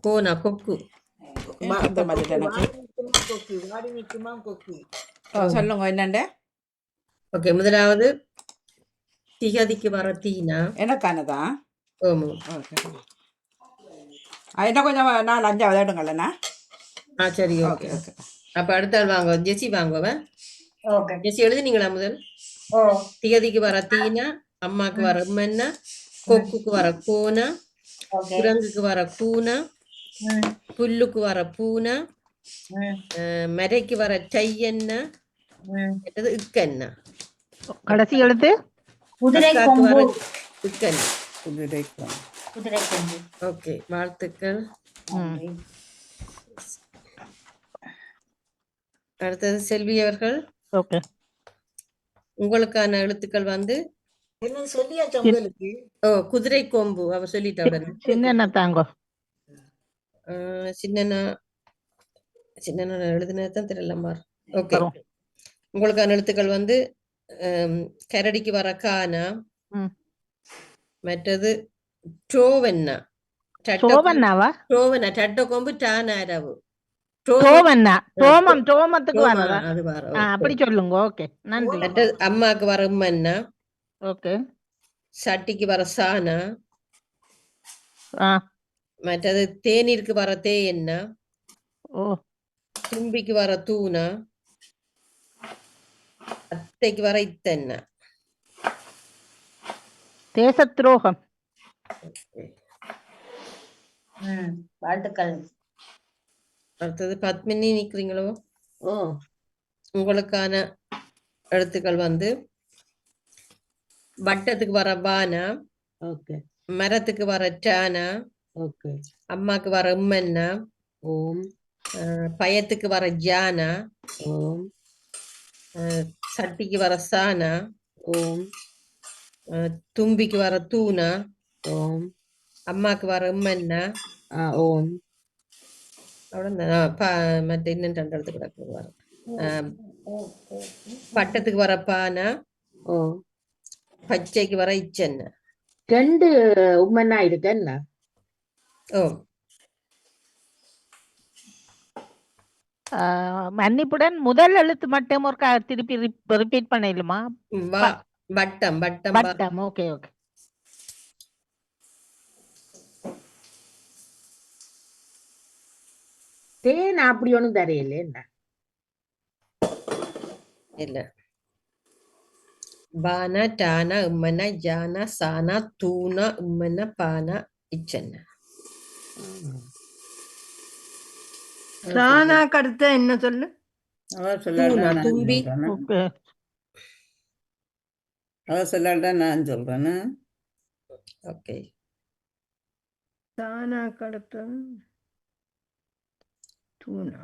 Gonna கொக்கு. இந்த மாதிரி எனக்கு வாடி நிக்குமா கொக்கு, வாடி நிக்குமா கொக்கு. சொல்லுங்க என்னண்டு ஓகே, முதலாவது திகதிக்கு வர தீனா. எனக்கானதான். ஓமோ. ஓகே, என்ன கொஞ்சம் 4-5 எடுங்களண்ணா. சரி, ஓகே ஓகே. ஓகே. அப்ப அடுத்த ஆள் வாங்க, ஜெசி வாங்குவ. ஓகே. ஜெசி எழுதுனீங்களா முதல்? ஓ. திகதிக்கு வர தீனா, அம்மாக்கு வர மன்னா, கொக்குக்கு வர கோனா, ஓகே. குரங்குக்கு வர கூனா, புல்லுக்கு வர பூனா, மரைக்கு வர டையன்னா, மற்றது இக்கன்னா. கடைசி எழுத்து குதிரை அக்காக்கு வர கொம்பு. இக்கன்னா. குதிரை கொம்பு. ஓகே, வாழ்த்துக்கள். நன்றி. அடுத்தது செல்வி அவர்கள். ஓகே. உங்களுக்கான எழுத்துக்கள் வந்து என்ன சொல்லியாச்சா உங்களுக்கு? குதிரை கொம்பு அவ சொல்லிட்டா பாரு. சின்ன தாங்கோ. சின்ன சின்ன எழுதுனதான் தெரியலம்மா. ஓகே, உங்களுக்கான எழுத்துக்கள் வந்து கரடிக்கு வர கானா, மற்றது டோவன்னா. டோவன்னாவா? டோவன்னா டட்ட கொம்பு டானாரவு. டோவன்னா டோமத்துக்கு வரதா? அது வர. அப்படி சொல்லுங்க. ஓகே, நன்றி. மற்றது அம்மாக்கு வர உம்மன்னா. ஓகே. சட்டிக்கு வர சானா. மற்றது தேநீருக்கு வர தேயன்னா. தும்பிக்கு வர தூணா. அத்தைக்கு வர இத்தன்னா. தேச துரோகம். வாழ்த்துக்கள். அடுத்தது பத்மினி நிக்கிறீங்களோ? ஓ. உங்களுக்கான எழுத்துக்கள் வந்து வட்டத்துக்கு வர பானா. ஓகே. மரத்துக்கு வர டானா. ஓகே. அம்மாக்கு வர உம்மன்னா. ஓம். பயத்துக்கு வர ஜானா. ஓம். சட்டிக்கு வர சானா. ஓம். தும்பிக்கு வர தூணா. ஓம். அம்மாக்கு வர உம்மன்னா. ஓம். அவ்வளவுதான். மற்ற இன்னும் 2 எழுத்து கிடக்கு வர. பட்டத்துக்கு வர பானா. பச்சைக்கு வர இச்சன்னா. 2 உம்மன்னா இருக்குன்னா. மன்னிப்புடன் முதல் எழுத்து மட்டும் ஒரு திருப்பி ரிப்பீட் பண்ணிடுமா? வட்டம். வட்டம். Okay okay. தேன் அப்படி ஒண்ணும் தெரியல. என்ன இல்ல. பானா டானா உம்மனா ஜானா சானா தூணா உம்மனா பானா இச்சன்னா. சானா கடுத்த என்ன சொல்லு? தும்பி. அவ சொல்லாதான் நான் சொல்றேன்னு. ஓகே. சானா கடுத்த தூணா.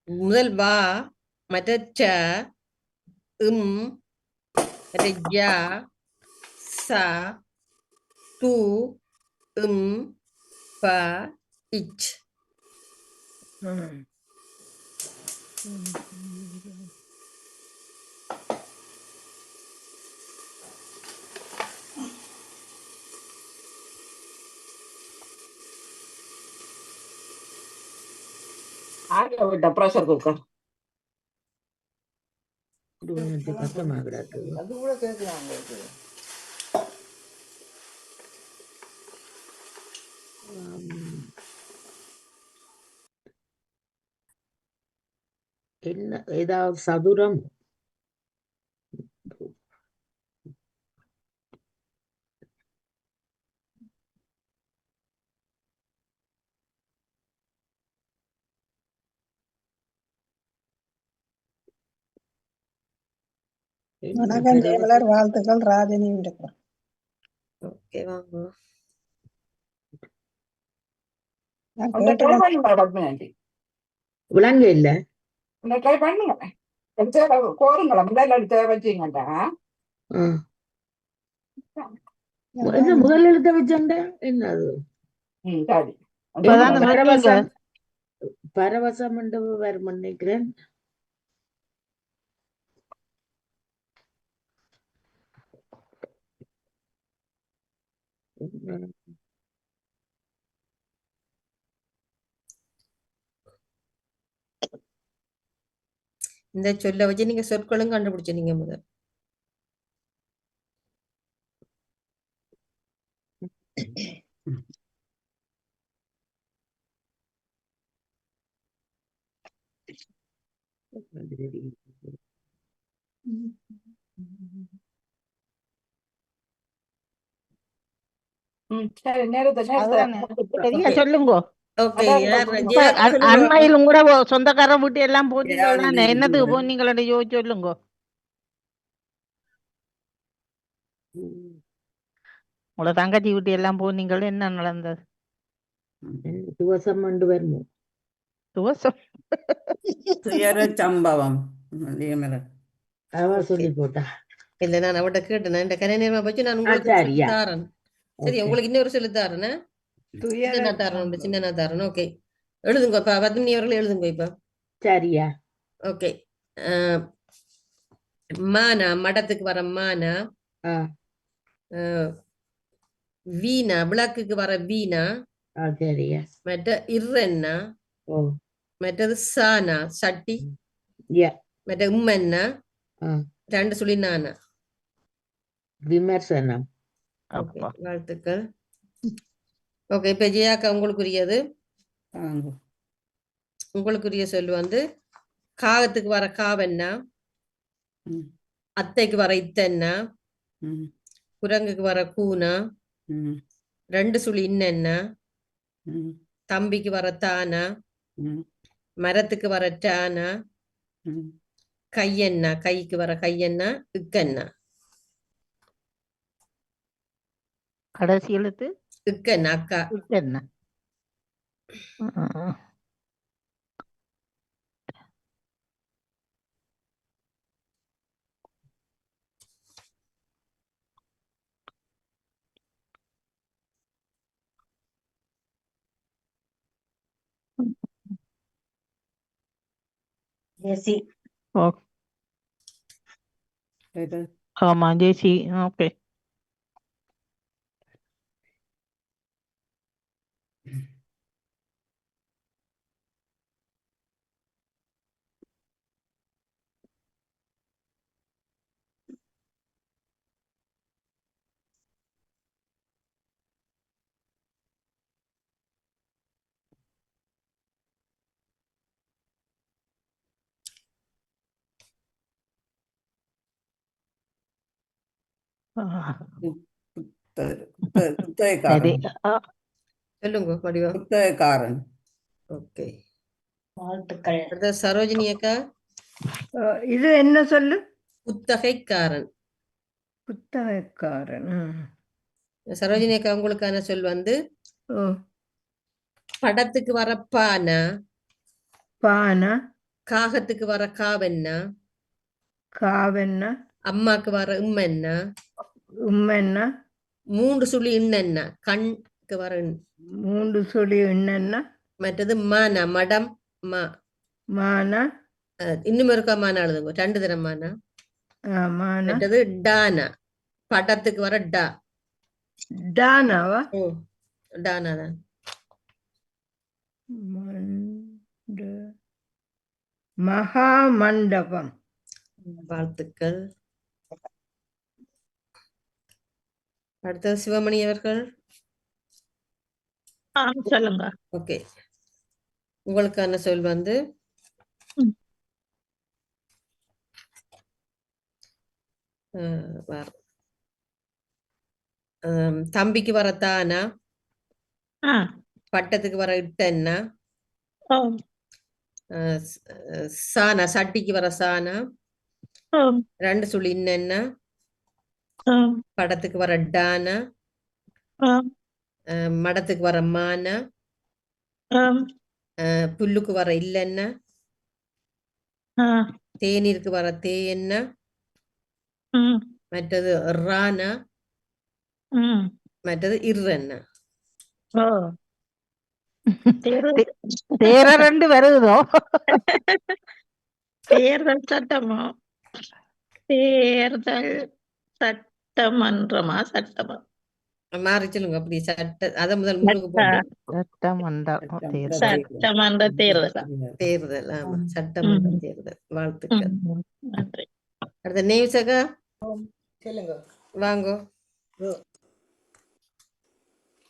முதல் வா, மற்ற யா, சா, து, ப, இச். ப்ரெஷர் குக்கர் கஷ்டமா கிடக்கு. அது கூட கேட்கலாம். என்ன ஏதாவது சதுரம். வணக்கம் ஜெயமலர், வாழ்த்துக்கள். ராஜினி இருக்கிறோம். ஓகே வாங்க. விலங்கு இல்ல. என்ன முதல் எழுத்த வச்சண்ட என்னது? பரவசம் என்று வரும் நினைக்கிறேன். இந்த சொல்ல வச்சு நீங்க சொற்களும் கண்டுபிடிச்ச நீங்க முதல். சரி நேரத்தை அதுதானே. சரியா Okay. சொல்லுங்க. ஓகே, அதான் யார் சொல்லுங்க. இப்ப ஜெயாக்கா சொல்லுங்க. அண்மையிலும் கூட சொந்தக்கார வீட்டு எல்லாம் போனீங்க யாரு தானே, என்னத்துக்கு நீங்க? போனீங்களே யோசிச்சு சொல்லுங்க. உங்களோட தங்கச்சி வீட்டு எல்லாம் போனீங்களே, என்ன நடந்தது? துவசம் கொண்டு வருமோ? துவசம். துயர சம்பவம் நியமன. அவ Okay. சொல்லி போட்டா. இல்ல நான் அவட்ட கேட்டேன். இந்த கரை நேரமா பற்றி நான் உங்களுக்கு சரியா. தாரன். சரி, Okay. உங்களுக்கு இன்னொரு சொல்லி தாரேன். துயர சின்ன தாரன், சின்ன தாரன். ஓகே, எழுதுங்க இப்ப. பத்மினி அவர்கள் எழுதுங்க இப்ப. சரியா. ஓகே. மானா, மடத்துக்கு வர மானா. ஆ, வீணா, விளக்குக்கு வர வீணா. சரியா. மற்ற இர்ரென்னா. ஓ, மற்றது சானா, சட்டி. யா. மற்ற உம்மென்னா. ஆ, 2 சொல்லி நானா. விமர்சனம். ஓகே, அப்பா. வாழ்த்துக்கள். ஓகே, இப்ப ஜெயாக்கா உங்களுக்குரியது. தாங்க. உங்களுக்குரிய சொல் வந்து காகத்துக்கு வர காவென்னா. ம், அத்தைக்கு வர இத்தன்னா. ம், குரங்குக்கு வர கூனா. ம், 2 சுழி இன்னென்னா. ம், தம்பிக்கு வர தானா. ம், மரத்துக்கு வர டானா. ம். கையென்னா, கைக்கு வர கையென்னா. இக்கன்னா. கடைசி எழுத்து இக்கன்னா, அக்கா. என்ன? ஜெசி. ஓ, இது ஆமா, ஜெசி. ஓகே. சரி. குத்தகைக்காரன். சொல்லுங்க வடிவா. குத்தகைக்காரன். ஓகே, வாழ்த்துக்கள். அடுத்த சரோஜினி அக்கா. இது என்ன சொல்லு? குத்தகைக்காரன். புத்தகக்காரன். சரோஜினி அக்கா உங்களுக்கான சொல் வந்து ஓ, படத்துக்கு வர பானா. பானா. காகத்துக்கு வர காவென்னா. காவென்னா. அம்மாக்கு வர உம்மென்னா. உம்மென்னா. 3 சுழி இன்னென்னா. கண்க்கு வர இன். 3 சொல்லி என்னன்னா. மற்றது மானா, மடம். மா. மானா. இன்னும் இருக்கா மானா எழுதுங்க. 2 தரம் மானா. மானா. மற்றது டானா, படத்துக்கு வர டா. டானாவா? ஓ, டானா தான். மகா மண்டபம். வாழ்த்துக்கள். அடுத்தது சிவமணி அவர்கள். சொல்லுங்க. ஓகே, உங்களுக்கான சொல் வந்து தம்பிக்கு வர தானா. பட்டத்துக்கு வர இட்டன்னா. சானா, சட்டிக்கு வர சானா. 2 சுழி இன்னென்னா. படத்துக்கு வர டானா. மடத்துக்கு வர மானா. புல்லுக்கு வர இல்லன்னா. தேநீருக்கு வர தேயன்னா. மற்றது ரானா. மற்றது இர்ரன்னா. தேர 2 வருதோ. தேர்தல் சட்டமா? தேர்தல் சட்டமன்றமா? சட்டமா? மாறி சொல்லுங்க அப்படி அத முதல் முன்னுக்கு போட்டு சட்டமன்றம் தேர்தல். சட்டமன்ற தேர்தலா? தேர்தல். ஆமா, சட்டமன்ற தேர்தல். வாழ்த்துக்கள். நன்றி. அடுத்த நேவிசகா சொல்லுங்க. வாங்கோ. ஓ.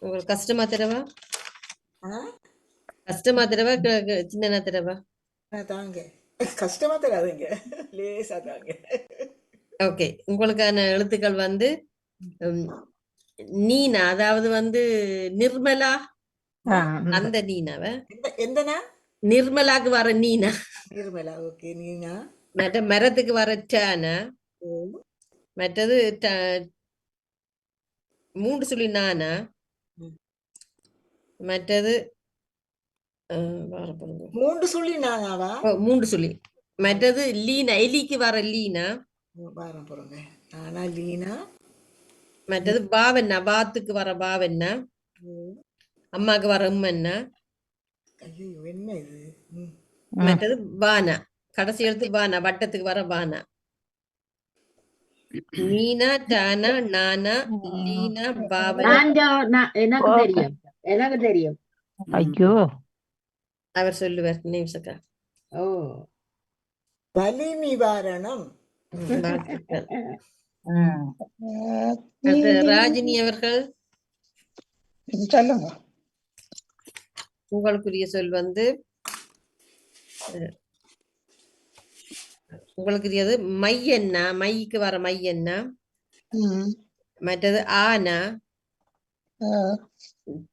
உங்களுக்கு கஷ்டமா தரவா? ஆ? கஷ்டமா தரவா சின்ன தரவா? தாங்க கஷ்டமா தராதுங்க, லேசா தாங்க. ஓகே, உங்களுக்கான எழுத்துக்கள் வந்து நீனா, அதாவது வந்து நிர்மலா, அந்த நீனாவ எந்தனா? நிர்மலாக்கு வர நீனா, நிர்மலா. ஓகே. நீனா. மற்ற மரத்துக்கு வர டானா, மற்றது மூன்று சொல்லி நானா, மற்றது மூன்று சொல்லி நானாவா? மூன்று சொல்லி, மற்றது லீனா, எலிக்கு வர லீனா, வாரம் போறோங்க. நானா லீனா. மற்றது பாவண்ணா, பாத்துக்கு வர பாவண்ணா, அம்மாக்கு வர உம்மண்ணா, ஐயோ என்ன இது? மற்றது வானா, கடைசி எழுத்து வானா, வட்டத்துக்கு வர வானா. நீனா, டானா, நானா, லீனா, பாவனா. எனக்கு தெரியும், எனக்கு தெரியும். ஐயோ, அவர் சொல்லுவார். நிமிஷக்கா. ஓ, வலி நிவாரணம். வாழ்த்துக்கள். ம். அடுத்து ராஜினி அவர்கள், சொல்லுங்க. உங்களுக்குரிய சொல் வந்து உங்களுக்குரியது மையண்ணா, மைக்கு வர மையண்ணா, மற்றது ஆனா,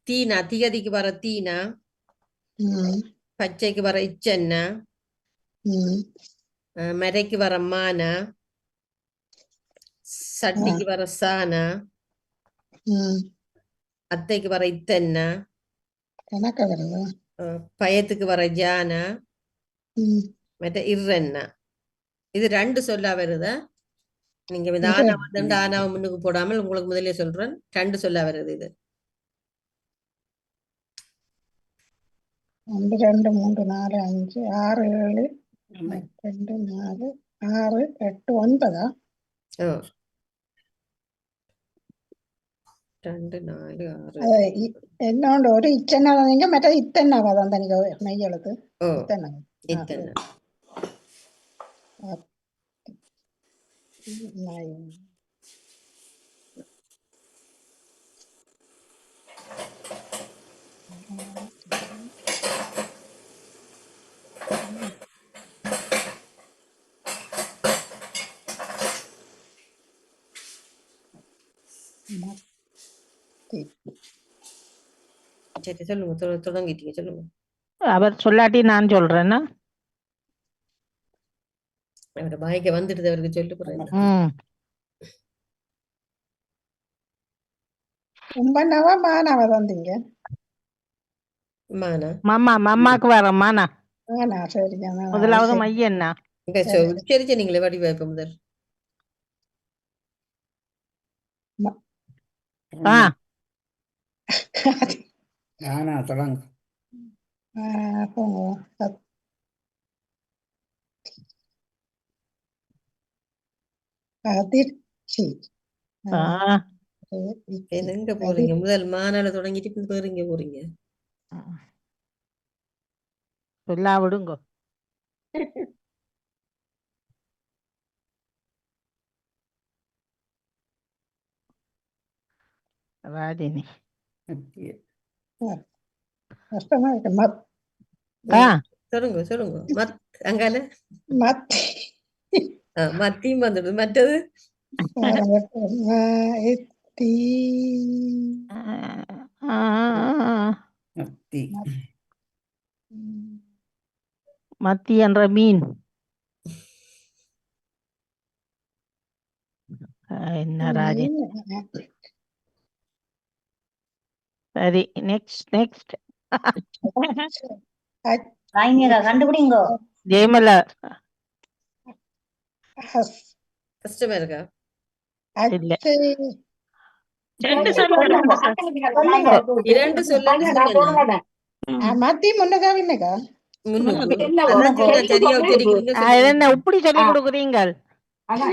தீனா, திகதிக்கு வர தீனா, பச்சைக்கு வர இச்சன்னா, மரைக்கு வர மானா, சட்டிக்கு வர சானா, அத்தைக்கு வர இத்தன்னா, கணக்க வருது. பயத்துக்கு வர ஜானா, மற்ற இர்ரன்னா. இது ரெண்டு சொல்லா வருதா? நீங்க இந்த ஆனா வந்து ஆனாவை முன்னுக்கு போடாமல் உங்களுக்கு முதலே சொல்றேன், ரெண்டு சொல்லா வருது இது. 1 2 3 4 5 6 7 2 4 6 8 9. ஓ, 2 4 6. എന്നോണ്ട് ഒരു ഇച്ചെണ്ണ തന്നെങ്കിൽ മറ്റേ ഇത്തന്നെ പദം തനിക്ക് നെയ്യെടുത്ത് ஓ, ഇത്തന്നെ. இத்தன்னா. சரி, சொல்லுங்க. தொடங்கிட்டீங்க, சொல்லுங்க. அவர் சொல்லாட்டி நான் சொல்றேன்னா. அவரோட பாய்க்கு வந்துட்டு அவருக்கு சொல்லி போறேன். உம்பண்ணாவா மானாவா தந்தீங்க? மானா, மம்மாக்கு வர மானா. ஆனா சரிங்க. முதலாவது மையண்ணா. உச்சரிச்ச நீங்களே வடிவா இப்ப முதல். நானா தொடங்க. அதிர்ச்சி. எங்க போறீங்க? முதல் மானால தொடங்கிட்டு இப்ப வேற எங்க போறீங்க? சொல்லா விடுங்க. ராஜினி கஷ்டமா இருக்கு. சொல்லுங்க, சொல்லுங்க. அங்கால மத்தி. மத்தியும் வந்துடுது. மற்றது மத்தி என்ற மீன். என்ன ராஜினி? சரி, நெக்ஸ்ட். கண்டுபிடிங்கோ. ஜெயமலா. கஷ்டமா இருக்கா? இல்ல, இரண்டு சொல்ல மத்தி முன்னகா பின்னகா? சரியா உச்சரிக்கிறீங்க. என்ன இப்படி சொல்லி கொடுக்குறீங்க?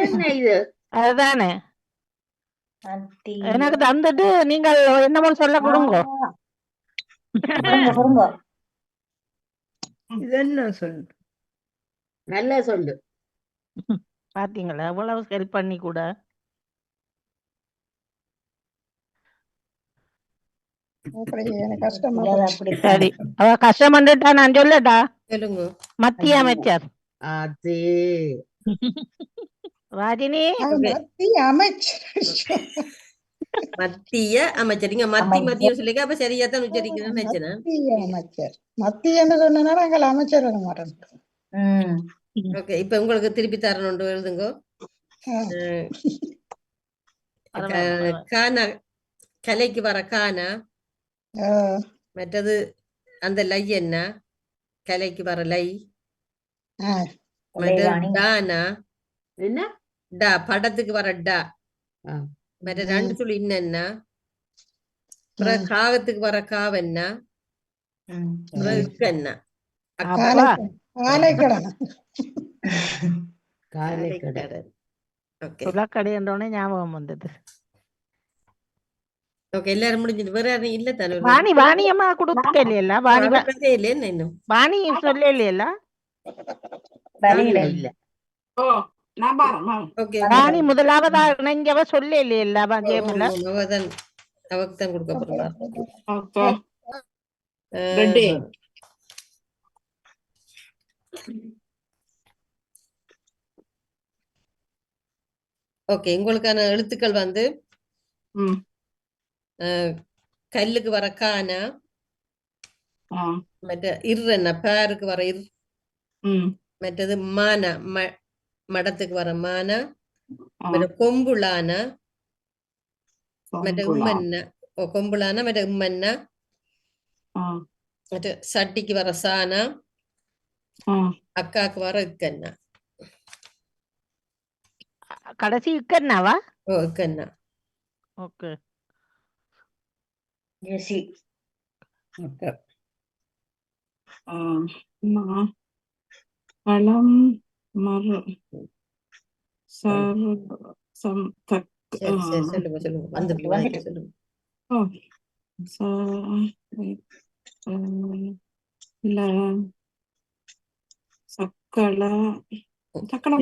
என்ன இது? அதுதானே எனக்கு தந்துட்டு நீங்கள் என்னமோ சொல்ல கொடுங்க. பொறுங்க இது என்ன சொல்லு? நல்லா சொல்லு. பாத்தீங்களா எவ்வளவு ஹெல்ப் பண்ணி கூட. அப்படி எனக்கு கஷ்டமா சிலர் போச்சு. அப்படித்தான். சரி அவ கஷ்டம் பண்ணிட்டா நான் சொல்லட்டா. சொல்லுங்க. மத்திய அமைச்சர் அது ராஜினி. மத்திய அமைச்சர். மத்திய அமைச்சர். நீங்க மத்தி மத்தியம் சொல்லிக்க, அப்ப சரியா தான் உச்சரிக்கிறேன்னு நினைச்சேன். மத்திய அமைச்சர். மத்தியன்னு சொன்னா நாங்கள் அமைச்சர் வர மாட்டோம். ஓகே, இப்ப உங்களுக்கு திருப்பி தரணும் எழுதுங்க. கானா, கலைக்கு வர கானா. மற்றது அந்த லை என்ன? கலைக்கு வர லை. மற்றது டானா. என்ன? டா, படத்துக்கு வர டா. மற்ற ரெண்டு சொல்லி இன்னென்ன? காகத்துக்கு வர காவென்ன? இக்கென்ன? ஆலைக்கடன். காலைக்கடன். ஓகே துளக்கடை என்றோடனே ஞாபகம் வந்தது. ஓகே, எல்லாரும் முடிஞ்சது. வேற யாரும் இல்ல தானே? வாணியம்மா கொடுக்க இல்லையா? இல்ல இன்னும் வாணி சொல்ல இல்லையா? இல்ல. ஓகே, வாணி முதலாவதா இணைஞ்சவ சொல்ல இல்லையா? அவக்கு தான் கொடுக்க போறா. ஓகே, உங்களுக்கான எழுத்துக்கள் வந்து கல்லுக்கு வர கானா. மற்ற என்ன? பேருக்கு வர இர். மற்றது மானா, மடத்துக்கு வர மானா. மற்ற கொம்புளானா. மற்ற உம்மன்னா. கொம்புளானா மற்ற உம்மன்னா. மற்ற சட்டிக்கு வர சானா. அக்காக்கு வர இக்கன்னா. கடைசி இக்கன்னாவா? ஓ, இக்கன்னா. ஓகே. பழம் மர சொல்லுங்க சொல்லுங்க. வந்து சொல்லுங்க. சக்கரம்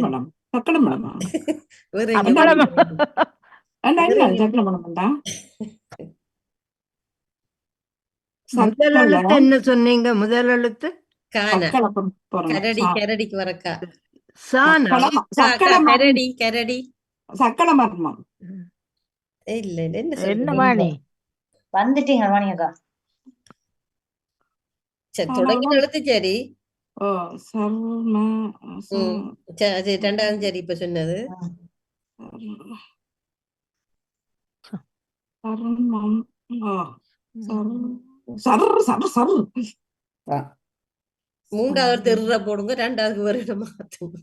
பழம். சக்கரம் பழமா? சக்கரம் பழம். முதல் எழுத்து என்ன சொன்னீங்க? முதல் எழுத்து கானா. கரடி, கரடிக்கு வர கா. சானா. கரடி, கரடி. சக்கர மர்மம். இல்ல இல்ல, என்ன என்ன சொல்றீங்க? வாணி வந்துட்டீங்க வாணியக்கா. சரி, தொடங்கி எழுத்து சரி. ரெண்டாவது சரி இப்ப சொன்னது. மூன்றாவது தெருற போடுங்க, ரெண்டாவது வேற மாத்துங்க.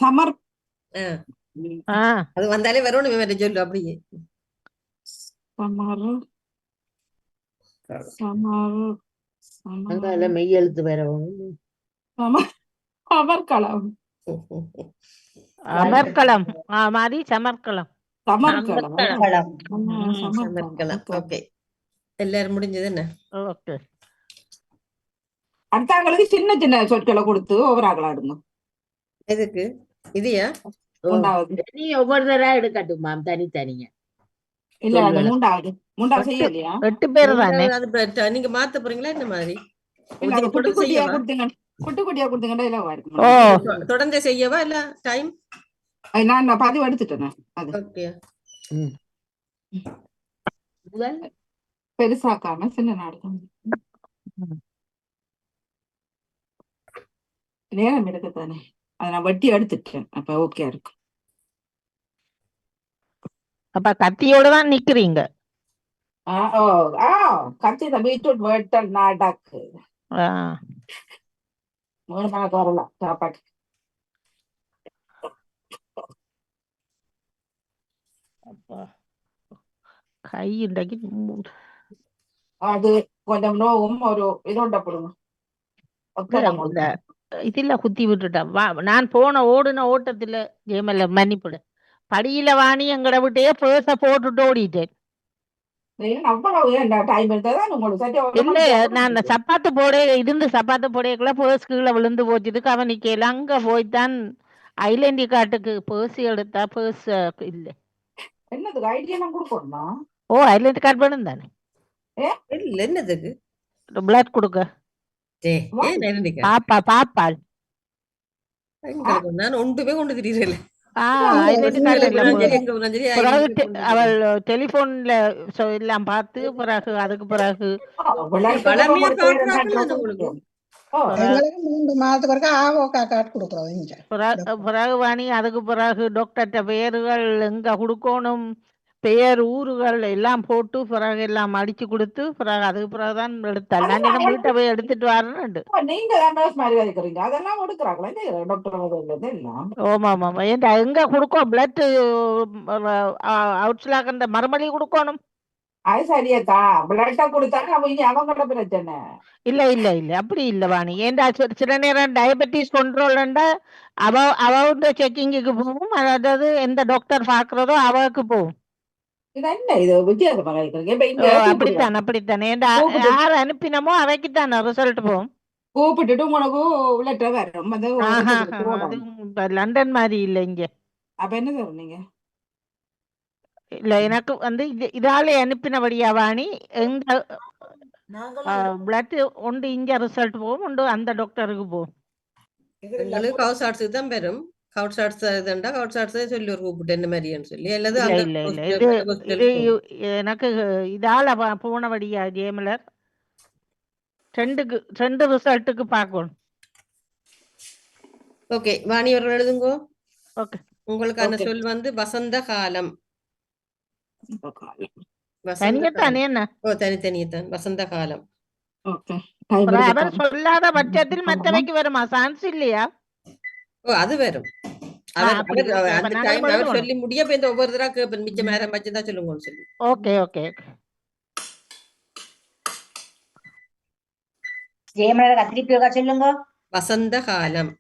சமர். அது வந்தாலே வரணும் வேற சொல்லு அப்படியே. சமர். அங்கால மெய் எழுத்து வரவும். அமர்க்களம். அமர்க்களம். மாதிரி சமர்க்களம். சமர்க்களம். ஓகே, எல்லாரும் முடிஞ்சது என்ன? ஓகே. அடுத்தவங்களுக்கு சின்ன சின்ன சொற்களை கொடுத்து ஓவராகலாடுங்க. எதுக்கு இதையா? நீ ஒவ்வொரு தடவை எடுக்கட்டுமா தனித்தனியா? இல்ல, அது மூன்றாவது செய்யலையா? 8 பேர் தானே. நீங்க மாத்த போறீங்களா என்ன மாதிரி? குட்டி குட்டியா கொடுத்தீங்கன்னா தொடர்ந்து செய்யவா இல்ல டைம்? நான் பதிவு எடுத்துட்டேன். பெருசாக்காம சின்ன நாடு நேரம் எடுக்கத்தானே. அதை நான் வெட்டி எடுத்துட்டேன். அப்ப ஓகே இருக்கு. அப்ப கத்தியோட தான் நிக்கிறீங்க. கத்தி பீட்ரூட் வெட்டல் நாடாக்கு வரலாம் சாப்பாட்டு. கை இன்றைக்கு அது கொஞ்சம் நோவும் ஒரு இதோண்டப்படுங்க. இதுல குத்தி விட்டுட்டேன். நான் ஓடுன ஓட்டத்துல ஜெயமல்ல மன்னிப்புடு படியில வாணி எங்கட விட்டையே பேச போட்டுட்டு ஓடிட்டேன். அவ்வளவு டைம் எடுத்ததான் உங்களுக்கு இல்ல நான் சத்தியம் சப்பாத்து போட இருந்து சப்பாத்து போடையக்குள்ள பேர்ஸ் கீழே விழுந்து போச்சுது. கவனிக்கல. அங்க போய்தான் ஐலண்டி காட்டுக்கு பேர்ஸ் எடுத்தா பேர்ஸ் இல்ல. என்னதுக்கு ஐடியா எல்லாம் கொடுக்கணுமா? ஓ ஐலண்ட் கார்டு வேணும் தானே இல்ல என்னதுக்கு பிளட் கொடுக்க. ஏன் ஐடென்டி பாப்பாள் கார்டு நான் ஒன்றுமே கொண்டு திரியல. ஐலண்ட் கார்டு எல்லாம் சரி, எங்க போனாலும் சரி, பிறகு ஐடென்டி கொண்டு அவள் டெலிபோன்ல எல்லாம் பார்த்து பிறகு அதுக்கு பிறகு பழமையா காட்டுறாங்க உங்களுக்கு. எங்களுக்கு 3 மாதத்துக்கு வரைக்கும் ஆவோக்கா கார்டு கொடுக்குறோம் இங்க. பிறகு வாணி அதுக்கு பிறகு டாக்டர்கிட்ட பெயர்கள் எங்க கொடுக்கணும் பெயர் ஊர்கள் எல்லாம் போட்டு பிறகு எல்லாம் அடிச்சு கொடுத்து பிறகு அதுக்கு பிறகுதான் எடுத்தாள். நான் என்ன வீட்டை போய் எடுத்துட்டு வரேன்னு. நீங்க நர்ஸ் மாதிரி இருக்கிறீங்க, அதெல்லாம் எடுக்கிறாங்களா டாக்டர் எல்லாம்? ஆமா ஆமா ஏன்டா எங்க கொடுக்கும் பிளட் அவுட்ஸ்லாக் மறுமொழி கொடுக்கணும். அது சரியத்தா, பிளட்டை கொடுத்தாங்க அவங்க அவங்களோட பிரச்சனை. இல்ல இல்ல இல்ல அப்படி இல்ல வாணி. ஏன்டா சில நேரம் டயபெட்டிஸ் கண்ட்ரோல்ண்டா அவ செக்கிங்குக்கு போகும். அதாவது எந்த டாக்டர் பாக்குறதோ அவருக்கு போகும். இது என்ன இது வித்தியாசமா இருக்கிறீங்க? இப்ப இங்க அப்படித்தான் அப்படித்தான். ஏன்டா யார் அனுப்பினமோ அவைக்குத்தான் ரிசல்ட் போகும். கூப்பிட்டுட்டு உனக்கு லெட்டர் வரும். அது இப்ப லண்டன் மாதிரி இல்ல இங்க. அப்ப என்ன சொன்னீங்க? இல்ல எனக்கு இதாலே அனுப்பினபடியா வாணி எங்க பிளட் ஒன்று இங்க ரிசல்ட் போகும், ஒன்று அந்த டாக்டருக்கு போகும். எங்களுக்கு ஹவுஸ் ஆர்ட்ஸுக்கு தான் பெறும். ஹவுஸ் ஆர்ட்ஸ் இதுண்டா ஹவுஸ் ஆர்ட்ஸே சொல்லி ஒரு கூப்பிட்டு என்ன மாதிரின்னு சொல்லி அல்லது இல்ல அந்த இல்ல இல்ல hospital இது போகும். எனக்கு இதால போனபடியா ஜேமலர் ரெண்டு ரிசல்ட்டுக்கு பார்க்கணும். ஓகே வாணி அவர்கள் எழுதுங்கோ. ஓகே உங்களுக்கான Okay. சொல் வந்து வசந்த காலம். வசந்த தனியத்தானே காலம். என்ன ஓ தனித்தனியத்தான் வசந்த காலம். ஓகே, அவர் சொல்லாத பட்சத்தில் மற்றவைக்கு வருமா? சான்ஸ் இல்லையா? ஓ அது வரும். அவர் அப்படி அவர் okay. அப்ப அந்த நாங்கள் டைம் அவர் எழுதணும். சொல்லி முடிய இப்ப இந்த ஒவ்வொரு தடவை கேட்பேன் மிச்சம் நேரம் வச்சுதான் சொல்லுங்கன்னு சொல்லி. ஓகே ஓகே ஜெயமலர் திருப்பி இருக்கா சொல்லுங்க. வசந்த காலம்.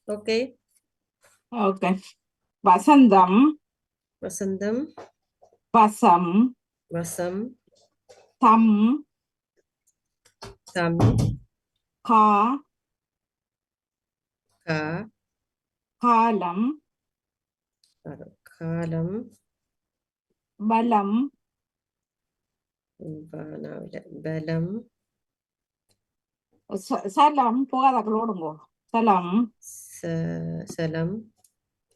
Okay okay. வசந்தம், வசந்தம், வசம், வசம், தம், தம், கா, கா, காலம், காலம், பலம், பலம், சலம், போகாதாக்களோடுங்கோ. சலம், சலம்,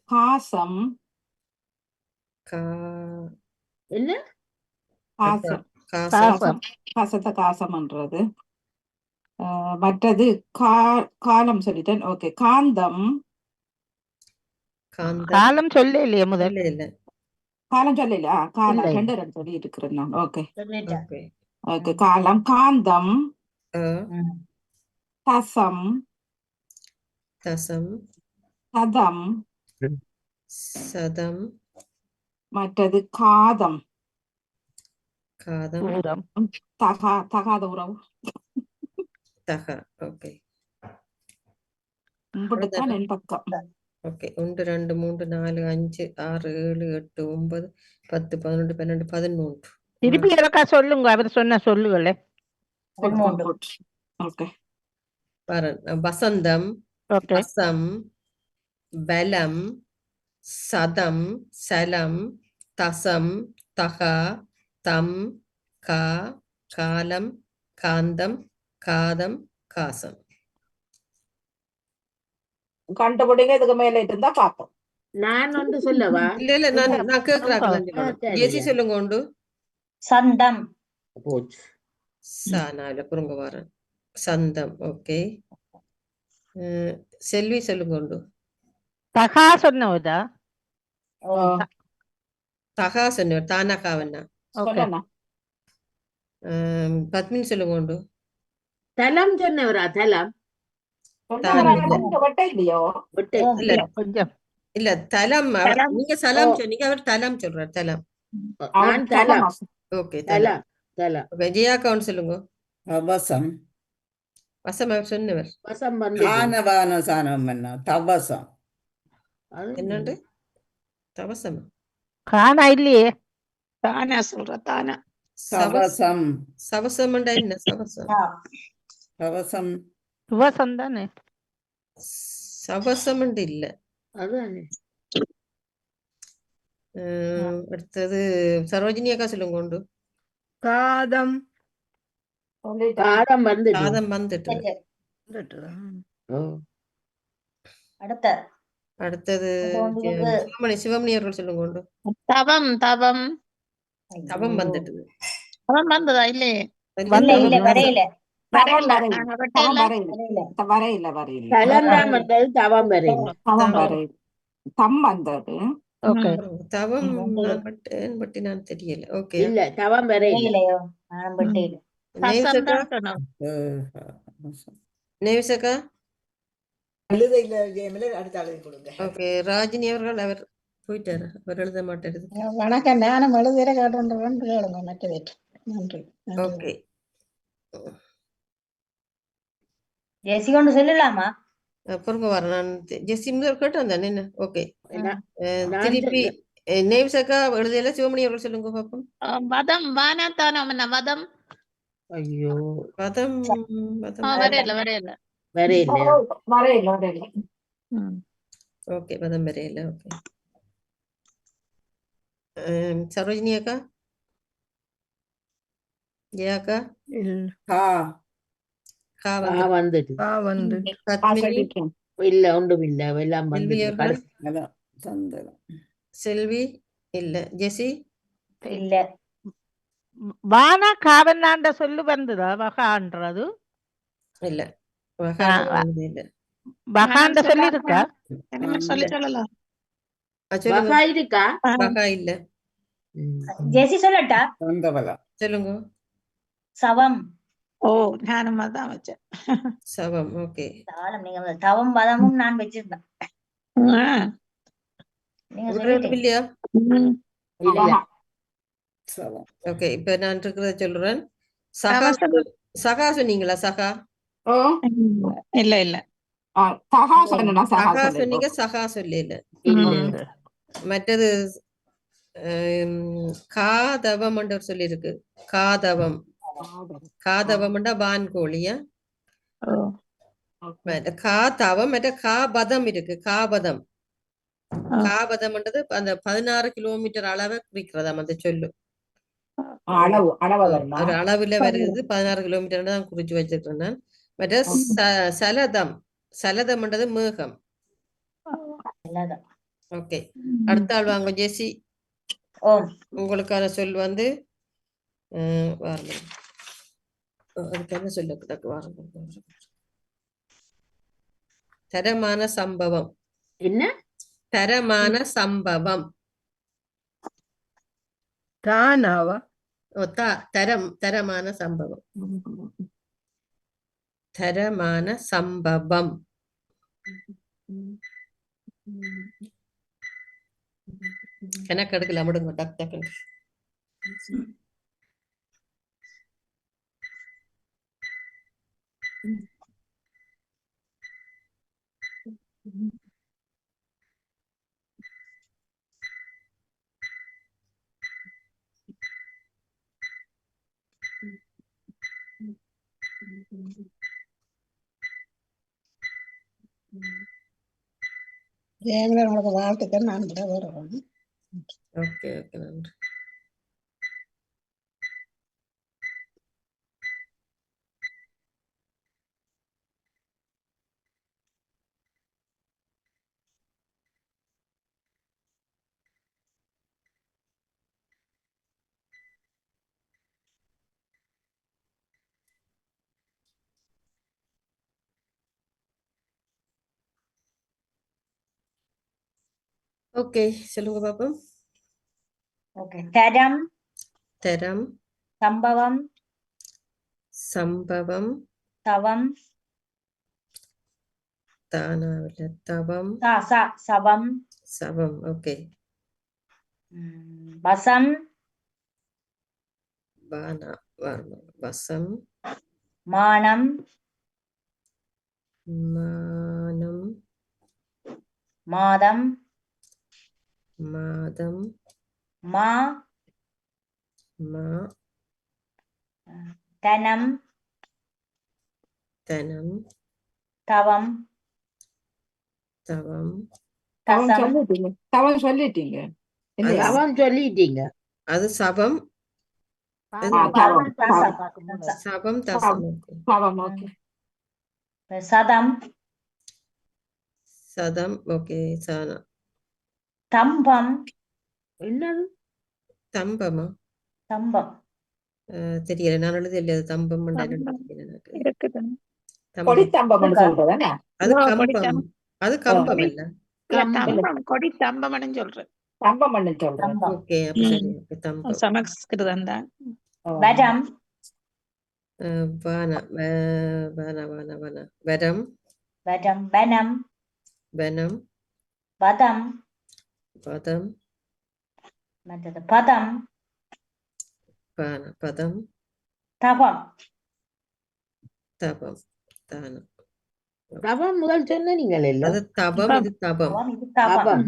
காசம், என்ன காசம், காசம், காசத்தை காசம்ன்றது. மற்றது காலம் சொல்லிட்டேன். ஓகே. காந்தம், காந்தம், காலம் சொல்ல இல்லையே முதல். இல்ல இல்ல காலம் சொல்லல. காலம் இல்லை. 2 சொல்லி இருக்கிறேன் நான். ஓகே சொல்லிட்டேன். ஓகே. ஓகே. காலம், காந்தம், தசம், தசம், சதம், சதம், மற்றது காதம், காதம், தூரம். தகாத உறவு. தக. ஓகே இப்படித்தான் என் பக்கம். ஓகே 1 2 3 4 5 6 7 8 9 10 11 12 13. திருப்பி எனக்கா சொல்லுங்க அவர் சொன்ன சொல்லுங்களே. ஓகே. வசந்தம், ஓகே வசம், பலம், சதம், சலம், தசம், தக, தம், கா, காலம், காந்தம், காதம், காசம். கண்டுபிடிங்க, இதுக்கு மேல இருந்தா பார்ப்போம். நான் ஒன்று சொல்லவா? இல்ல நான் கேக்குறாங்க ஜெசி சரியா. சொல்லுங்க உண்டு. சந்தம். போச்சு. சானால புரிங்க வரேன். சந்தம். ஓகே. செல்வி சொல்லுங்க உண்டு. தகா சொன்னவதா? ஓ தகா சொன்னவர் தானகாவண்ணா. ஓகே. சொல்லலாம். பத்மினி சொல்லுங்க உண்டு. தலம் சொன்னவரா? தலம் வெட்ட இல்லையோ? விட்டு ஓ இல்ல கொஞ்சம் இல்ல தலம் தலம். நீங்க சலாம் ஓ. சொன்னீங்க, அவர் தலம் சொல்றார். தலம். அவர் நான் தலம் ஓகே தலம். தலம் தலம் ஓகே ஜியாக்கான்னு சொல்லுங்க. தபசம். வசம் அவர் சொன்னவர். வசம் வந்து ஆனவான சாணம் என்ன தபசம். அது என்னண்டு தவசம் காணா இல்லையே. தானா சொல்ற தானா தபசம். சவசம்ண்டா என்ன சவசம்? ஆ. தபசம். சுவசம் தானே. சவசம்ண்டு இல்ல. அதுதானே. அடுத்தது சரோஜினி அக்கா சொல்லுங்க உண்டு. காதம் சொல்லிட்டேன். காதம் வந்து சாதம் வந்துட்டு. ஓ. அடுத்த அடுத்தது இது வந்து இது. சிவமணி அவர்கள் சொல்லுங்க உண்டு. தவம் தவம் தவம் வந்துட்டு. தவம் வந்ததா இல்லையே இல்ல இல்ல வரையில தவம் வரையில வரையில். நாங்க தவம் வெட்டையில வரையில். வரையில வரையில். தலம் தான் வந்தது, தவம் வரையில. தவம் வரையில். தம் வந்தது. ஓகே. தவம் வந்து நான் பட்டு நான் தெரியல. ஓகே. இல்ல தவம் வரையில. வரையிலையோ நானும் வெட்டையில நேவிசக்கா வசந்தம் சொன்னோம். நேவிசக்கா. எழுதையில ஜெயமில அடுத்த எழுதி கொடுங்க. ஓகே ராஜினி அவர்கள் அவர் போயிட்டாரு. அவர் எழுத மாட்டாரு. வணக்கம், நானும் எழுதுகிற கேட்டுருவேன் கேளுங்க மற்றது. நன்றி நன்றி. ஓகே. ஜெசி கொண்டு சொல்லலாமா? பொறுங்க வர நான் ஜெஸ்டி முதல் கேட்டேன் தானே என்ன. ஓகே. நான் திருப்பி நேவிசக்கா எழுதையில சிவமணி அவர்கள் சொல்லுங்க பாப்போம். வதம் வானத்தானம் என்ன வதம் ஐயோ பதம் பதம் வரையில வரையில வரையில. வரையில். வரையில். ஓகே பதம் வரையில. ஓகே. சரோஜினி அக்கா. ஜெயா அக்கா. கா. கா கா வந்துட்டு. வந்து பத்மினி. இல்ல ஒன்றும் இல்ல, எல்லாம் செல்வி வந்துட்டு அவர்கள். கடைசி. சந்தனம். செல்வி இல்ல. ஜெசி இல்ல வானா காவன்னாண்ட சொல்லு வந்ததா வகான்றது? இல்ல. இல்ல. வகாண்ட சொல்லி இருக்கா? சொல்லி சொல்லலாம் சொல்லுங்க. வகா இருக்கா? வகா இல்ல. ஜெசி சொல்லட்டா? சந்தவலம். சொல்லுங்க. சவம். ஓ ஞானம் தான் வச்சேன் சவம். ஓகே. தாளம் நீங்க தவம் பதமும் நான் வச்சிருந்தேன். நீங்க ஒரு சொல்லிட்டீங்க. இல்லையா? இல்ல சவம். ஓகே இப்ப நான் இருக்கிறத சொல்றேன். சகா சகா சொன்னீங்களா? சகா ஓ இல்ல இல்ல சகா சொன்னா சகா சகா சொல்லு. சொன்னீங்க. சகா சொல்லல. இல்ல. மற்றது காதவம் சொல்லியிருக்கு. காதவம். காதவம்ண்டா வான்கோழியா? காதவம் மற்ற காபதம் இருக்கு. காபதம். காபதம்ன்றது அந்த 16 கிலோமீட்டர் அளவை குறிக்கிறதாம் அந்த சொல்லு. அளவு ஒரு அளவுல வருது. 16 கிலோமீட்டர் தான் குறிச்சு வச்சிருக்கேன் நான். மற்ற சலதம். சலதம்ன்றது மேகம். ஓகே அடுத்த ஆள் வாங்க ஜெசி. ஓ உங்களுக்கான சொல் வந்து வாருங்க. அதுக்கு என்ன சொல்ல வாருங்க. தரமான சம்பவம். என்ன தரமான சம்பவம். தானாவா தரமான சம்பவம். தரமான சம்பவம். கணக்கு எடுக்கலாம் விடுங்க. டக் டக்குன்னு. ஜெயமலர் உங்களுக்கு வாழ்த்துக்கள். நான் கூட வருவேன். ஓகே ஓகே நன்றி. ஓகே, சொல்லுங்க பாப்போம். ஓகே. தரம், தரம், சம்பவம், சம்பவம், தவம், தானாவில தவம், சவம், சவம். ஓகே. வசம், பானா வரணும். வசம், மானம், மானம், மாதம், மாதம், மா, மா, தனம், தனம், தவம், தவம். தவம் தசம், சொல்லிட்டீங்க. தவம் சொல்லிட்டீங்க. இல்லையா? தவம் சொல்லிட்டீங்க. அது சபம், தவம், தவம், தவம், தசம், சபம், தசம். ஓகே. தவம். ஓகே. சதம், சதம். ஓகே. சானா. தம்பம், என்னது? தம்பமா? தம்பம், தெரியல, நான் எழுதல. அது தம்பம் எனக்கு. இருக்குது. தம்பம். கொடித்தம்பம்னு சொல்றதுன்னா அது ஓ, கம்பம். கொடித்தம். அது கம்பம் கொடி. இல்ல. இல்ல, இல்ல, தம்பம், கொடி தம்பம்னு சொல்றேன். தம்பம்னு சொல்றது. தம்பம், ஓகே, அப்ப சரி. ஓகே, தம்பம். சமஸ்கிருதம் தான். வரம், வான, வான, வான, வான. வரம், வரம், வனம், வனம், பதம், பதம், மற்றது பதம், பான, பதம், தவம், தபம், தானம். தவம் முதல் சொன்ன நீங்கள் இல்ல? அது தபம், இது தபம். தவம், இது தவம்.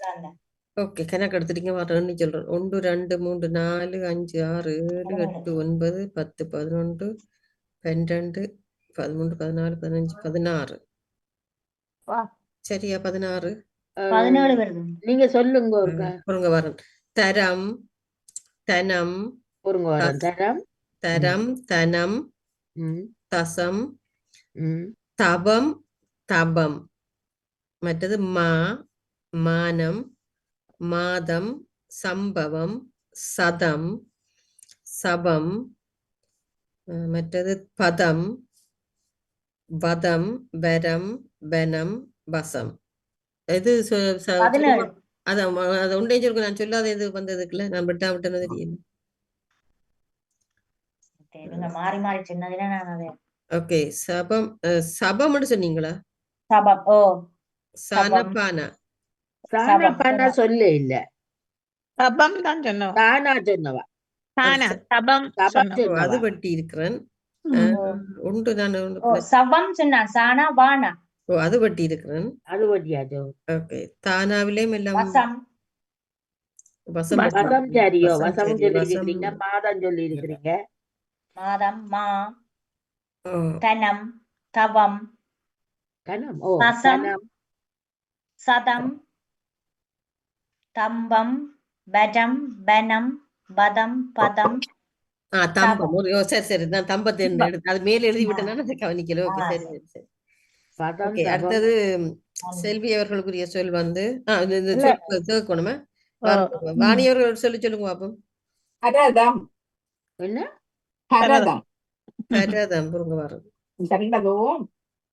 தவம். ஓகே, கணக்கு எடுத்துட்டீங்க. வரேன்னு சொல்றேன். 1 2 3 4 5 6 7 8 9 10 11 12 13 14 15 16. வா. சரியா? 16. 17 வருது. நீங்க சொல்லுங்க ஒருக்கா. பொறுங்க வரேன். தரம், தனம், பொறுங்க வரேன். தரம், தரம், தனம், ம், தசம், ம், தபம், தபம். மற்றது மா, மானம், மாதம், சம்பவம், சதம், சபம். மற்றது பதம், வதம், வரம், வனம், வசம். இது 17. அதான் அது ஒன்றே சொல்லுங்க. நான் சொல்லாத இது வந்ததுக்குள்ள நான் விட்டேன்னு தெரியும். நீங்க மாறி மாறி சொன்னதுல நான் அதை ஓகே. சபம், சபம்னு சொன்னீங்களா? சபம். ஓ, சானா, சபம். பானா? சானா பானா சொல்ல இல்ல. தபம் தான் சொன்னவா. தானா சொன்னவா. தானா தபம் தபம் சொன்னவா. ஓ, அது சொன்னவா. வெட்டி இருக்கிறேன். ம். உண்டு நான் ஓ, சபம் சொன்னா சானா வானா. ஓ, அது வெட்டி இருக்கிறேன். அது வட்டியாச்சோ. ஓகே. தானாவிலேயும் எல்லாம் வசம், வசம் வெட்டி வசம் இருக்கிறேன். சரியோ. வசம் வசம் சரி. சொல்லி வசம். இருக்கிறீங்க. மாதம் சொல்லி இருக்கிறீங்க. மாதம், மா, ஓ, தனம், தவம், கனம். ஓ, தசம், கனம். சதம், தம்பம், வடம், வனம், பதம், பதம், தம்பம். ஓ, சரி சரி. நான் தம்பத்தை எடுத்து அது மேல எழுதி விட்டேன்னா அதை கவனிக்கல. ஓகே, சரி சரி சரி. பதம், ஓகே, தபம். அடுத்தது செல்வி அவர்களுக்குரிய சொல் வந்து இந்த இல்ல. சொல் சேர்க்கணுமே. ஓ, வாணியவர்கள் சொல்லுங்க பாப்போம். பரதம். என்ன? பரதம். பரதம். பொறுங்க வரும். கண்டதும்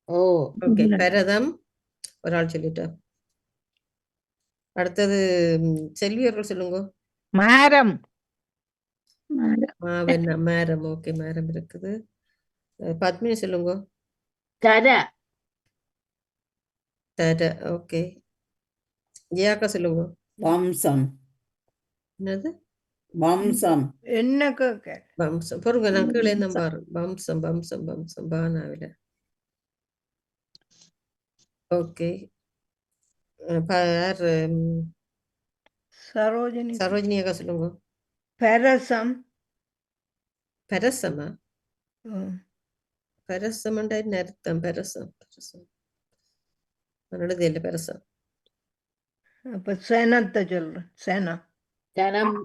ஓ, ஓகே, பரதம் ஒரு ஆள் சொல்லிட்டா. அடுத்தது செல்வி அவர்கள் சொல்லுங்க. மரம். மேரம். ஓகே, மேரம் இருக்குது. பத்மினி சொல்லுங்க. தர. தர. ஓகே. ஜியாக்கா சொல்லுங்க. வம்சம். என்னது? வம்சம். என்ன கேட்க? வம்சம். பொறுங்க, நான் கீழே தான் பாரு. வம்சம், வம்சம், வம்சம். பானாவில. ஓகே. யார்? சரோஜினி. சரோஜினி அக்கா சொல்லுங்க. பெரசம். பெரசமா? ம். பெரசம்ண்டா என்ன அர்த்தம்? பெரசம், பெரசம். என்னது இல்லை பெரசம். அப்ப சேனத்தை சொல்றேன். சேனம். தனம்.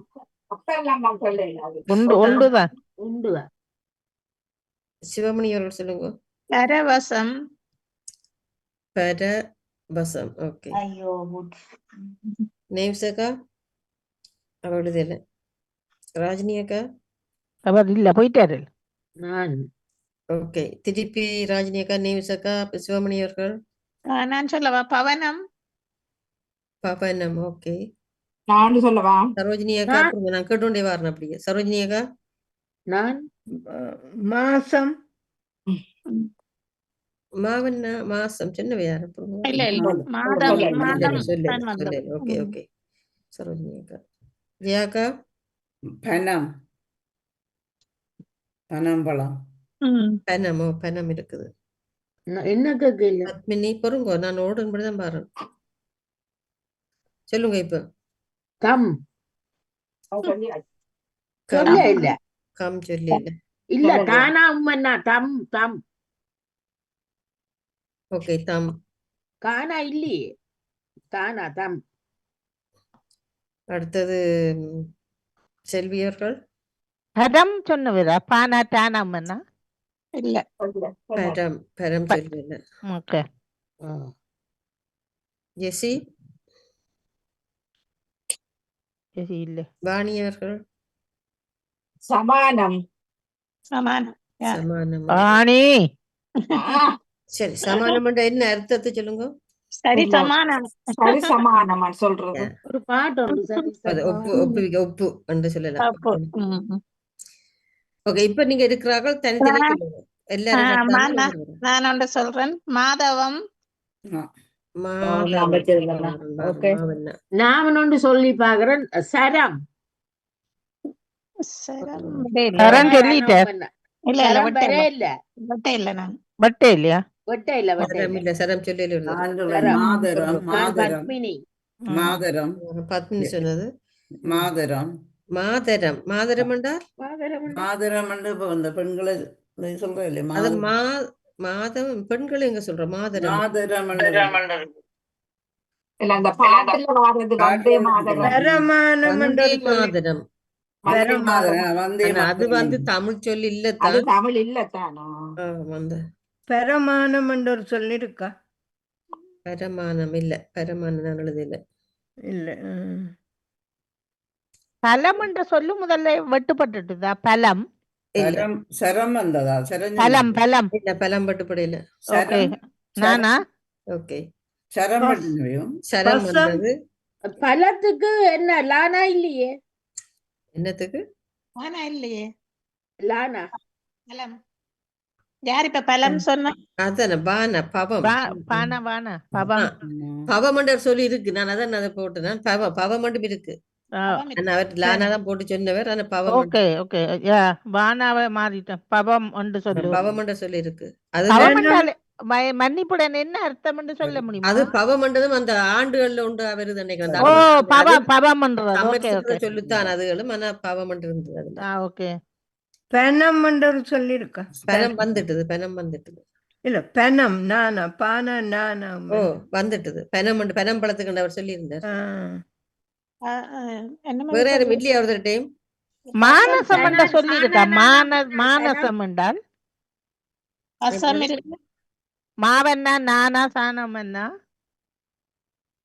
அப்பெல்லாம் நான் சொல்லல. ஒன்றுதான். உண்டுதான். சிவமணி அவர்கள் சொல்லுங்க. பரவசம். பரவசம். ஓகே. ஐயோ, நேம்ஸ் அக்கா அவளுது இல்லை. ராஜினி அக்கா. அவர் இல்ல போயிட்டாரு. நான் ஓகே, திருப்பி ராஜினி அக்கா, நேம்ஸ் அக்கா, சிவமணி அவர்கள். நான் சொல்லவா? பவனம். பவனம். ஓகே. நான் சொல்லவா? சரோஜினி அக்கா அப்புறம் நான் கேட்டுண்டே வரேன் அப்படியே. சரோஜினி அக்கா நான் மாசம் மாவண்ணா மாசம் சின்ன யார் அப்புறம் இல்ல இல்ல மாதம். மாதம் சொல்லல. மாதம் சொல்லு தான் வந்தது. சொல்லு. Okay okay. சரோஜினி அக்கா ஜெயாக்கா பனம் பனம்பழம். பெனமோ பெனம் இருக்குது. என்ன கேட்கல பத்மினி பொறுங்கோ நான் ஓடுன்படி தான் பாரு சொல்லுங்க இப்ப. கம் அவன் சொல்லியாச்சு. சொல்ல இல்ல கம் சொல்லி இல்ல தானா உம்மன்னா தம் தம் ஓகே. தம். கானா இல்லையே தானா தம் அடுத்தது செல்வி அவர்கள் படம் சொன்னவரா பானா டானாமன்னா இல்ல பெரம் பெரம் சொல்லல. ஓகே. ஜெசி சரி இல்ல வாணி அவர்கள் சமானம். சமானம். யார்? சமானம். ஆணி சரி சமானம் என்ன அர்த்தத்தை சொல்லுங்க. சரி இல்ல. சமானம். சரி சமானமா சொல்றது. ஒரு பாட்டு உண்டு சரி அது ஒப்பு ஒப்புவிக்க ஒப்பு என்று சொல்லலாம். தப்பு. ஓகே. இப்ப நீங்க இருக்கிறார்கள் தனித்தனி சொல்லுங்க. எல்லாரும் கட்டாம எழுதுங்க. நான் ஒன்று சொல்றேன். மாதவம். நான் வச்சிருந்தேன்னா. ஓகே. மாவண்ணா. நான் ஒன்று சொல்லி பாக்குறேன் சரம் சரம் சரம் சொல்லிட்டேன். இல்ல இல்ல சரம் வெட்ட வரே இல்ல. இல்ல வெட்ட இல்ல நான். பட்டே இல்லையா? வெட்ட இல்ல வெட்ட சரம் இல்ல இல்ல சரம் சொல்லி நான் சொல்றேன் சரம். மாதரம் நான் மாதரம் பத்மினி மாதரம் பத்மினி சொன்னது. மாதரம் மாதரம். மாதரம் என்றால் மாதரம் வந்து இப்ப இந்த பெண்களை சொல்றேன் இல்லையா அது மாதம் பெண்கள் எங்க சொல்ற மாதரம். மாதரம் இல்ல அந்த பாட்டுல வர்றது வந்தே மாதரம். பரமானம் வந்தே மாதரம். வந்தே மாதரம் வந்தே ஆனா அது வந்து மாதரம் தமிழ் சொல்லி அது இல்லத்தான். தமிழ் இல்லத்தானோ? வந்த பரமானம் என்று ஒரு சொல்லிருக்கா? பரமானம் இல்ல. பரமானம் நான் எழுதல. இல்ல. பலம் என்ற சொல்லு முதல்ல வெட்டுப்பட்டுட்டுதா? பலம் இல்ல சரம் சரம் வந்ததா சரம் பலம் பலம். இல்ல பலம் பட்டுப்படையில. ஓகே. சரம் நானா ஓகே. சரம் பட்டினவையும் சரம் பசம். வந்தது. பலத்துக்கு என்ன லானா இல்லையே என்னத்துக்கு? ஆனா இல்லையே. லானா பலம். யார் இப்ப பலம் சொன்னா? அதான பான பவம். பானா வானா பவம். பவம் என்ற சொல்லி இருக்கு. நான் அதான் அதை போட்டேன். பவம் மட்டும் இருக்கு. ஆனா அவர் லானா தான் போட்டு சொன்னவர். ஆனா பவம் ஓகே ஓகே. யா வானாவை மாறிட்டேன். பவம் என்று சொல்லு. பவம் என்ற சொல்லி இருக்கு. அது பவம் என்றால் மன்னிப்புடன் என்ன அர்த்தம் என்று சொல்ல முடியுமா? அது பவம் என்றதும் அந்த ஆண்டுகள்ல உண்டு வருது நினைக்கிறேன். ஓ பவம் பவம் என்றது. Okay okay. சொல்லித்தான் அதுகளும். ஆனா பவம் என்று இருந்தது அதுல. ஓகே. பெனம் என்று ஒரு சொல்லிருக்கா? பெனம் வந்துட்டுது. பெனம் வந்துட்டுது. இல்ல பெனம் நானா பானா நானா. ஓ வந்துட்டுது. பெனம் பெனம் பழத்துக்கு அவர் சொல்லி இருந்தார். என்ன வேற யாரும் இல்லையா ஒரு டைம்? மானசம் என்ற சொல்லி இருக்கா? மானசம் என்றால் அசம் இருக்கு. மாவண்ணா நானா சாணம் என்ன?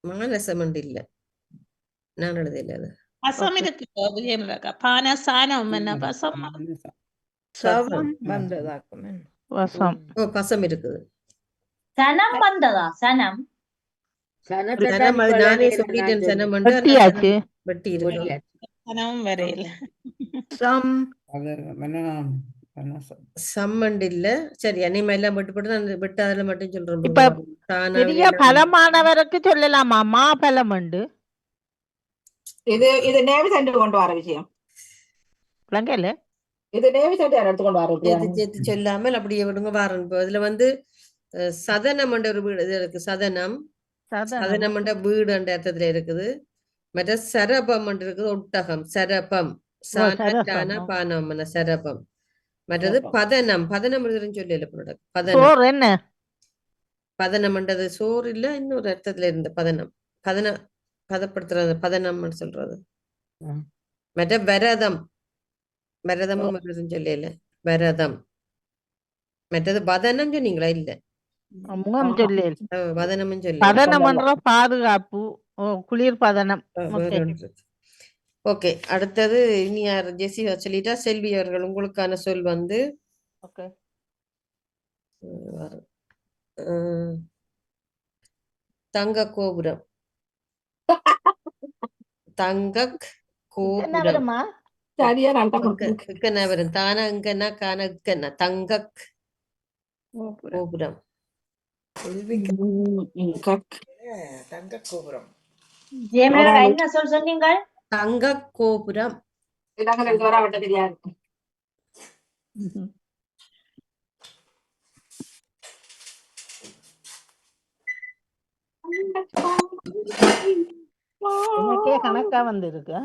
மானசம் இல்ல. நான் எழுதல அது. அசம் இருக்கு. விஜயமிலக்கா. பான சாணம் என்ன பசம். சவம் வந்ததாக்கும். வசம். ஓ பசம் இருக்குது. சனம் வந்ததா? சனம் சனம் அது நானே சொல்லிட்டேன். சனம் வந்து வெட்டியாச்சு. வெட்டி இருக்கு. சனமும் வரையில. சம் சம்மண்ட் இல்ல. சரி அனிமா எல்லாம் விட்டு போட்டு நான் விட்டு அதுல மட்டும் சொல்றேன். இப்ப பெரிய பலமானவருக்கு சொல்லலாமா? மா பலம் உண்டு. இது நேவி சென்டர் கொண்டு வர விஷயம். விளங்கல. இது நேவி சென்டர் எடுத்து கொண்டு வர சேர்த்து சொல்லாமல் அப்படியே விடுங்க வாரன். இப்போ இதுல வந்து சதனம் என்ற ஒரு வீடு இது இருக்கு. சதனம் சதனம் என்ற வீடு என்ற அர்த்தத்துல இருக்குது. மற்ற சரபம் என்று இருக்குது. ஒட்டகம் சரபம். பானம் சரபம். மற்றது பதனம். பதனம் சொல்லல. பதனம் என்ன பதனம் என்றது சோறு இல்ல. இன்னொரு அர்த்தத்துல இருந்த பதனம். பதப்படுத்துறது பதனம் சொல்றது. மற்ற விரதம். விரதமும் சொல்லல. விரதம். மற்றது பதனம் சொன்னீங்களா? இல்ல முகம் சொல்லு. பதனமும் சொல்லு. பதனம் என்ற பாதுகாப்பு. குளிர் பதனம். ஓகே. அடுத்தது இனி யார்? ஜெசி சொல்லிட்டா. செல்வி அவர்கள் உங்களுக்கான சொல் வந்து தங்க கோபுரம். தங்கக் என்ன கோபுரம். வருமா? சரியா நல்லா இக்கன்னா வரும். தானா இங்கன்னா கான இக்கன்னா. தங்கக் கோபுரம். தங்க கோபுரம். ஜெயமலா என்ன சொன்னீங்க? தங்கக் கோபுரம். இடங்கள் வர விட்ட தெரியாது. எனக்கே கணக்கா வந்திருக்கு.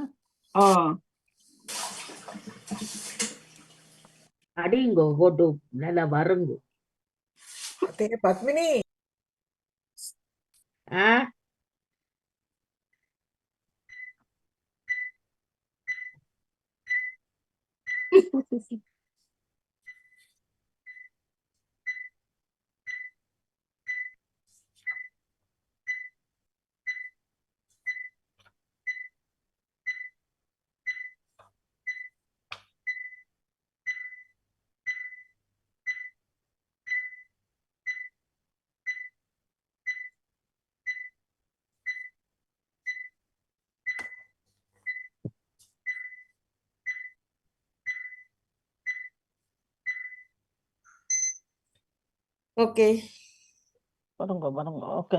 அடிங்கோ போட்டு நல்லா வருங்க. பத்மினி ஆ ஓகே. வருங்க. ஓகே.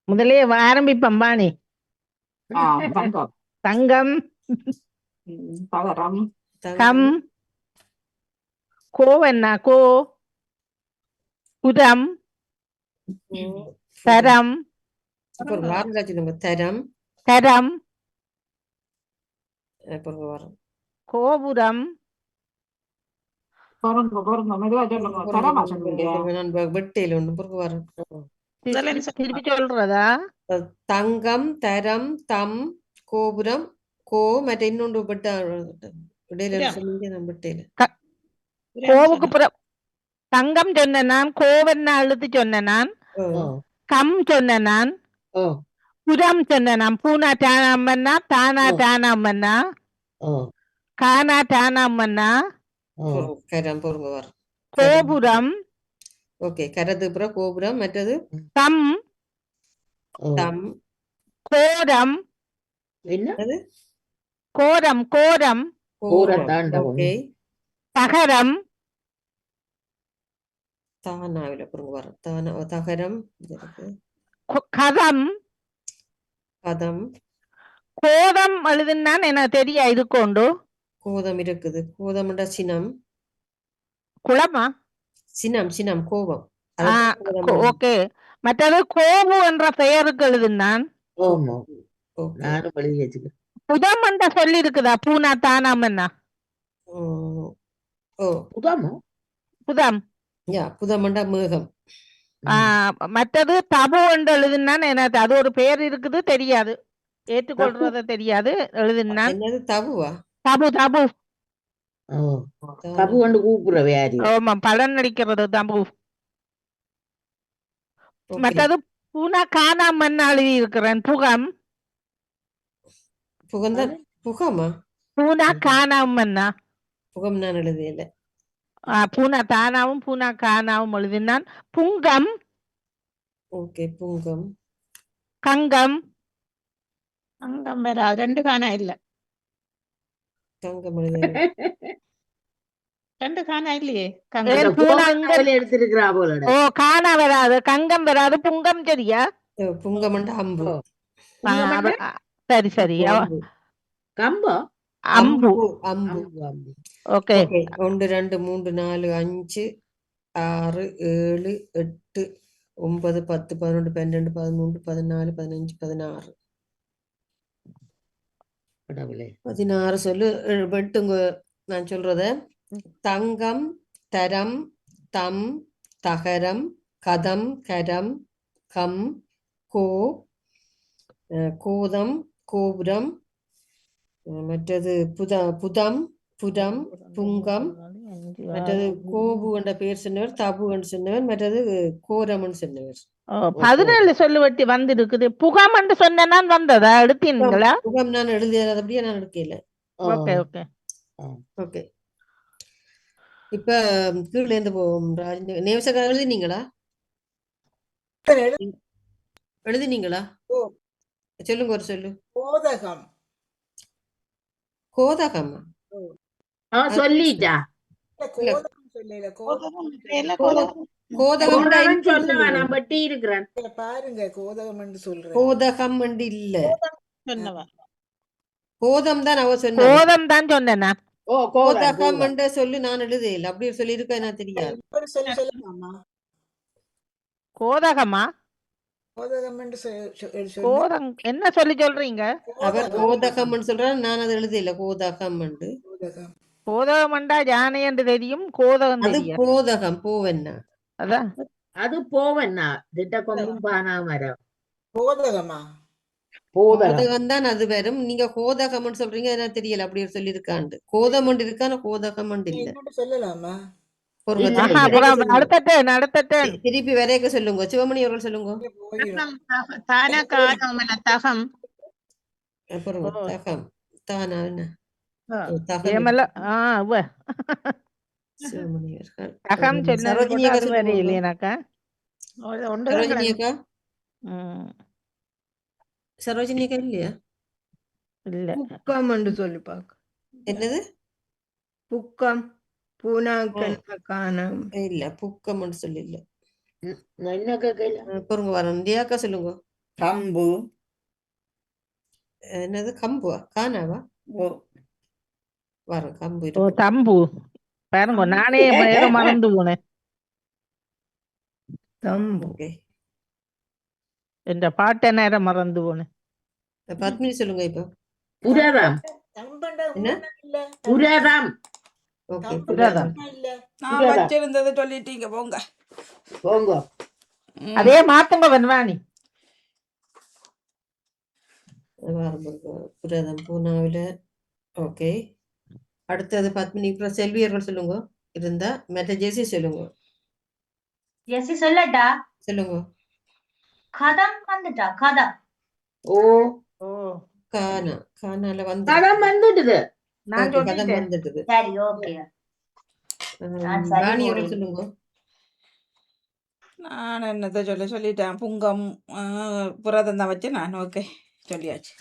முதலே ஆரம்பிப்போம் பாணி. தங்கம் பகரம் கம் கோவென்னா கோ புதம் தரம் தரம் தரம் வரும். கோபுரம் மெதுவா சொல்லுங்க. தரமா சொல்லுங்க. வெட்டையில ஒண்ணு பிறகு வரும். திருப்பி சொல்றதா? தங்கம் தரம் தம் கோபுரம் கோ மற்ற இன்னொன்று பெட்ட இடையில சொன்னீங்க. வெட்டையில கோவுக்கு புறம் தங்கம் சொன்ன நான், கோவென்னா அழுத்து சொன்ன நான், கம் சொன்ன நான், புறம் சொன்ன நான், பூனா டானாமன்னா தானா டானாமன்னா கானா டானாமன்னா கரம் பொருங்க வரும். கோபுரம் ஓகே. கரதுபுரம் கோபுரம் மற்றது தம் தம் கோரம் அது கோரம் கோரம் ஓகே. தகரம் தானாவில பொருங்க வரும். தானா தகரம் கதம் கதம் கோதம் எழுதுனான் எனக்கு தெரியா இருக்கோண்டு. கோதம் இருக்குது. கோதம்டா சினம். குளமா? சினம் சினம் கோபம். ஓகே. மற்றது கோபு என்ற பெயருக்கு எழுதுனான். புதம் என்ற சொல்லி இருக்குதா? பூனா தானாமன்னா புதம். புதமண்டா மேகம். மற்றது தபு என்று எழுதுனான். எனக்கு அது ஒரு பெயர் இருக்குது தெரியாது, ஏற்றுக்கொள்றத தெரியாது. எழுதுனான் என்னது தபுவா? தபு தபு. தபு கொண்டு கூப்பிடுற வியாதி. ஆமா, பலன் நடிக்கிறது தபு. மற்றது பூனா காணாமன்னா எழுதி இருக்கிறேன். புகம் புகம்தான். புகமா? பூனா காணாமன்னா புகம் நான் எழுதியல. பூனா தானாவும் பூனா காணாவும் எழுதினான். புங்கம் ஓகே. புங்கம் கங்கம் அங்கம் வேற ரெண்டு காணா இல்ல. கங்கம் எழுதியல. ரெண்டு காணா இல்லையே. எடுத்திருக்கிறா போல. ஓ, காணா வராது, கங்கம் வராது, புங்கம். சரியா? புங்கமண்டா அம்பு. சரி சரி. கம்பா அம்பு அம்பு. ஓகே. 1 2 3 4 5 6 7 8 9 10 11 12 13 14 15 16 16 சொல்லு. வெட்டுங்க நான் சொல்றத. தங்கம் தரம் தம் தகரம் கதம் கரம் கம் கோ கோதம் கோபுரம் மற்றது புதம் புடம் புங்கம் மற்றது கோபு என்ற பெயர் சொன்னவர், தபு என்று சொன்னவர், மற்றது கோரம் சொன்னவர். 17 சொல்லு வெட்டி வந்திருக்குது. புகம் என்று சொன்ன நான் வந்ததா? எடுத்தீங்களா? புகம் நான் எழுதியது அப்படியே நான் எடுக்கல. Okay okay okay. இப்ப கீழே இருந்து போவோம். நேவசகா எழுதினீங்களா? எழுதினீங்களா? ஓ. சொல்லுங்க ஒரு சொல்லு. கோதகம். கோதகமா? சொல்லிட்டா இல்ல, கோதகம் சொல்லல, கோதகம் கோதகம் சொல்லுவா நான் பட்டி இருக்கிறேன். பாருங்க, கோதகம் சொல்றேன். கோதகம் இல்ல, சொன்னவா கோதம் தான் அவ சொன்ன. கோதம் தான் சொன்னேனா? ஓ கோதகம் சொல்லி நான் எழுதல, அப்படி சொல்லி இருக்க எனக்கு தெரியாது. இன்னொரு சொல்லி சொல்லலாமா? கோதகமா? கோதகம் கோதம் என்ன சொல்லி சொல்றீங்க? அவர் கோதகம் சொல்றாரு, நான் அதை எழுதல. கோதகம் கோதகம். கோதகம்ண்டா யானை என்று தெரியும், கோதகம் அது தெரியும். கோதகம் பூவென்ன அதான் அது போவண்ணா திட்ட கொம்பும் பானா மரம். கோதகமா? கோதகம் தான் அது வரும். நீங்க கோதகம் சொல்றீங்க, எனக்கு தெரியல அப்படி சொல்லி இருக்காண்டு. கோதம் இருக்கான கோதகம் இல்ல. இன்னொரு சொல்லலாமா? நடத்தட்டேன் திருப்பி வரைக்க சொல்லுங்க. சிவமணி அவர்கள் சொல்லுங்க. தகம் தானா என்ன? சிவமணி அவர்கள். சரோஜினி அக்கா சொல்லுங்க. சரோஜினி அக்கா, சரோஜினி அக்கா இல்லையா? இல்ல, புக்கம் சொல்லி பாக்க. என்னது புக்கம்? பூனாக்கன் காணம் இல்ல, புக்கம் சொல்லி இல்ல. என்ன கேட்கல பொறுங்க வரணும். தியாக்கா சொல்லுங்க. கம்பு. என்னது கம்புவா? காணாவா? ஓ. வரும் கம்பு ஓ இருக்கு. தம்பு பாருங்க, நானே மறந்து போனேன். தம்பு. ஓகே, என்ற பாட்ட நேரம் மறந்து போனேன். பத்மினி சொல்லுங்க இப்போ. புரதம். என்ன? புரதம். ஓகே, புரதம். நான் வச்சிருந்ததை சொல்லிட்டீங்க, போங்க. போங்க. அதே மாத்துங்க வெண்வாணி. புரதம் பூனாவில. ஓகே, அடுத்தது பத்மினி. அப்புறம் செல்வியர்கள் சொல்லுங்க இருந்தா. மற்ற ஜெசி சொல்லுங்க. ஜெசி சொல்லட்டா? சொல்லுங்க. கதம் வந்துட்டா, கதம். ஓ கானா, கானால வந்து கதம் வந்துடுது. நான் கதம் சொல்லிட்டேன். வந்துட்டுது. சரி, ஓகே. சரி ராணி அவர்கள் போறேன். சொல்லுங்க. நான் என்னத்தை சொல்லிட்டேன். புங்கம் புரதம் தான் வச்சு நான். ஓகே, சொல்லியாச்சு.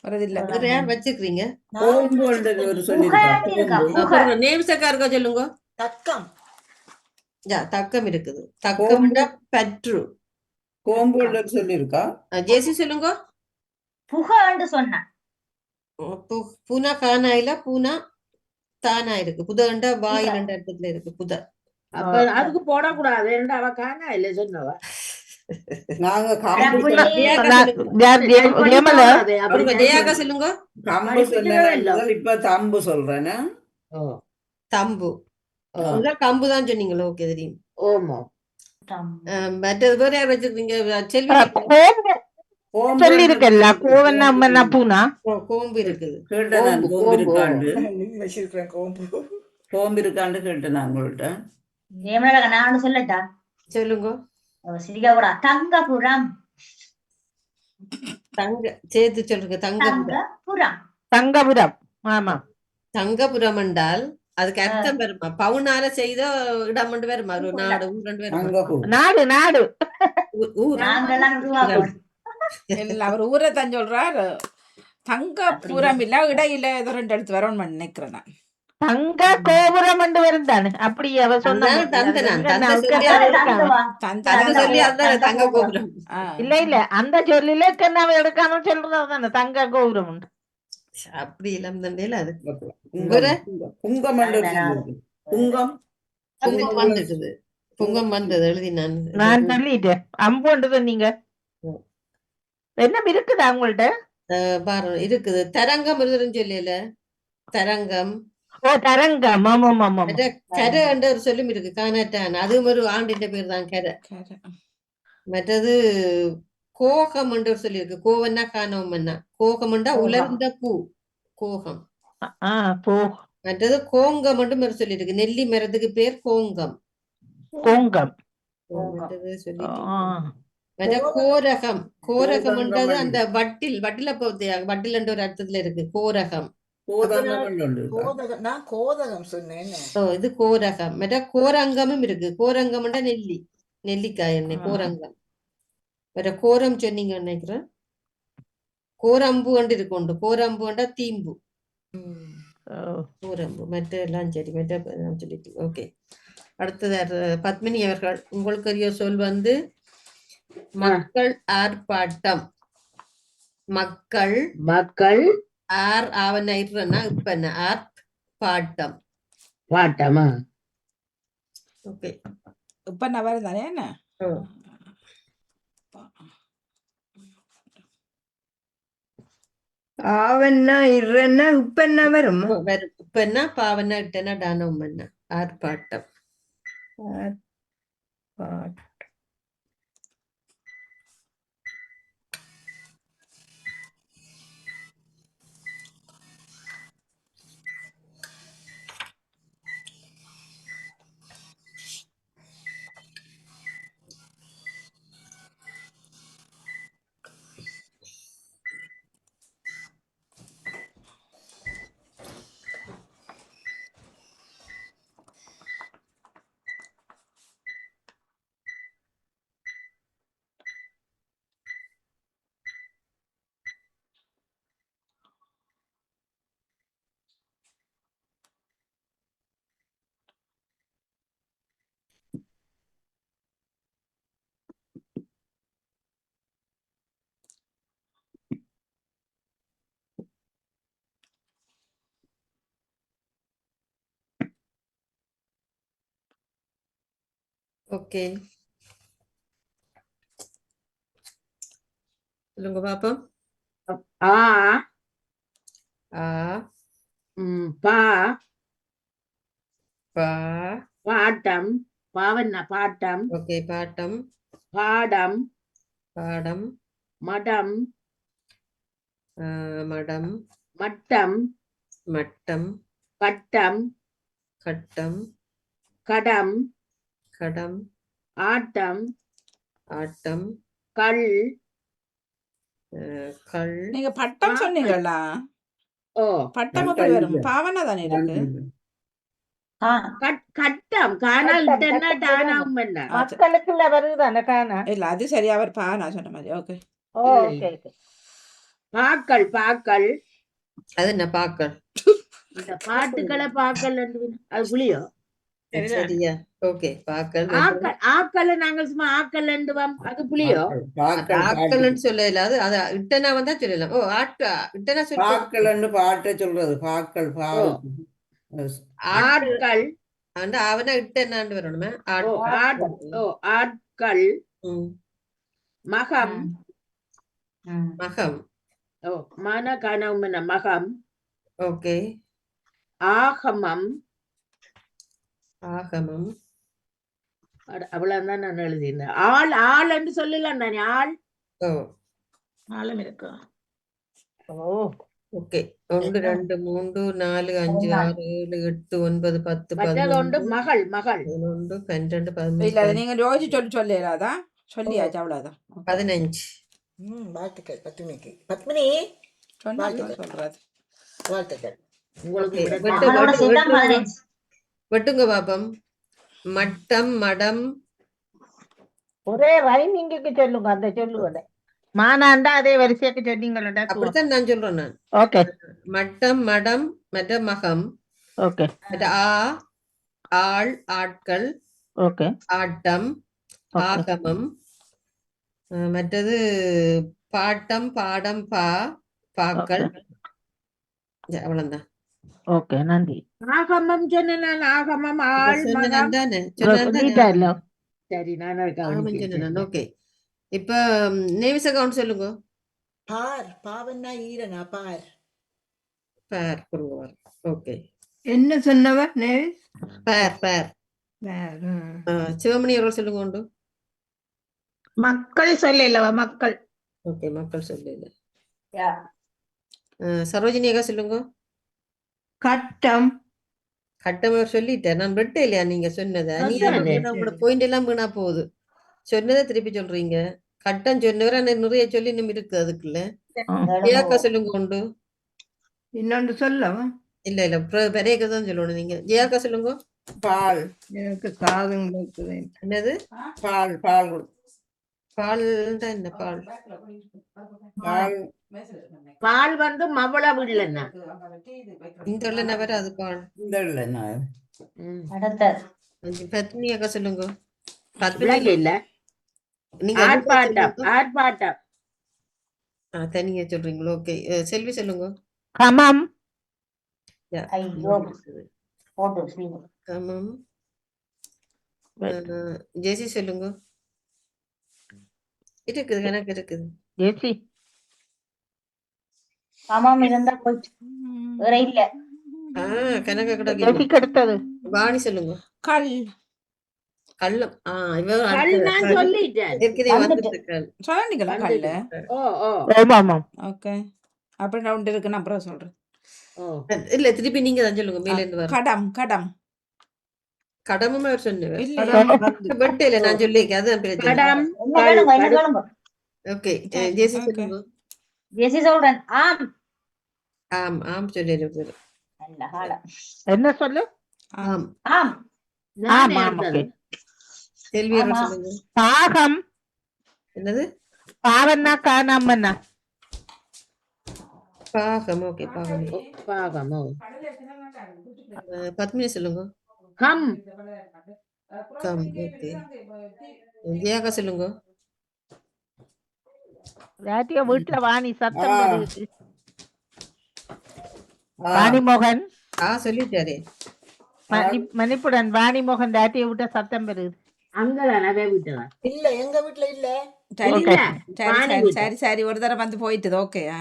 வரதில்லை. வேற யார் வச்சுக்கிறீங்க? கோம்பு ஒரு சொல்லியிருக்கா. நேம்சக்காருக்கா சொல்லுங்க. தக்கம். தக்கம் இருக்குது. தக்கம் பற்று. கோம்பு சொல்லியிருக்கா. ஜேசி சொல்லுங்க. புகன்னு சொன்ன. பூனா கானா இல்ல, பூனா தானா இருக்கு. புதண்டா வாயிலண்ட இடத்துல இருக்கு. புத. அப்ப அதுக்கு போடக்கூடாது. அவ காணா இல்ல சொன்னவ. நாங்க கம்பு ஜெயாக்கா சொல்லுங்க. கம்பு சொன்ன இப்ப தம்பு சொல்றேன். தம்பு கம்பு தான் சொன்னீங்களோ? ஓகே, தெரியும். ஓமோ. மற்றது வேற யார் வச்சிருக்கீங்க? செல்வி சொல்லி இருக்கல. கோவன்னா பூனா. கோம்பு இருக்குது. கேட்டேன். கோம்பு இருக்காண்டு. வச்சிருக்கேன் கோம்பு. கோம்பு இருக்காண்டு கேட்டேன் உங்கள்கிட்ட. நான் சொல்லட்டா? சொல்லுங்க. சிரிக்கா கூட. தங்கபுரம். தங்க சேர்த்து சொல்லுங்க. தங்கபுரம். தங்கபுரம். ஆமா, தங்கபுரம் என்றால் அதுக்கு அர்த்தம் வருமா? பவுனால செய்த இடம் ரெண்டு வருமா? ஒரு நாடு, ஊர் ரெண்டு வருமா? நாடு நாடு ஊர். அவர் ஊரை தான் சொல்றாரு. தங்கபுரம் இல்ல, இடையில ஏதோ ரெண்டு எடுத்து வரணும்னு நினைக்கிறேன் நான். தங்க கோபுரம் என்று வரும் தானே. அப்படி அவ சொன்ன தங்க கோபுரம் இல்ல இல்ல, அந்த சொல்லில அவ எடுக்காம சொல்றது தானே தங்க கோபுரம் உண்டு. அப்படி இல்லாம தண்டையில அது புங்கம் புங்கம் புங்கம் வந்துட்டுது. புங்கம் வந்தது எழுதி நான் சொல்லிட்டேன். அம்புண்டு சொன்னீங்க. என்ன இருக்குதா உங்கள்ட்ட? பாரு இருக்குது. தரங்கம் இருக்குதுன்னு சொல்லல. தரங்கம். ஓ தரங்கம். ஆமா ஆமா. கரை என்ற ஒரு சொல்லும் இருக்கு. காணாட்டான். அதுவும் ஒரு ஆண்டின் பேர் தான் கரை. மற்றது கோகம் என்று ஒரு சொல்லி இருக்கு. கோவன்னா காணவம்னா. கோகம்ண்டா உலர்ந்த பூ. கோகம். மற்றது கோங்கம் மட்டும் ஒரு சொல்லி இருக்கு. நெல்லி மரத்துக்கு பேர் கோங்கம். கோங்கம். கோரகம். கோரகம் என்றது அந்த வட்டில். வட்டில் என்ற ஒரு அர்த்தத்துல இருக்கு. கோரகம். கோதகம் சொன்னேன். இது கோரகம். மற்ற கோரங்கமும் இருக்கு. கோரங்கம்ண்டா நெல்லி. நெல்லிக்காய் எண்ணெய் கோரங்காய் வேற கோரம் சொன்னீங்க நினைக்கிறேன். கோரம்பு கண்டு இருக்குண்டு. கோரம்பு கண்டா தீம்பு. கோரம்பு மற்ற எல்லாம் சரி மற்ற சொல்லிட்டு ஓகே. அடுத்தது பத்மினி அவர்கள் உங்களுக்கு சொல் வந்து மக்கள் ஆர்ப்பாட்டம். மக்கள் மக்கள் ஆர் ஆவன இருன்னா இப்ப என்ன ஆர்ப்பாட்டம். பாட்டமா ஓகே. இப்ப நான் வருதானே என்ன ஆவன்னா இறன்னா உப்பன்னா வரும். வரும். இப்ப என்ன பாவனா இட்டனா டானம் என்ன ஆர்ப்பாட்டம். ஓகே சொல்லுங்க பாப்போம். ஆ ஆ பா பா பாட்டம் பாவண்ணா பாட்டம் ஓகே பாட்டம் பாடம் பாடம் மடம் மடம் மட்டம் மட்டம் கட்டம் கட்டம் கடம் கடம் ஆட்டம் ஆட்டம் கள் கள். நீங்க பட்டம் சொன்னீங்களா? ஓ பட்டம் எப்படி வரும்? பாவனா தானே இருக்கு. கட்டம் காணா இட்டன்னா டானாவும் என்ன மக்களுக்குள்ள வருதுதானே காணா. இல்ல அது சரியா அவர் பா நான் சொன்ன மாதிரி. ஓகே ஓகே பாக்கள் பாக்கள் அது என்ன பாக்கள். இந்த பாட்டுக்களை பாக்கள் அது புளியோ சரியா ஓகே பாக்கள். ஆக்கள் நாங்கள் சும்மா ஆக்கள் அது புளியோ ஆக்கள்னு சொல்லல. அது அத இட்டனா வந்தா சொல்லலாம். ஓ ஆட்கா இட்டனா சொல்ல பாக்கள்னு பாட்ட சொல்றது பாக்கள் ஆட்கள் அந்த அவனா இட்டனான்னு வரணுமே. ஆட்கள் மகம் மகம் ஓ மன கனவு மகம் ஓகே. ஆகமம் ஆகமம் அவ்வளவுதான் நான் எழுதினேன். ஆள் ஆள் என்று சொல்லலாம் தானே ஆள். ஓ ஆளும் இருக்கு. ஓ ஓகே. 1 2 3 4 5 6 7 8 9 10 11 மகள் மகள் 11 12 இல்ல 13 நீங்க யோசிச்சு சொல்லலாதா சொல்லியாச்சு அவ்வளவுதான். 15. வாழ்த்துக்கள் பத்மினிக்கு. பத்மினி சொன்னா சொல்றது வாழ்த்துக்கள். ஓகே. உங்களுக்கு வெட்டுங்க பாப்பம். மட்டம் மடம் ஒரே ரைமிங்குக்கு சொல்லுங்க. அந்த சொல்லுங்க மானாண்டா அதே வரிசைக்கு சொன்னீங்களா? அப்படித்தான் நான் சொல்றேன். நான் ஓகே. மட்டம் மடம் மற்ற மகம் ஓகே. மற்ற ஆள் ஆட்கள் ஓகே. ஆட்டம் ஆகமம் மற்றது பாட்டம் பாடம் பாக்கள். அவ்வளவுதான். ஓகே நன்றி. ஆகமம் சொன்னேன். ஆகமம் ஆள் மகம் தானே சரி நான் ஓகே. இப்ப நேவிஸ் அக்கவுண்ட் சொல்லுங்க. பார் பாவன்னா ஈரனா பார் பேர் கொடுங்க. ஓகே. என்ன சொன்னவ நேவிஸ்? பேர் பேர் சிவமணி அவர்கள் சொல்லுங்க. உண்டு மக்கள் சொல்லலவா மக்கள். ஓகே மக்கள் சொல்லல. சரோஜினி அக்கா சொல்லுங்க. கட்டம் கட்டம் சொல்லிட்டேன் நான். வெட்ட இல்லையா நீங்க சொன்னதை? நீ உங்களோட பாயிண்ட் எல்லாம் வீணா போகுது. சொன்னதை திருப்பி சொல்றீங்க. கட்டம் சொன்னவரை நிறைய சொல்லி இன்னும் இருக்கு அதுக்குள்ள. ஜெயாக்கா சொல்லுங்க. உண்டு இன்னொன்று சொல்லவா? இல்ல இல்ல பெரியக்கா தான் சொல்லணும். நீங்க ஜெயாக்கா சொல்லுங்க. பால் எனக்கு காதும் கேட்குது. என்னது பால் பால் கொடு. பால் என்ன பால்? பால் பால் வந்து மவ்வளவு இல்லைன்னா இந்த உள்ள நபர் அது பால். இந்த இல்லை நான் அடுத்தது பத்னி அக்கா சொல்லுங்க. விளக்கு இல்ல நீங்க ஆர்ப்பாட்டம் ஆர்ப்பாட்டம் தனியா சொல்றீங்களோ? ஓகே, செல்வி சொல்லுங்க. கமம் யா, ஐயோ போட்டு ஸ்ரீவு. ஆமாம். ஜெசி சொல்லுங்க. இருக்குது, கணக்கு இருக்குது. ஜெசி சமம் இருந்தா போயிட்டு வேற இல்ல. கணக்கு கூட ஜெசிக்கு அடுத்தது வாணி சொல்லுங்க. கல் கள்ளம். இவ கல் நான் சொல்லிட்டேன். ஏற்கனவே வந்துட்டு கல். சொன்னீங்களா கல்லு? ஓ ஓ ஆமாம். ஓகே, அப்படி ரவுண்ட் இருக்குன்னு அப்புறம் சொல்றேன். ஓ இல்ல, திருப்பி நீங்க தான் சொல்லுங்க. மேல இருந்து வர கடம் கடம் கடமும் அவர் சொன்னவர். இல்ல வெட்டையில நான் சொல்லியிருக்கேன், அதுதான் பிரச்சனை. கடம் என்ன கேளுங்க, என்ன கேளுங்க. Okay, Jessie Okay. சொல்லுங்க. ஜெசி சொல்றேன். ஆம். ஆம் ஆம் சொல்லிருப்பாரு. நல்ல காலம். என்ன சொல்லு? ஆம். ஆம். நானே ஆமாம், அடுத்தது. ஓகே. செல்வி அவர் ஆமா. சொல்லுங்க. பாகம் என்னது பாவன்னா காணாமன்னா பாகம். ஓகே, பாகம். பாகமோ பத்மினி சொல்லுங்க. Come come. ஓகே, ஜியாக்கா சொல்லுங்க. யாத்தியா வீட்டுல வாணி சத்தம் ஆ. வருது. வாணி மோகன் சொல்லிட்டாரே. மணிப்புடன் வாணி மோகன் டாட்டிய விட்ட சத்தம் வருது. அங்கதான் அதே விட்டுதான் இல்ல எங்க வீட்டுல இல்ல. சரி இல்ல, சரி வாணி சரி வீட்டு. சரி சரி ஒரு தடவை வந்து போயிட்டுது. ஓகேயா?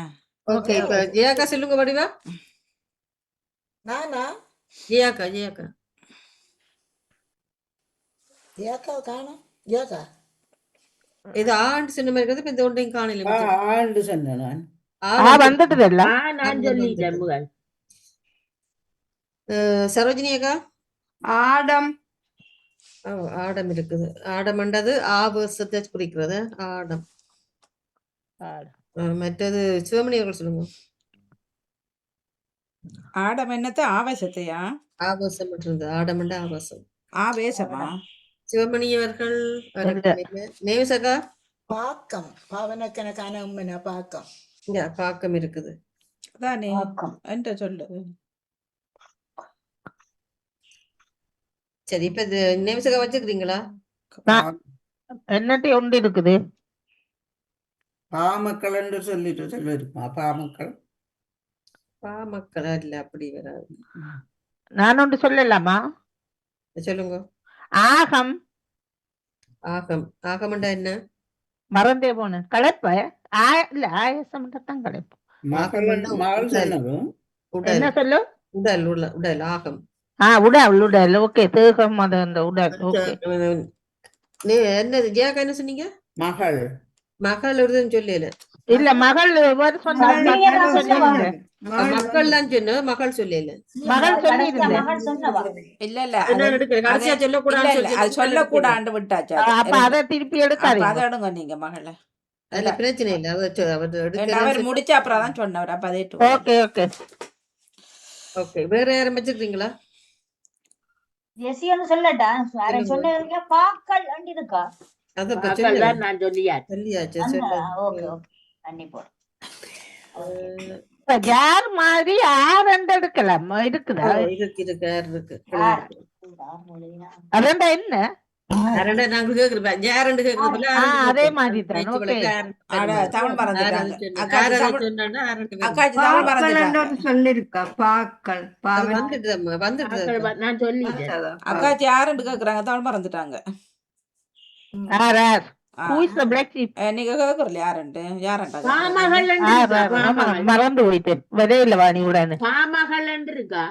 ஓகே, இப்ப ஜியாக்கா சொல்லுங்க. வடிவா நானா ஜியாக்கா ஏக்கா காணும் ஏக்கா இது ஆண்டு சொன்ன மாதிரி இருக்குது. இப்ப இந்த ஒன்றையும் காணல. ஆண்டு சொன்னேன் நான். வந்துட்டுதல்ல. நான் சொல்லிட்டேன் முதல். சரோஜினி அக்கா. ஆடம் ஆடம் இருக்குது. ஆடம்ன்றது ஆபசத்தை குறிக்கிறது. ஆடம். மற்றது சிவமணி அவர்கள் சொல்லுங்க. ஆடம் என்னத்த ஆவேசத்தையா? ஆபாசம் இருந்தது. ஆடமண்ட ஆபாசம். ஆவேசமா? சிவமணி அவர்கள் இல்ல. நேவிசக்கா. பாக்கம் பாவனக்கணக்கான உண்மைனா பாக்கம். இங்க பாக்கம் இருக்குது. அதானே ஆக்கம். என்கிட்ட சொல்லு. சரி, இப்ப இது நேவிசக்கா வச்சுக்கிறீங்களா? என்னட்டி ஒன்று இருக்குது. பாமக்கள் என்று சொல்லிட்டு சொல்லியிருக்குமா? பாமக்கள் பாமக்களா? இல்ல, அப்படி வராது. நான் ஒன்று சொல்லலாமா? சொல்லுங்க. ஆகம் ஆகம். ஆகமண்டா என்ன? மறந்தே போன களைப்ப இல்ல ஆயசம் தான் களைப்பு. மகள் சொன்னதும் என்ன உடல். சொல்லு? உடல். உடல். ஆகம். உடல். ஓகே, தேகம் அது அந்த உடல். ஓகே. என்னது ஜியாக்கா என்ன சொன்னீங்க? மகள் மகள் வருதுன்னு சொல்லல. இல்ல மகள் ஒரு சொன்னாங்க. மக்கள் தான் சொன்ன, மகள் சொல்லல. மகள் சொல்லி இருந்தேன். மகள் சொன்னவா? இல்ல இல்ல அதனால எடுக்கல. கடைசியா இல்ல இல்ல சொல்லக்கூடாது. அது சொல்லக்கூடாண்டு விட்டாச்சு. அப்ப அதை திருப்பி எடுக்காதீங்க. அதை எடுங்க நீங்க மகள. அதுல பிரச்சனை இல்ல. அவர் அவர் முடிச்ச அப்புறம் தான் சொன்னவர். அப்ப அதே ஓகே ஓகே ஓகே. வேற யாரும் வச்சிருக்கீங்களா? ஜெசின்னு சொல்லட்டா? வேற சொன்னீங்க பாக்கள் அண்டி இருக்கா? அத பாக்கள் தான் நான் சொல்லியாச்சு. சொல்லியாச்சு. ஓகே சொல்லுங்க. ஓகே தண்ணி போடு. இப்ப யார் மாதிரி ஆரண்டு எடுக்கலாம் இருக்குதா? இருக்கு. அதண்டா என்ன? நாங்க கேக்குறோம். ஜாரண்டு கேக்குறோம்ல. அதே மாதிரி தான். ஓகே. தமிழ் மறந்துட்டாங்க. அக்காச்சி அக்காச்சி தமிழ் மறந்துட்டாங்க. சொல்லிருக்கா பாக்கள் வந்துட்டு நான் சொல்லிட்டேன். அக்காச்சி யாருன்னு கேக்குறாங்க. தமிழ் மறந்துட்டாங்க. Who is the black sheep? நீங்க கேக்குறல யாருண்டு? யாரண்டா? பாமகள் மறந்து போயிட்டேன். விதையில வாணி உடனே பாமகள் இருக்கா?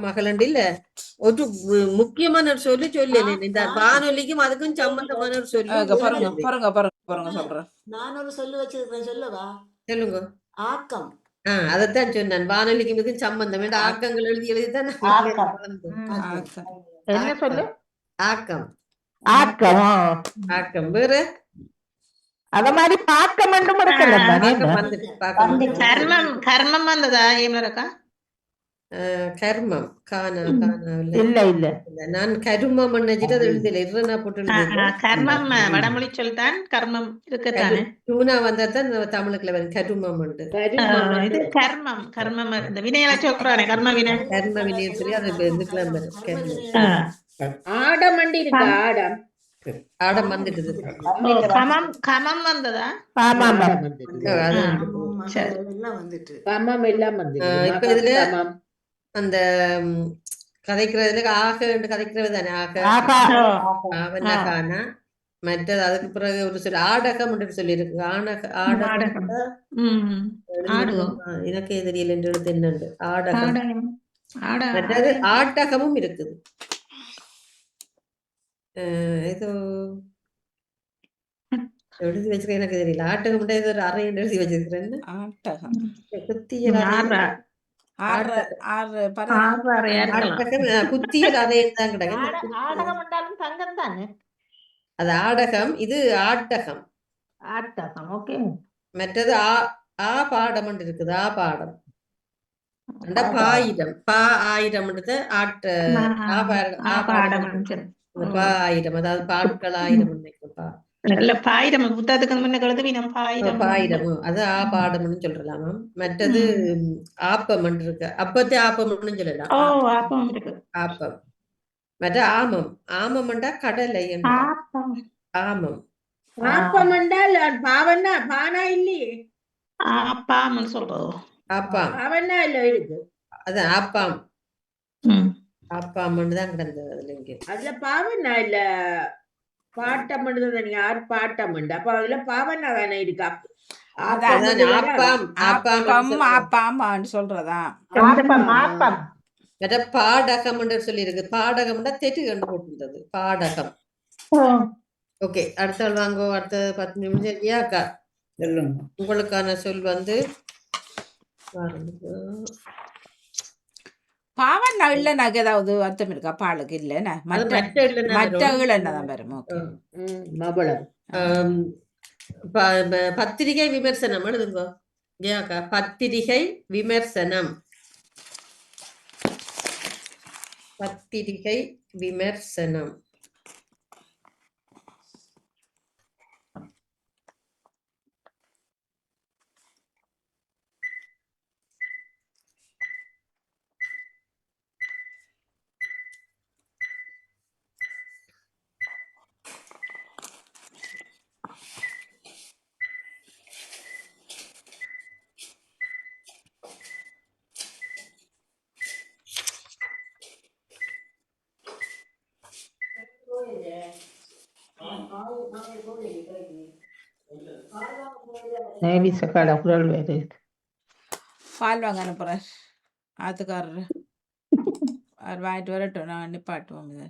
மகளண்டு இல்ல. ஒரு முக்கியமான ஒரு சொல்லி இந்த வானொலிக்கும் அதுக்கும் சம்பந்தமான ஒரு சொல்லி. பாருங்க சொல்றேன். நான் ஒரு சொல்லு வச்சிருக்கேன், சொல்லவா? சொல்லுங்க. ஆக்கம். அதத்தான் சொன்னேன். வானொலிக்கும் இதுக்கும் சம்பந்தம். ஆக்கங்கள் எழுதிதான். என்ன சொல்லு? ஆக்கம். ஆக்கம். வேற அத மாதிரி பாக்கம் மட்டும் இருக்கல. கர்மம் வந்ததா? ஏமலக்கா கர்மம் காணா காணாவில்லை. இல்ல இல்ல நான் கருமம் நினைச்சிட்டு அது எழுதல இர்றனா போட்டு எழுதியது. கர்மம் வடமொழி சொல்தான் கர்மம் இருக்குத்தானே. டூனா வந்தா தான் தமிழுக்குள்ள வரும் கருமம் உண்டு. இது கர்மம் கர்மம் இந்த வினையில சொல்றானே கர்ம வினை. கர்ம வினையை சொல்லி அது இதுக்கெல்லாம் வரும் கர்மம். ஆடமண்டி இருக்கு ஆடம். ஆடம் வந்துட்டுது. கமம் கமம் வந்ததா? ஆமாம் அது சரி. கமம் எல்லாம் வந்து இப்ப இதுல அந்த கதைக்கிறதுல ஆக கதைக்கிறது தானே ஆக அவன காணா. மற்றது அதுக்கு பிறகு ஒரு சில ஆடகம் சொல்லி இருக்கு. ஆடகம் எனக்கே தெரியல என்று எழுத்து என்னண்டு ஆடகம். மற்றது ஆட்டகமும் இருக்குது. ஏதோ எழுதி வச்சிருக்கேன் எனக்கு தெரியல. ஆட்டகம் ஏதோ ஒரு அறை எழுதி வச்சிருக்கிறேன். குத்தியல் குத்தியல் அறையில் தான் கிடக்கு. ஆடகம் என்றாலும் தங்கம் தானே. அது ஆடகம், இது ஆட்டகம். ஆட்டகம் ஓகே. மற்றது ஆ பாடம் இருக்குது. ஆ பாடம் பாயிரம் பா ஆயிரம் பாயிரம், அதாவது பாட்கள் ஆயிரம் பாயிரம் புத்தகத்துக்கு முன்ன கழுது நம்ம பாயிரம் பாயிரம் அது ஆ பாடம்னு சொல்லலாமா. மற்றது ஆப்பம் இருக்கு. அப்பத்தே ஆப்பம்னு சொல்லலாம். ஆப்பம். மற்ற ஆமம். ஆமம்ண்டா கடலை. ஆமம். ஆப்பம் என்றால் பாவனா பானா இல்லையே. ஆப்பாம் சொல்றோம். ஆப்பாம் பாவனா இல்ல இருக்கு. அது ஆப்பாம். ஆப்பாம் தான் கிடந்தது அதுல. இங்க அதுல பாவனா இல்ல பாட்டம் நீங்க யாரு பாட்டம் அப்ப அதுல பாவனா தானே இருக்கு. சொல்றதா பாடகம் சொல்லி இருக்கு. பாடகம்னா தெட்டு கண்டு போட்டிருந்தது. பாடகம். ஓகே, அடுத்த ஆள் வாங்கோ. அடுத்த 10 நிமிஷம் இல்லையாக்கா? உங்களுக்கான சொல் வந்து பாவன் இல்ல நகை ஏதாவது அர்த்தம் இருக்கா? பாலுக்கு இல்ல மற்ற என்னதான் வரும். பத்திரிகை விமர்சனம் எழுதுங்க. பத்திரிகை விமர்சனம். பத்திரிகை விமர்சனம். பால் வாங்க அனுப்புறேன் ஆத்துக்காரரு. அவர் வாங்கிட்டு வரட்டும், நான் நிப்பாட்டுவோம். இதை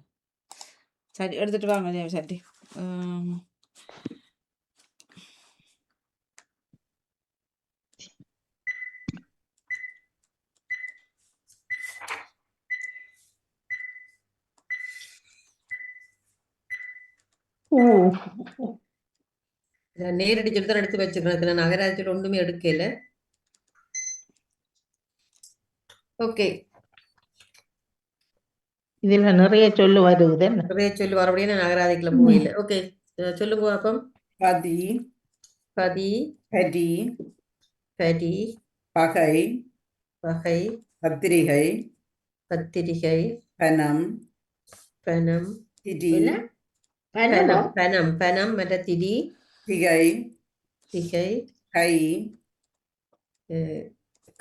சரி எடுத்துட்டு வாங்க. சரி நேரடி சொல்லி தான் எடுத்து வச்சுக்கிறேன். நகராட்சியில் ஒன்றுமே எடுக்கல. ஓகே, இதுல நிறைய சொல்லு வருது. நிறைய சொல்லு வரபடியே நான் நகராதிக்குள்ள போயில. ஓகே, சொல்லுங்க அப்பம். பதி பதி படி படி பகை பகை பத்திரிகை பத்திரிகை பனம் பனம் திதி பனம் பனம் பனம் மற்ற திதி திகை திகை கை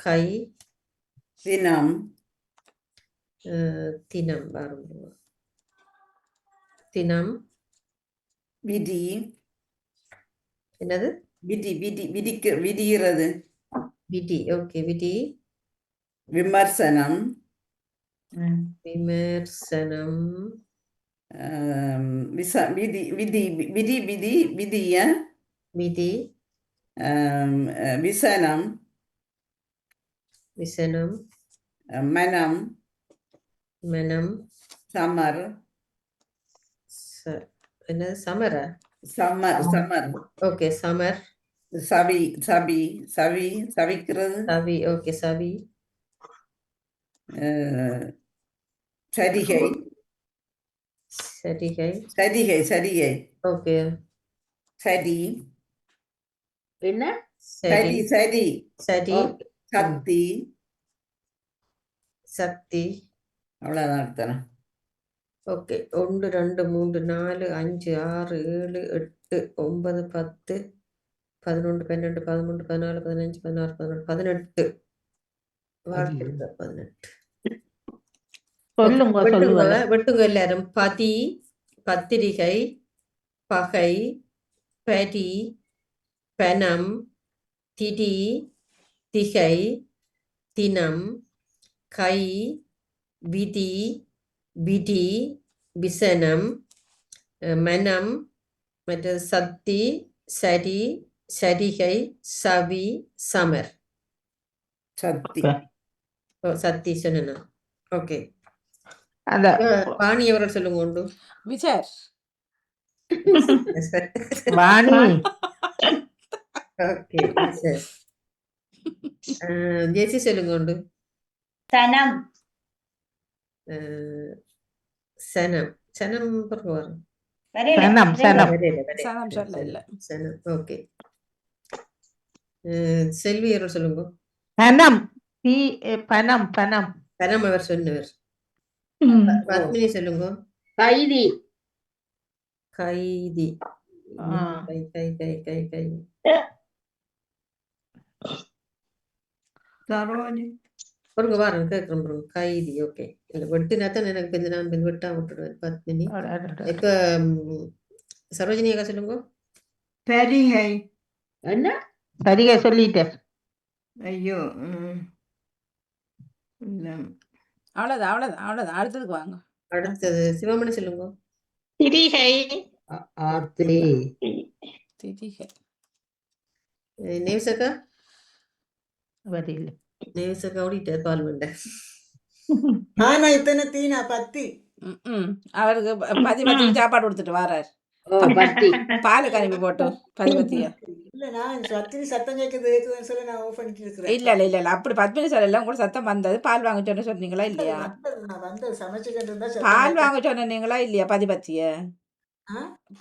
கை தினம் தினம் பாருங்க. தினம் விதி. என்னது? விதி விதி விதிக்கிறது. விதி. ஓகே, விதி. விமர்சனம் விமர்சனம். விதி விதி விதி விதி விதிய விதி. விசனம் விசனம். மனம் மனம். சமர். என்னது? சமரா? சமர் சமர். ஓகே, சமர். சவி சவி சவி சவிக்கிறது. சவி. ஓகே, சவி. சரிகை சரிகை. சரிகை சரிகை ஓகே. சரி என்ன சரி. சரி சரி சரி. சக்தி சக்தி. அவ்வளோதான் அர்த்தம். ஓகே. 1 2 3 4 5 6 7 8 9 10 11 12 13 14 15 16 17 18 வாழ்த்துக்கள் 18. சொல்லுங்க வெட்டுங்க சொல்லுங்க. வெட்டுங்க எல்லாரும். பதி, பத்திரிகை, பகை, பரி, பனம், திதி, திகை, தினம், கை, விதி, விதி, விசனம், மனம், மற்றது சக்தி, சரி, சரிகை, சவி, சமர். சக்தி சக்தி சொன்னா. ஓகே. அந்த வாணி அவர்கள் சொல்லுங்க உண்டு. விசார் வாணி ஓகே. சரி. ஜெசி சொல்லுங்க உண்டு. சனம் சனம். சனம் பிறகு வரும். வரையில சனம் சனம் சனம் சொல்ல இல்ல. சனம். ஓகே. செல்வி அவர்கள் சொல்லுங்க. பனம் பனம் பனம் பனம் அவர் சொன்னவர். பத்மினி சொல்லுங்க. கைதி கைதி. கை கை கை கை கை. சரோஜி பாருங்க வாரம் கேட்கிறோம் பாருங்க. கைதி. ஓகே. இல்ல வெட்டினாத்தான் எனக்கு பின் நான் பின் வெட்டா விட்டுடுவேன். பத்மினி. இப்ப சரோஜினி அக்கா சொல்லுங்க. சரிகை. என்ன சரியா சொல்லிட்டேன். ஐயோ இல்ல. அவ்வளவுதான் அவ்வளவுதான் அவ்வளவுதான். அடுத்ததுக்கு வாங்க. அடுத்தது சிவமணி சொல்லுங்க. திரிகை ஆர்த்தி திதிகை நேவிசக்கா. வரையில நேவிசக்கா ஓடிட்டு பால் வேண்டேன். ஆனா இத்தனை தீனா 10. அவருக்கு பதிபத்திக்கு சாப்பாடு கொடுத்துட்டு வரார். பத்தி பாலுக்கு அனுப்பி போட்டு பதிபத்திய. இல்ல நான் சத்தினி சத்தம் கேக்குதுன்னு சொல்லி நான் ஆஃப் பண்ணிட்டு இருக்கிறேன். இல்ல இல்ல இல்ல இல்ல அப்படி 10 நிமிஷம் எல்லாம் கூட சத்தம் வந்தது. பால் வாங்கிட்டோன்னு சொன்னீங்களா இல்லையா? நான் வந்து சமைச்சுக்கிட்டு இருந்தா பால் வாங்க சொன்னீங்களா இல்லையா? பதிபத்திய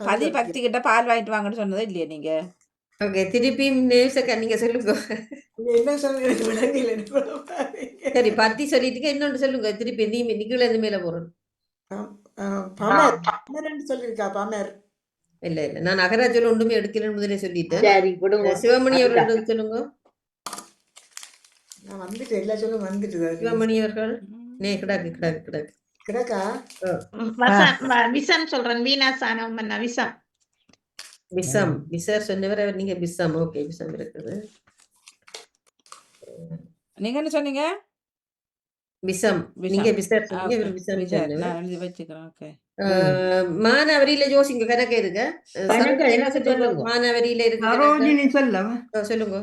பதிபக்தி கிட்ட பால் வாங்கிட்டு வாங்கன்னு சொன்னதா இல்லையா நீங்க? ஓகே. திருப்பி நேவிசக்கா நீங்க சொல்லுங்க. என்ன சொல்லுங்க எனக்கு விளங்கல. சரி பத்தி சொல்லிட்டு இன்னொன்று சொல்லுங்க. திருப்பி நீ நிக்கல இருந்து மேல போறோம். பமர் சொல்லிருக்கா பமர். இல்ல இல்ல நான் அகராஜ்ல ஒன்றுமே எடுக்கலன்னு முதலே சொல்லிட்டேன். சரி கொடுங்க. சிவமணி அவர்கள் சொல்லுங்க. நான் வந்துட்டு எல்லா சொல்லும் வந்துட்டு சிவமணி அவர்கள். கிடாக்கு கிடாக்கு கிடாக்கு கிடக்கா. விசம் சொல்றேன். வீணாசானம் விசம் பிசம். பிசர் சொன்னவர் அவர். நீங்க பிசம். ஓகே. பிசம் இருக்குது. நீங்க என்ன சொன்னீங்க? பிசம். நீங்க பிசர் சொன்னீங்க. இவர் பிசம் சொன்னவர். நான் எழுதி வச்சுக்கிறேன். ஓகே. மானாவரியில ஜோசிங்க கணக்கு இருக்கு. எனக்கு சொல்லுங்க. மானாவரியில இருக்கு. சரோஜினி சொல்லவா? சொல்லுங்க.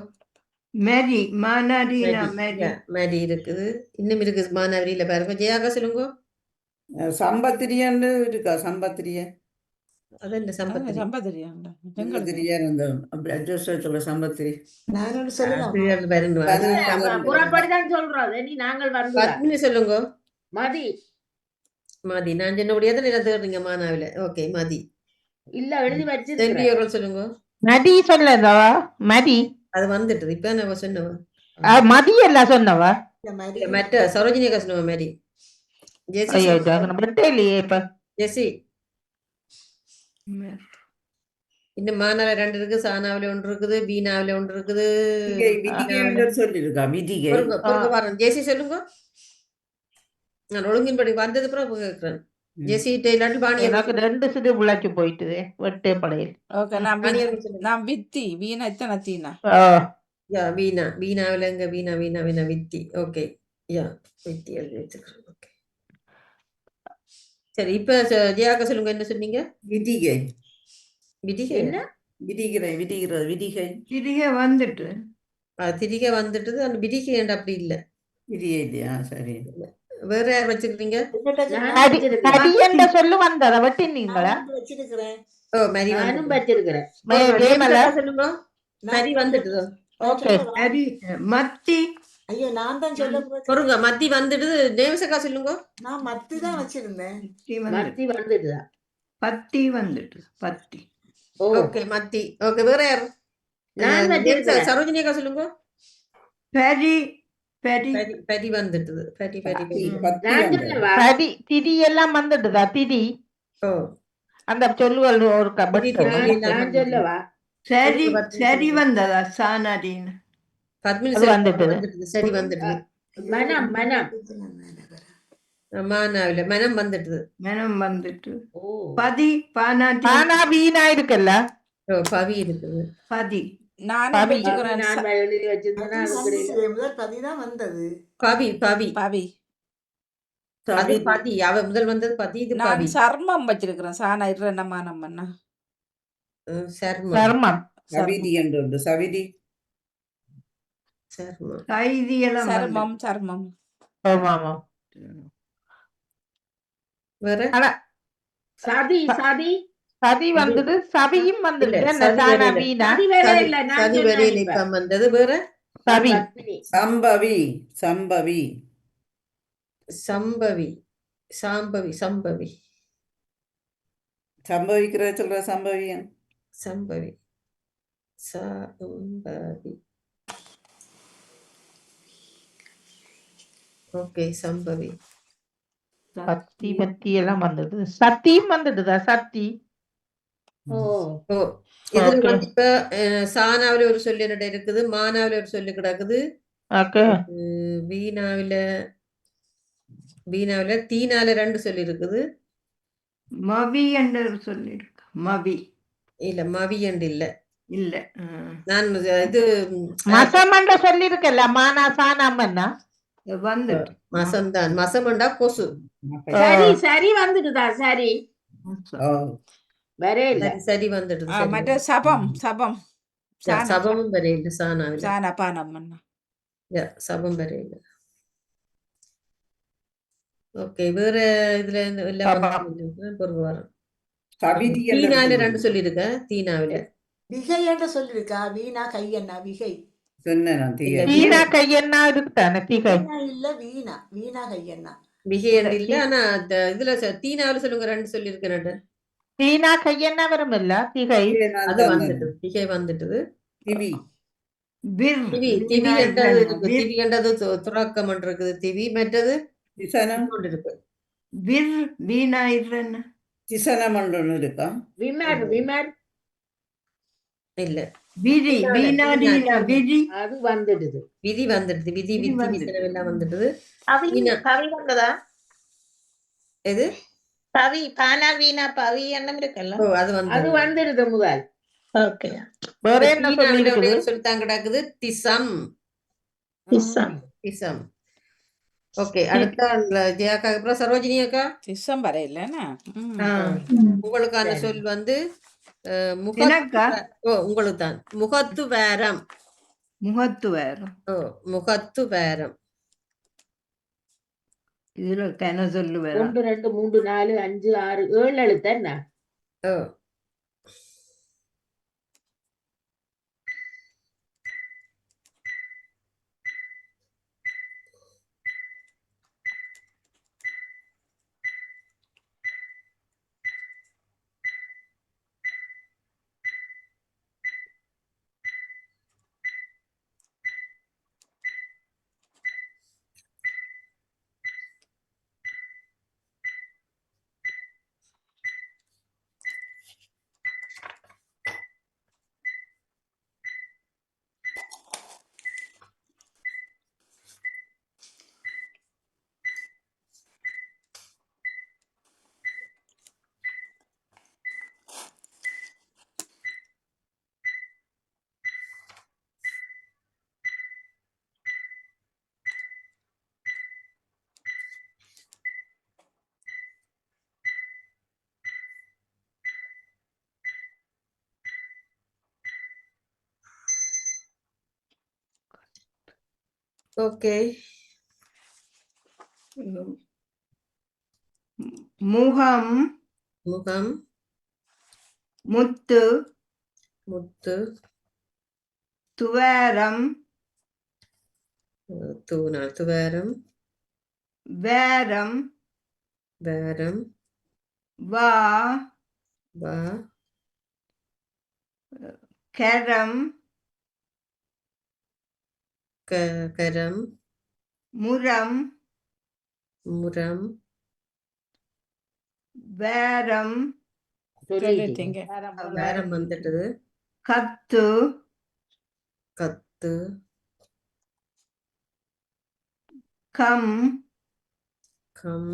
மேரி மானாரினா மேரி. மேரி இருக்குது. இன்னும் இருக்கு மானாவரியில பாருங்க. ஜெயாக்கா சொல்லுங்க. சம்பத்திரியன்னு இருக்கா? சம்பத்திரிய அது என்ன சம்பத்தி? சம்பத்திரியாண்டா சம்பத்திரியன் அந்த அப்படி அட்ஜஸ்ட் சொல்ல சம்பத்திரி. நான் ஒன்று சொல்லலாம். புறப்படிதான் சொல்றோம். இனி நாங்கள் வந்து பத்மினி சொல்லுங்க. மதி மதி. நான் சொன்ன முடியாத நிலம் தேடுறீங்க மானாவில. ஓகே. மதி. இல்ல எழுதி வச்சு செல்வி அவர்கள் சொல்லுங்க. மதி சொல்லவா? மதி அது வந்துட்டு இப்ப நான் சொன்னவா மதி எல்லாம் சொன்னவா? மற்ற சரோஜினி அக்கா சொன்னவா மேரி. ஜெசி. ஐயோ இல்லையே இப்ப. ஜெசி. இன்னும் மானாவில 2 இருக்கு. சானாவில 1 இருக்குது. பீனாவில 1 இருக்குது. சொல்லிருக்கா விதிகை. ஜெசி சொல்லுங்க. நான் ஒழுங்கின்படி வந்தது அப்புறம் கேட்கிறேன். ஜெசி இல்லாட்டி பாணி. எனக்கு 2 சிறு விளைச்சு போயிட்டுது வெட்டே படையில். ஓகே. நான் வித்தி வீணா இத்தனை தீனா. யா வீணா. வீணாவில எங்க வீணா வீணா வீணா வித்தி. ஓகே. யா வித்தி எழுதி வச்சுக்கிறேன். ஓகே. சரி இப்ப ஜெயாக்கா சொல்லுங்க. என்ன சொன்னீங்க? விதிகை. விதிகை என்ன? விதிகிற விதிகிறது விதிகை. திரிகை வந்துட்டு. திரிகை வந்துட்டு. அந்த விதிகை ஏண்டா அப்படி இல்ல. விதிகை இல்லையா? சரி. வேற யார் வச்சிருக்கீங்க? சொல்லு வந்தத வெட்டினீங்களா? வச்சிருக்கிறேன். ஓ மரி நானும் வச்சிருக்கிறேன். சொல்லுங்க. மரி வந்துட்டு. மத்தி ஐயோ நான் தான் சொல்ல பொறுங்க மத்தி வந்துடுது நேவசக்கா சொல்லுங்க. நான் மத்தி தான் வச்சிருந்தேன். மத்தி வந்துடுதா? பத்தி வந்துட்டு பத்தி. ஓ ஓகே மத்தி. ஓகே வேற யார்? நான் வச்சிருக்கிறேன். சரோஜினி அக்கா சொல்லுங்க. பெரி பெரி பரி பரி வந்துடுது. பரி பரி பரி. நான் சொல்லவா? சரி திதி எல்லாம் வந்துடுதா திதி ஓ அந்த சொல்லுவல் ஒரு திதி, திதி. நான் சொல்லவா? சரி பத்தி சரி சொல்லுங்க. வந்ததா சானாடின்னு. பத்மினி அது சரி வந்துட்டுது. வந்துடுது. சரி வந்துடுது. மனம் மனம். மானாவில மனம் வந்துடுது. மனம் வந்துட்டு. ஓ பதி பானாட்டி ஆனா வீணா இருக்குல்ல ஓ பவி இருக்குது. பதி. நானும் பவி. வச்சுக்கிறேன் நான் எழுதி வச்சிருந்தேன்னா அது கிடையாது. முதல் பதி தான் வந்தது. பவி பவி. பவி. அது பதி. அவ முதல் வந்தது பதி. இது நான் பவி. சர்மம் வச்சிருக்கிறேன் சானா இரண்டமா நம்மன்னா சர்மம். சர்மம் சவிதி என்று உண்டு. சவிதி சர்மம். கைதி எல்லாம் சர்மம் சர்மம். ஆமா ஆமா வேற ஆனா சதி சதி சதி வந்தது சபியும் இல்ல, வந்துடுது என்ன சதி சானா வரையில. வீணா சதி வேற சதி இல்ல. நான் சதி சொன்னேன் வரையில இப்ப. இப்ப வந்தது. வேற சபி பத்மினி. சம்பவி சம்பவி சம்பவி சாம்பவி சம்பவி சம்பவிக்கிற சொல்ற சம்பவியன். சம்பவி சம்பவி. ஓகே சம்பவி. பத்தி பத்தி எல்லாம் வந்துடுது சத்தியும் வந்துடுதா சத்தி ஓ ஓ இதுல Okay. வந்து இப்ப சானாவில ஒரு சொல்லி என்னட்ட இருக்குது. மானாவில ஒரு சொல்லி கிடக்குது. ஓகே வீணாவில வீணாவில தீனால 2 சொல்லி இருக்குது. மவி என்று சொல்லிருக்கு. மவி இல்ல மவி என்று இல்ல. இல்ல. நான் இது மசமண்ட சொல்லி இருக்கல்ல மானா சானாமன்னா வந்துட்டு மசம்தான். மசமண்டா கொசு. சரி சரி வந்துடுதா? சரி ஓ வேற இல்ல. சரி சரி வந்துடுது. சரி மற்ற வந்துடுது. சபம் சபம் யா, சபமும் வரையில சானாவில. சானா பானம்மன்னா. யா, சபம் வரையில. ஓகே வேற இதுல எல்லாம் சபம். பொருள் வரும். சவிதி தீனால என்று 2 சொல்லிருக்க. தீனாவில விகை என்று சொல்லிருக்கா. வீணா கையண்ணா விகை. சொன்னேன் நான் இல்ல, தீய. வீணா கையன்னா இருக்குதானே திகை வீணா இல்ல வீணா. வீணா கையண்ணா. விஜயன் இல்ல. ஆனா இதுல தீனாவில சொல்லுங்க 2 சொல்லிருக்கேன். வீணா கையன்னா வருமில்ல திகை அது வந்துட்டு திகை வந்துட்டுது. திவி விர் திவி திவி வீணா என்றது இல்லைன்னா இருக்கு. விர் திவி என்றது துறக்கம் என்று இருக்குது. திவி மற்றது திசனம் இன்னொன்று இருக்கு. விர் வீணா இல்லைன்னா திசனம் ஒன்று இருக்கா. விமர் விமர் இல்ல விரி வீணால, வீணாடினா வீணா. விரி அது வந்துடுது. விதி வந்துடுது. விதி விதி வித்தி வந்துடுது. விசனம் வந்துடுது. பவி வீணா. பவி வந்ததா? எது? பவி பானா வீணா பவி எண்ணம் இருக்குல்ல ஓ அது அது வந்து வந்துடுது முதல். ஓகே வேற என்ன சொல்லி இருக்குது சொல்லித்தான் கிடக்குது. திசம். திசம் திசம். ஓகே அடுத்த ஜெயாக்கா அப்புறம் சரோஜினி அக்கா. திசம் வரையிலன்னா. உங்களுக்கான சரி. சொல் வந்து எனக்கா? உங்களுக்கு தான் முகத்து வேரம். முகத்து வேறு. ஓ முகத்து வேரம். இதுல கன சொல்லு வேற. 1 2 3 4 5 6 7 எழுத்து என்ன? ஓ ஓகே. முகம் முகம் முத்து முத்து துவாரம் தூணால் துவாரம் வேரம் வாரம் வா வா கரம் கரம் முரம் முரம் வேரம் சொல்லிட்டீங்க. வாரம் வந்துட்டது கத்து கத்து கம் கம்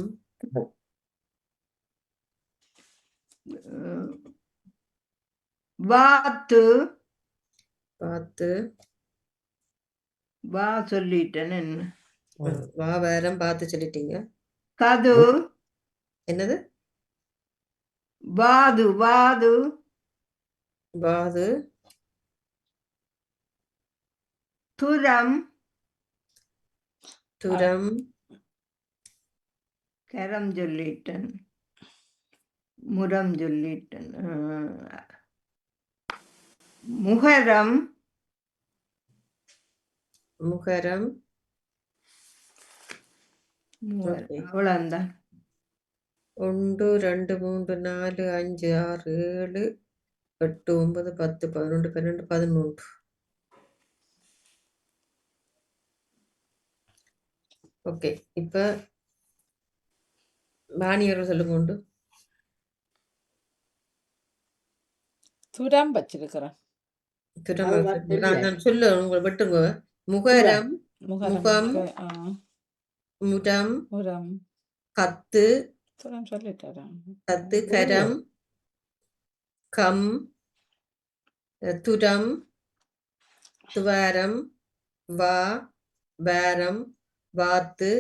வாத்து பார்த்து வா சொல்லிட்டேன் என்ன வா வாரம் பார்த்து சொல்லிட்டீங்க. கது என்னது வாது வாது வாது துரம் துரம் கரம் சொல்லிட்டேன் முரம் சொல்லிட்டேன் முகரம் முகரம் முகரம் அவ்வளவுதான் 1 2 3 4 5 6 7 8 9 10 11 12 13. ஓகே, இப்ப வாணியர்கள் சொல்லுங்க உண்டு. துரம் வச்சிருக்கிறேன். துரம் அது வந்து நான் சொல்ல உங்களை விட்டுங்க. முகரம் முகரம் முகம் முரம் முரம் கத்து துரம் சொல்லிட்டேன். கத்து கரம் கம் துரம் துவாரம் வா வாரம் வாத்து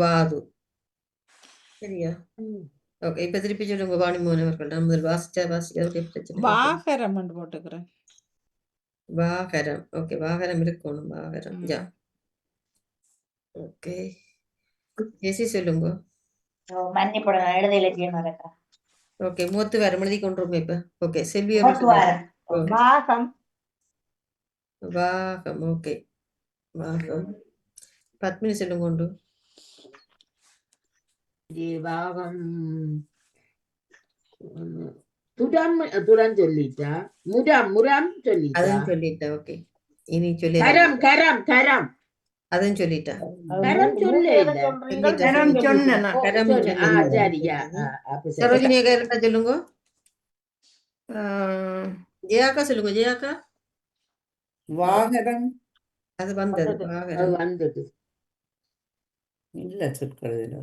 வாது. சரியா? ஓகே, இப்ப திருப்பி சொல்லுங்க வாணிமோகன் அவர்கள். நான் முதல் வாசிச்சா வாகரம் போட்டுக்கிறேன். வாகரம். ஓகே, வாகரம் இருக்கணும். வாகரம் யா. ஓகே, ஜெசி சொல்லுங்க. மன்னிப்போட எழுத இலக்கியம் இருக்கா ஓகே, மூத்து வாரம் எழுதி கொண்டிருக்கோம் இப்ப. ஓகே, செல்வி வாரம் வாகம் வாகம். ஓகே, வாகம். பத்மினி சொல்லுங்க உண்டு. பாகம் துரம் துரம் சொல்லிட்டா. முரம் முரம் சொல்லிட்டா. அதுவும் சொல்லிட்டேன். ஓகே, இனி சொல்லி கரம் கரம் கரம் அதுவும் சொல்லிட்டேன். கரம் சொல்ல கரம் சொன்னேன் கரம் சரியா அப்ப சரி. சரோஜினி அக்கா இருந்தா சொல்லுங்க. ஜெயாக்கா சொல்லுங்க. ஜெயாக்கா வாகரம் அது வந்தது. அது வாகரம் வந்தது. இல்ல சொற்கள் இதுல.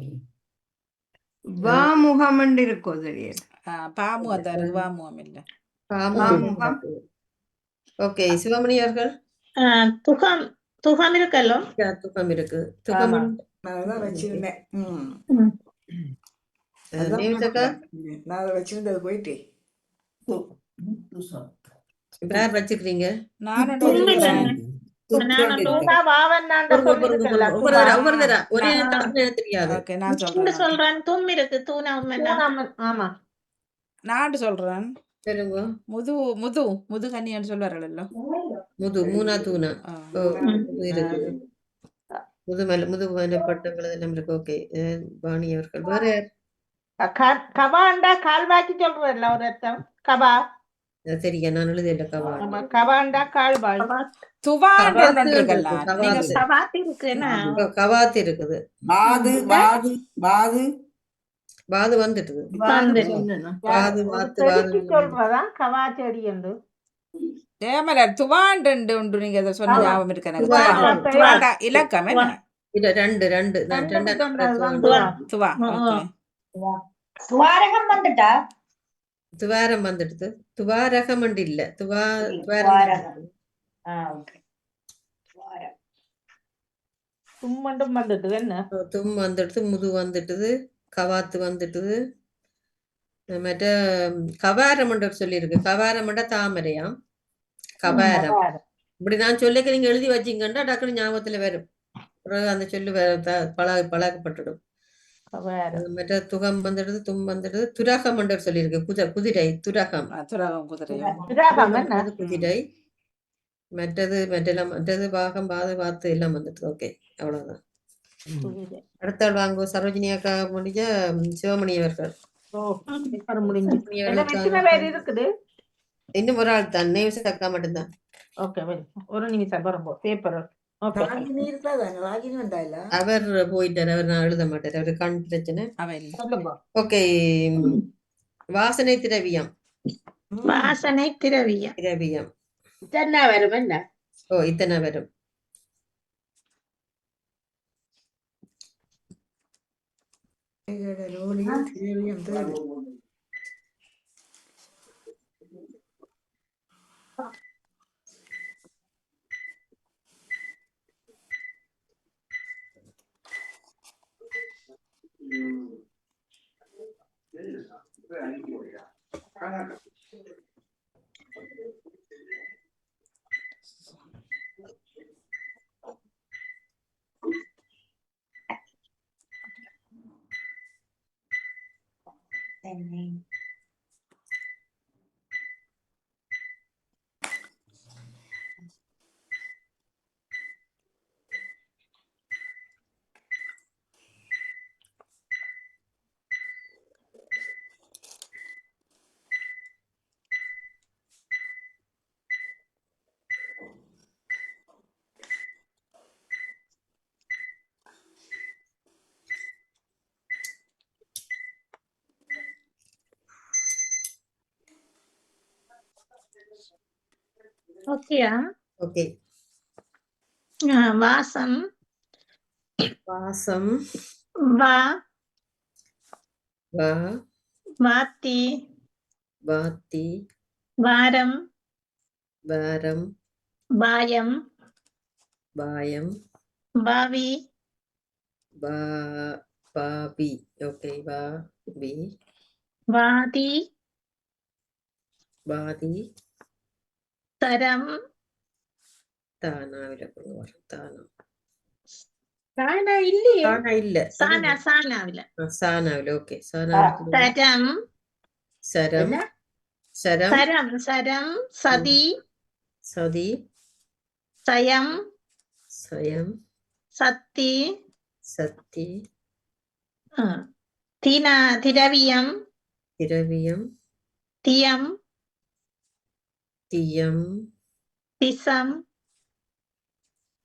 வாமுகம் இருக்கும் தெரியாது பாமு அதான் வாமுகம் இல்ல. பாமுகம். ஓகே, சிவமணி அவர்கள். துகம் துகம் இருக்கல்லோ துக்கம் இருக்கு. துக்கம் நான் அதான் வச்சிருந்தேன். நேமிச்சக்கா நான் அதை வச்சிருந்தது போயிட்டு யார் வச்சுக்கிறீங்க? நானும் ஒரே தெரியாது. ஓகே, நான் சொல்றேன். சொல்றேன் தும் இருக்கு தூணம் ஆமா நான் சொல்றேன். சொல்லுங்க. முது முது முது கன்னியான்னு சொல்லுவார்கள். முது மூணா தூணா. ஓ, முது இருக்கு. முது மேல பட்டங்கள் எல்லாம் இருக்கு. ஓகே, வாணி அவர்கள். வேற யார்? கபாண்டா கால்வாக்கி சொல்றேன்ல ஒரு அர்த்தம். கபா சரியா? நான் எழுதியல கவா. கபாண்டா கால்வாய். சவாத்தி இருக்கு என்ன கவாத்து இருக்குது. வாது வாது வாது வாது வந்துட்டுது. வாது வாத்து வாது சொல்றதா கவா செடி என்று ஏமல துவாண்டு உண்டு. நீங்க அதை சொன்ன ஞாபகம் இருக்கு எனக்கு. இலக்கம் என்ன? இல்ல ரெண்டு ரெண்டு நான் துவா. துவாரகம் வந்துட்டா துவாரம் வந்துடுது. துவாரகம் இல்ல தும்மண்டும் வந்துட்டு என்ன தும் வந்துடுது. முது வந்துட்டுது. கவாத்து வந்துட்டுது. மற்ற கவாரமண்ட சொல்லியிருக்கு. கவாரமண்ட தாமரையாம். கவாரம் இப்படி நான் சொல்லிக்க நீங்க எழுதி வச்சீங்கன்னா டக்குனு ஞாபகத்துல வரும். அந்த சொல்லு பழகப்பட்டுடும். மற்ற துகம் வந்துடுது. தும் வந்துடுது. துரகம் மண்டர் சொல்லியிருக்கு. குதிரை துரகம். துரகம் குதிரை. குதிரை மற்றது பாகம் பார்த்து எல்லாம் வந்துட்டு. ஓகே, அவ்வளவுதான். அடுத்த ஆள் வாங்க. சரோஜினி அக்கா முடிஞ்ச சிவமணி அவர்கள். முடிஞ்சு சிவமணி எல்லாம் எத்தனை அவர்களுக்காக பேர் இருக்குது? இன்னும் ஒரு ஆள் தான், நேவிஸ் அக்கா மட்டும்தான். ஓகே, ஒரு நிமிஷம் வரும்போது பேப்பர். ஓகே, ராகினி இருக்கலாதானே? ராகினி வந்தாயில? அவர் போயிட்டார். அவர் நான் எழுத மாட்டார். அவரு கண் பிரச்சனை. அவ இல்ல. சொல்லுங்க. ஓகே, வாசனை திரவியம். வாசனை திரவியம். திரவியம். இத்தனை வரும் என்ன? ஓ, இத்தனை வரும். ரோலியும் திரவியம் தேடு. ஓகேயா? ஓகே, வாசம். வாசம். வா வா வாத்தி. வாத்தி. வாரம். வாரம். பாயம். பாயம். பாவி. பாபி. Okay, Bobby. வாதி. பாதி. தரம். தானாவில வரும். தானம். தானா இல்லையே. தானா இல்ல. சானாவில. சானாவில. ஓகே, சானாவில. தரம். சரம். சரம். சரம். சரம். சதி. சதி. சயம். சயம். சத்தி. சத்தி. திரவியம். திரவியம். தியம். தியம். திசம்.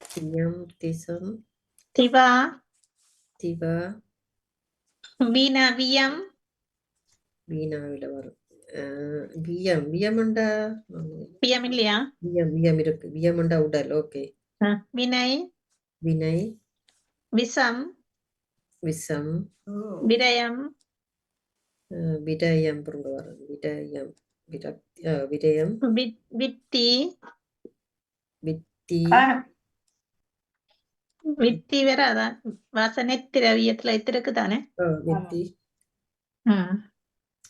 தியம். திசம். திவா. திவா. வியம். வீணாவில வரும். வியம். வியமண்டா. வியம் இல்லையா? வியம். வியம் இருக்கு. வியமண்டா உடல். ஓகே. வினை. வினை. விஷம். விஷம். விரயம். விடயம் புரிந்து வரும். விடயம். விடயம். வித்தி. வித்தி. வித்தி வராதா? வாசனை திரவியத்துல இருக்குதானே? வித்தி.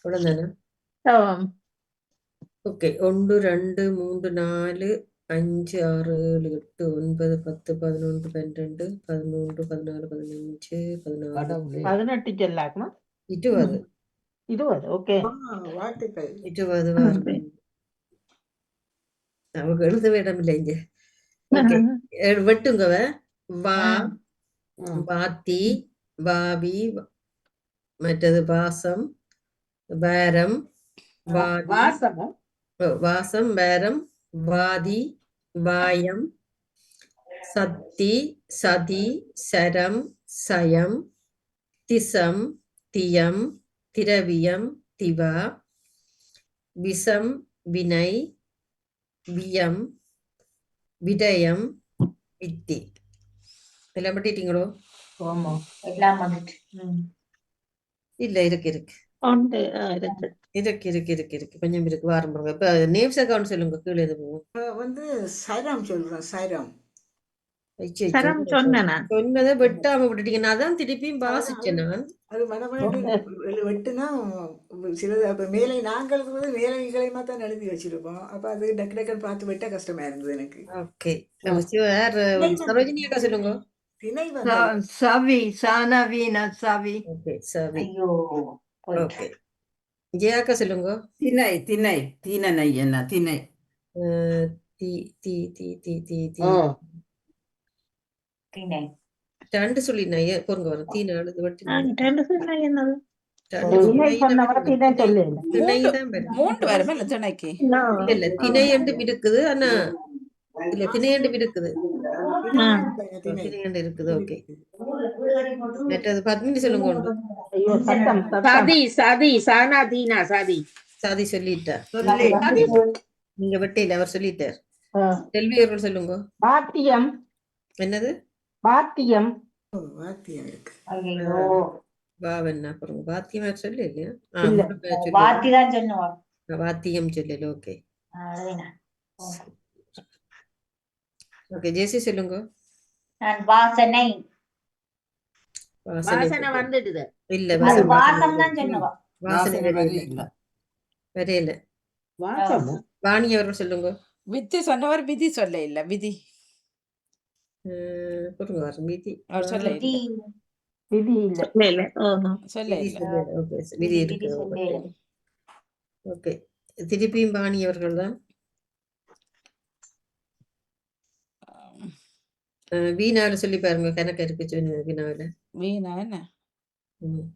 அவ்வளவுதானே? ஓகே. 1 2 3 4 5 6 7 8 9 10 11 12 13 14 15 16 18 சொல்லாக்குமா? 20. 20. ஓகே, வாழ்த்துக்கள். 20 வரும். நமக்கு எழுத இடமில்லை இங்க. ஓகே, வெட்டுங்கவ. வா. வாத்தி. வாவி. மற்றது வாசம். வாரம். வாதி. வாசமும் வாசம். வாரம். வாதி. வாயம். சத்தி. சதி. சரம். சயம். திசம். தியம். திரவியம். திவா. விஷம். வினை. வியம். விடயம். வித்தி. எல்லாம் பட்டிட்டீங்களோ? ஆமா, எல்லாம் வந்துட்டு. இல்ல, இருக்கு. உண்டு. இருக்கு. கொஞ்சம் இருக்கு. வாரம் பாருங்க. இப்ப நேம்ஸ் அக்கௌண்ட் சொல்லுங்க. கீழே எது போகும்? வந்து சரம் சொல்றேன். சரம். சரம் சொன்னேனா? சொன்னதை வெட்டாம விட்டுட்டீங்க. நான் தான் திருப்பியும் வாசிச்சேன். நான் அது மனமேட்டு வெட்டுனா சிலது அப்ப மேலே நாங்கள் எழுதும்போது மேலே கீழையுமா தான் எழுதி வச்சிருப்போம். அப்ப அது டக்கு டக்குன்னு பார்த்து வெட்ட கஷ்டமா இருந்தது எனக்கு. ஓகே. சரோஜினி அக்கா சொல்லுங்க. திணை வந்து சவி. சானவீன சவி. ஓகே, சவி. ஐயோ, ஓகே. ஜெயாக்கா சொல்லுங்க. திணை. திணை. தீனனை என்ன? திணை. தீ தீ தீ தீ தீ தீ ஓ திணை. ரெண்டு சொல்லினா பொருங்க வரும் தீ நாடு வெட்டினா ரெண்டு சொன்னா என்னது ரெண்டு திணை திணை சொன்னவரை திணை சொல்லல. திணை மூன்று தான் வருது. மூன்று வருமே இல்லை திணைக்கு. இல்ல திணை என்று இருக்குது ஆனா இல்ல திணை என்று இருக்குது திணை திணை என்று இருக்குது. ஓகே மற்றது பத்மினி சொல்லுங்க உண்டு. ஐயோ சத்தம் சத்தம். சதி சதி சானா தீனா சதி. சாதி சொல்லிட்டா சதி நீங்க வெட்டையில அவர் சொல்லிட்டார். ஆ. செல்வி அவர்கள் சொல்லுங்க. பாத்தியம் என்னது பாத்தியம் வாத்தியம் இருக்கு. ஐயோ பாவன்னா பாருங்க பாத்தியம் அவர் சொல்லு இல்லையா இல்ல. வாத்தி தான் சொன்னோம். வாத்தியம் சொல்லல. ஓகே எழுதினா ஓகே ஜேசி சொல்லுங்க. நான் வாசனை. வாசனை வந்துடுது. இல்ல அது வாசம் தான் சொன்னவா. வாசனை வாசனை வரையில இல்லை. வரையில. வாசம் வாணி அவர்கள் சொல்லுங்க. வித்தி சொன்னவர் விதி சொல்ல இல்ல விதி பொருங்க வரும் விதி அவர் சொல்ல தி இல்ல விதி இல்ல. இல்ல ஓஹோ சொல்ல விதி இல்ல. சொல்லல. ஓகே விதி விதி இருக்கு. சொல்லல. ஓகே திருப்பியும் வாணி அவர்கள் தான். வீணாவில சொல்லி பாருங்க கணக்கு இருக்கு சொன்ன வீணாவில. வீணா என்ன ம்.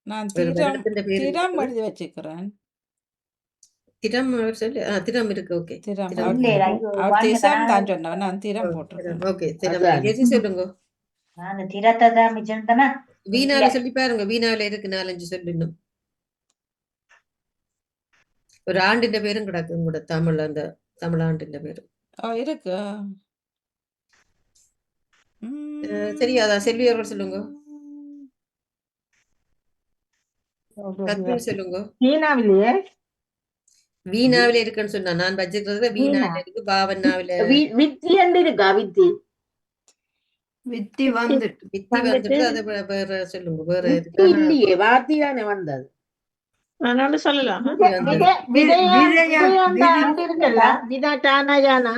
நான் ஒரு திறம் வருடத்தின் பேர் திறம் இருக்குது. எழுதி வச்சுக்கிறேன். திறம் அவர் சொல்லி திறம் இருக்கு. ஓகே திறம் திறம். இல்ல, அவர் ஐயோ, அவர் வாங்க திசம் நான் தான் சொன்னவன் நான் திறம் போட்டிருக்கேன். ஓகே திறம். அதான். ஜெசி சொல்லுங்க. நான் திறத்தை தான் மிச்சம் தானே. வீணாவில சொல்லி பாருங்க. வீணாவில இருக்கு 4-5 சொல்லணும். ஒரு ஆண்டின் பேரும் கிடக்கு கூட தமிழ் அந்த தமிழ் ஆண்டின் பேரு. ஓ இருக்கு. தெரியாதா செல்வி அவர்கள் சொல்லுங்க. கத்மீர் சொல்லுங்க. சீனாவிலேயே வீணாவில இருக்குன்னு சொன்னா நான் வச்சுக்கிறதுல வீணாவில இருக்கு. பாவனாவில வித்தி என்று இருக்கா வித்தி. வித்தி வந்துட்டு வித்தி வந்துட்டு அதை வேற சொல்லுங்க. வேற வித்தி இல்லையே வாத்தி தானே வந்தது. நான் சொல்லலாம் இருக்குல்ல விதா டானா ஜானா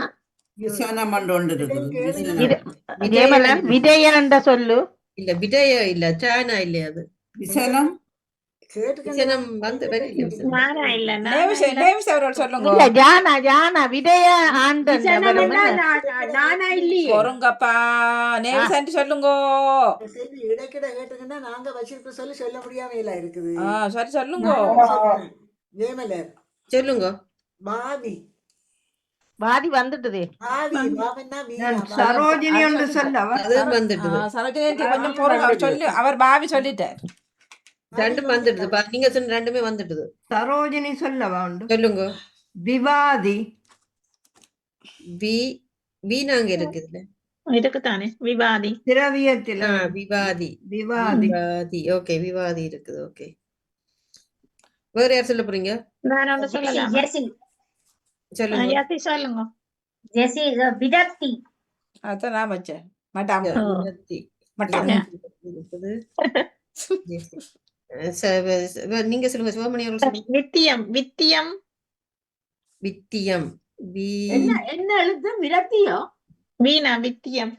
விசனம் கொண்டு ஒன்று இருக்குது. விசனம். ஜெயமலன் விஜயன் சொல்லு. இல்ல விடய இல்ல சானா இல்லையா அது விசனம் விசனம் வந்து வரையில விசனம். நானா இல்ல நேவிஸ் அவர்கள் சொல்லுங்க. இல்ல ஜானா ஜானா விஜய ஆண்டன் நானா இல்லையே. பொறுங்கப்பா நேவிஸ் என்று சொல்லுங்க. செல்வி இடைக்கிட கேட்டுக்கிட்டா நாங்க வச்சிருக்க சொல்லி சொல்ல முடியாமல இருக்குது. சரி சொல்லுங்க. ஜெயமலர் சொல்லுங்க. பாவி வாதி வந்துட்டுதே. பாவி பாவன்னா வீணா. சரோஜினி ஒன்று சொல்லவா அது வந்துட்டுது. சரோஜினி கொஞ்சம் பொறுங்க. அவர் சொல்லி அவர் பாவி சொல்லிட்டார். ரெண்டும் வந்துடுது. நீங்க சொன்ன ரெண்டுமே வந்துடுது. சரோஜினி சொல்லவா உண்டு சொல்லுங்க. விவாதி வீணாங்க இருக்குதுல்ல இருக்குதானே விவாதி திரவியத்தில் விவாதி விவாதி விவாதி. ஓகே விவாதி இருக்குது. ஓகே வேற யார் சொல்ல போறீங்க? நான் ஒன்று சொல்லலாம். ஜெசி சொல்லுங்க. யாத்தி சொல்லுங்க. ஜெசி விரக்தி. அதான் நான் வச்சேன். மட்டாம் விரக்தி. மட்டாம் இருக்குது. நீங்க சொல்லுங்க. சிவமணி அவர்கள் சொல்லுங்க. வித்தியம் வித்தியம் வித்தியம் என்ன எழுத்து விரத்தியோ? வீணா வித்தியம்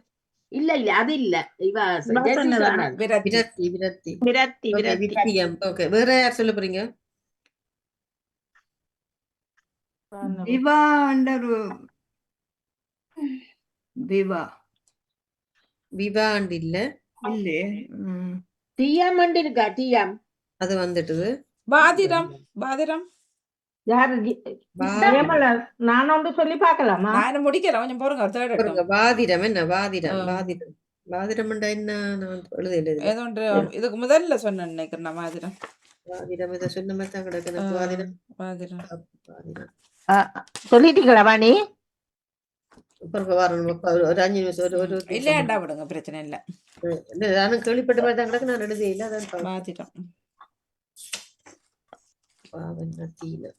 இல்ல இல்ல அது இல்ல. இவ நான் ஜெசி சொன்னதா? சொன்னது. விரத்தி விரக்தி விரக்தி. விரத்தி ஓகே விரத்தி வித்தியம். ஓகே வேற யார் சொல்ல போறீங்க? விவா அண்டர் விவா விவாண்ட் இல்ல. இல்லையே. டிஎம் இருக்கா டிஎம். அது வந்துட்டுது. பாதிரம் பாதிரம் யாரு ஜெயமலன் நான் ஒன்று சொல்லி பார்க்கலாமா? நான் முடிக்கல கொஞ்சம் பொறுங்க. ஒரு தேர்ட் பாருங்க, வாதிரம் என்ன வாதிரம் வாதிரம் வாதிரம்ண்டா என்ன நான் எழுத ஏதோ ஒன்று இதுக்கு முதல்ல சொன்னேன் நினைக்கிறேன். நான் வாதிரம் வாதிரம் இதை சொன்ன மாதிரி தான் கிடக்கு எனக்கு. வாதிரம் வாதிரம் வாதிரம் சொல்லிட்டீங்களா வாணி? பாருங்க வரணும். ஒரு 5 நிமிஷம் ஒரு இல்லையாண்டா விடுங்க பிரச்சனை இல்லை. நானும் கேள்விப்பட்ட மாதிரி தான் கிடக்கு. நான் எழுத இல்லை. அதான் வாதிரம் பாவனத்தீன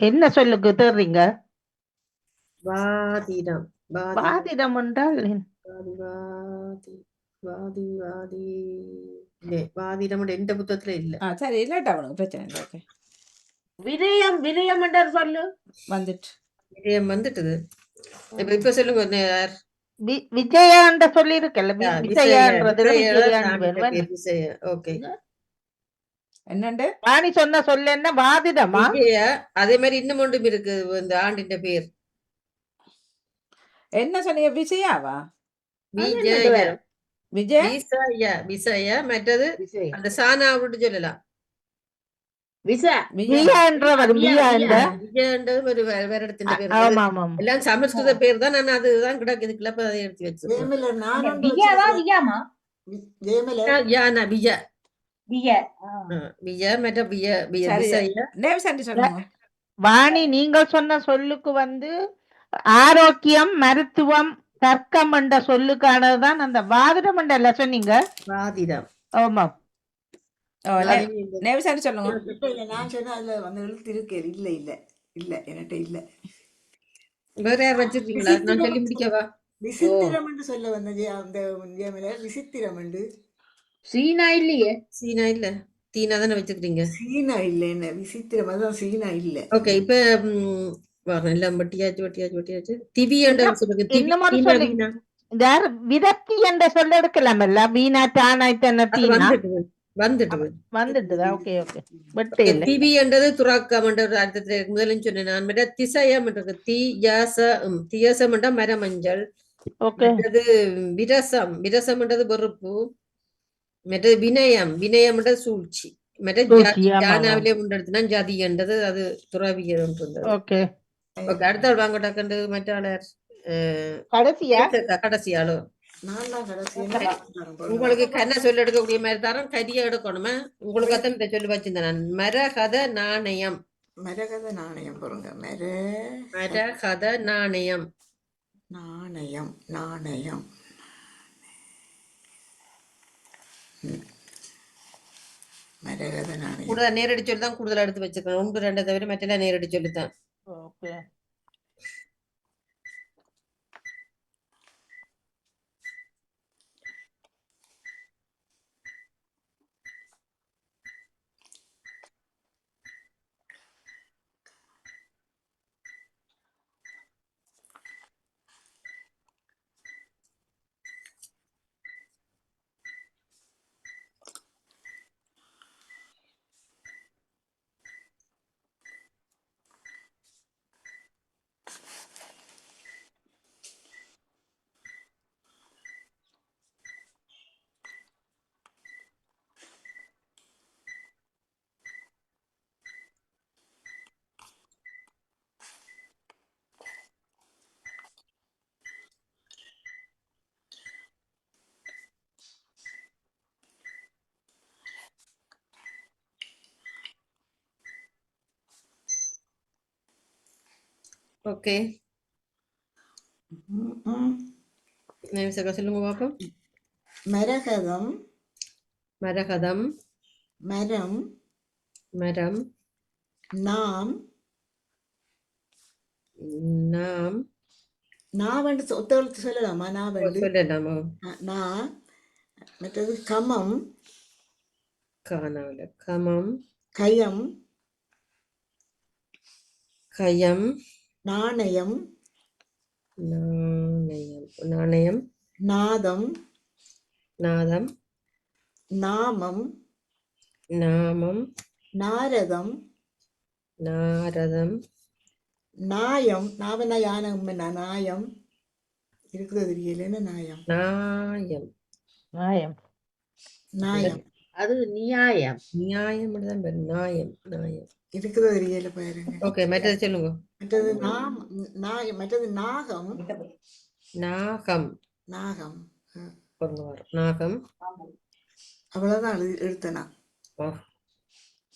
என்ன சொல்லுக்கு தேடுறீங்க? வாதிரம் வாதிடம் என்றால் வாதி வாதி வாதி இல்லை. வாதிரம் எந்த புத்தகத்துல இல்ல. சரி இல்லாட்டா விடுங்க பிரச்சனை இல்லை. ஓகே விரயம் விரயம் என்று சொல்லு. வந்துட்டு விரயம் வந்துட்டுது. இப்ப சொல்லுங்க யார்? விஜயாண்ட சொல்லி இருக்கல விசய விஜயான்றதுல விசய விஜயாண்டு ஆண்டின் பேர் பேர் விசய. ஓகே. என்னண்டு வாணி சொன்ன சொல்லு என்ன வாதிடமா விஜய அதே மாதிரி இன்னும் ஒன்றும் இருக்கு இந்த ஆண்டின் பேர் என்ன சொன்னீங்க? விஜயாவா? அது விஜய என்னண்டு வரும்? விஜய விசய விசய மற்றது விசை. அந்த சானா விட்டு சொல்லலாம். விச. விஜயா வியான்ற வரும் வியா, வியாண்ட வியா. விஜயன்றது ஒரு வேற இடத்தின் பேர். அது ஆமா ஆமா ஆமா. எல்லாம் சமஸ்கிருத பேர் தான். நான் அதுதான் கிடக்குது கிளப்ப அதை எடுத்து வச்சிருக்கேன். ஜெயமில நான் ஒன்று வியாவா வச்சிருக்கேன். வியாமா ஜெயமில யானா விஜ விய விஜ மற்ற விஜ சரி விசய நேவிசண்டி சொல்லுங்க. வாணி நீங்கள் சொன்ன சொல்லுக்கு வந்து ஆரோக்கியம் மருத்துவம் தர்க்கம் என்ற சொல்லுக்கானதுதான் அந்த வாதிடம் என்ற சொன்னீங்க. வாதிடம். ஆமா நேவிசண்டி சொல்லுங்க. இல்ல நான் சொன்ன அதுல வந்து எழுத்து இருக்கு. இல்ல இல்ல இல்ல என்கிட்ட இல்ல. வேற யார் வச்சிருக்கீங்களா? நான் சொல்லி முடிக்கவா? விசித்திரம் என்று சொல்ல வந்த அந்த ஜெயமில விசித்திரம் என்று சீனா இல்லையே. சீனா இல்ல தீனா தானே வச்சிருக்கீங்க. சீனா இல்ல என்ன விசித்திரம் அதான் சீனா இல்ல. ஓகே இப்ப எல்லாம் வட்டியாச்சு திவி என்ற சொல்லுங்க. திவி இன்னும் ஒரு தீனா சொல்லு. வீணா யார் விரக்தி என்ற சொல்ல எடுக்கலாமல்ல வீணா தானாய்த்தன அது தீனா வந்துட்டு வந்துட்டுதா. ஓகே ஓகே வெட்டே இல்லை. திவி என்றது துறாக்கம் என்ற ஒரு அர்த்தத்துல இருக்கு. முதல்ல சொன்னேன் நான். மற்ற திசையம் இருக்கு. தியசம் என்ற மரமஞ்சள். ஓகே மற்றது விரசம் என்றது வெறுப்பு. மற்றது வினயம் என்றது சூழ்ச்சி. மற்ற சூழ்ச்சி, ஆமா, ஆமா. ஜானாவிலே உண்டெடுத்துனா ஜாதி என்றது அது துறவியம். ஓகே ஓகே அடுத்த ஆள் வாங்க டக்கண்டு மற்ற ஆளர் கடைசியா கடைசி ஆளு. நான் தான் கடைசி உங்களுக்கு கண்ண சொல்லி எடுக்கக்கூடிய மாதிரி தரம் கரிய எடுக்கணுமே. உங்களுக்கு அத்தனை சொல்லி வச்சிருந்தேன் நான். மரகத நாணயம். மரகத நாணயம் பொருங்க. மரகத நாணயம். நாணயம் நாணயம் மரகத நாணயம். கூடுதல் நேரடி சொல்லி தான் கூடுதல் எடுத்து வச்சிருக்கேன். 1 2 தவிர மற்றெல்லாம் நேரடி சொல்லித்தான். ஓகே ஓகே சொல்லுங்க பாப்போம். மரகதம் மரகதம் மரம் மரம் நாம் நாம் நாவண்டு ஒத்தவழுத்து சொல்லலாமா? நாவண்டு சொல்லலாமா? நான் மற்றது கமம் காணாவில கமம் கயம் கயம் நாணயம் நாணயம் நாதம் நாதம் நாமம் நாமம் நாரதம் நாரதம் நாயம் நாவனா யானம் நாயம் இருக்குது தெரியல. நாயம் நாயம் நியாயம் நாயம் அது நியாயம். நியாயம் தான் பேரு. நாயம் நாயம் இருக்குது தெரியல பாருங்க. ஓகே மற்றது சொல்லுங்க. மற்றது நாயம் மற்றது நாகம் நாகம் நாகம் கொண்டு வரும். நாகம் அவ்வளவுதான் எழுத்தனா.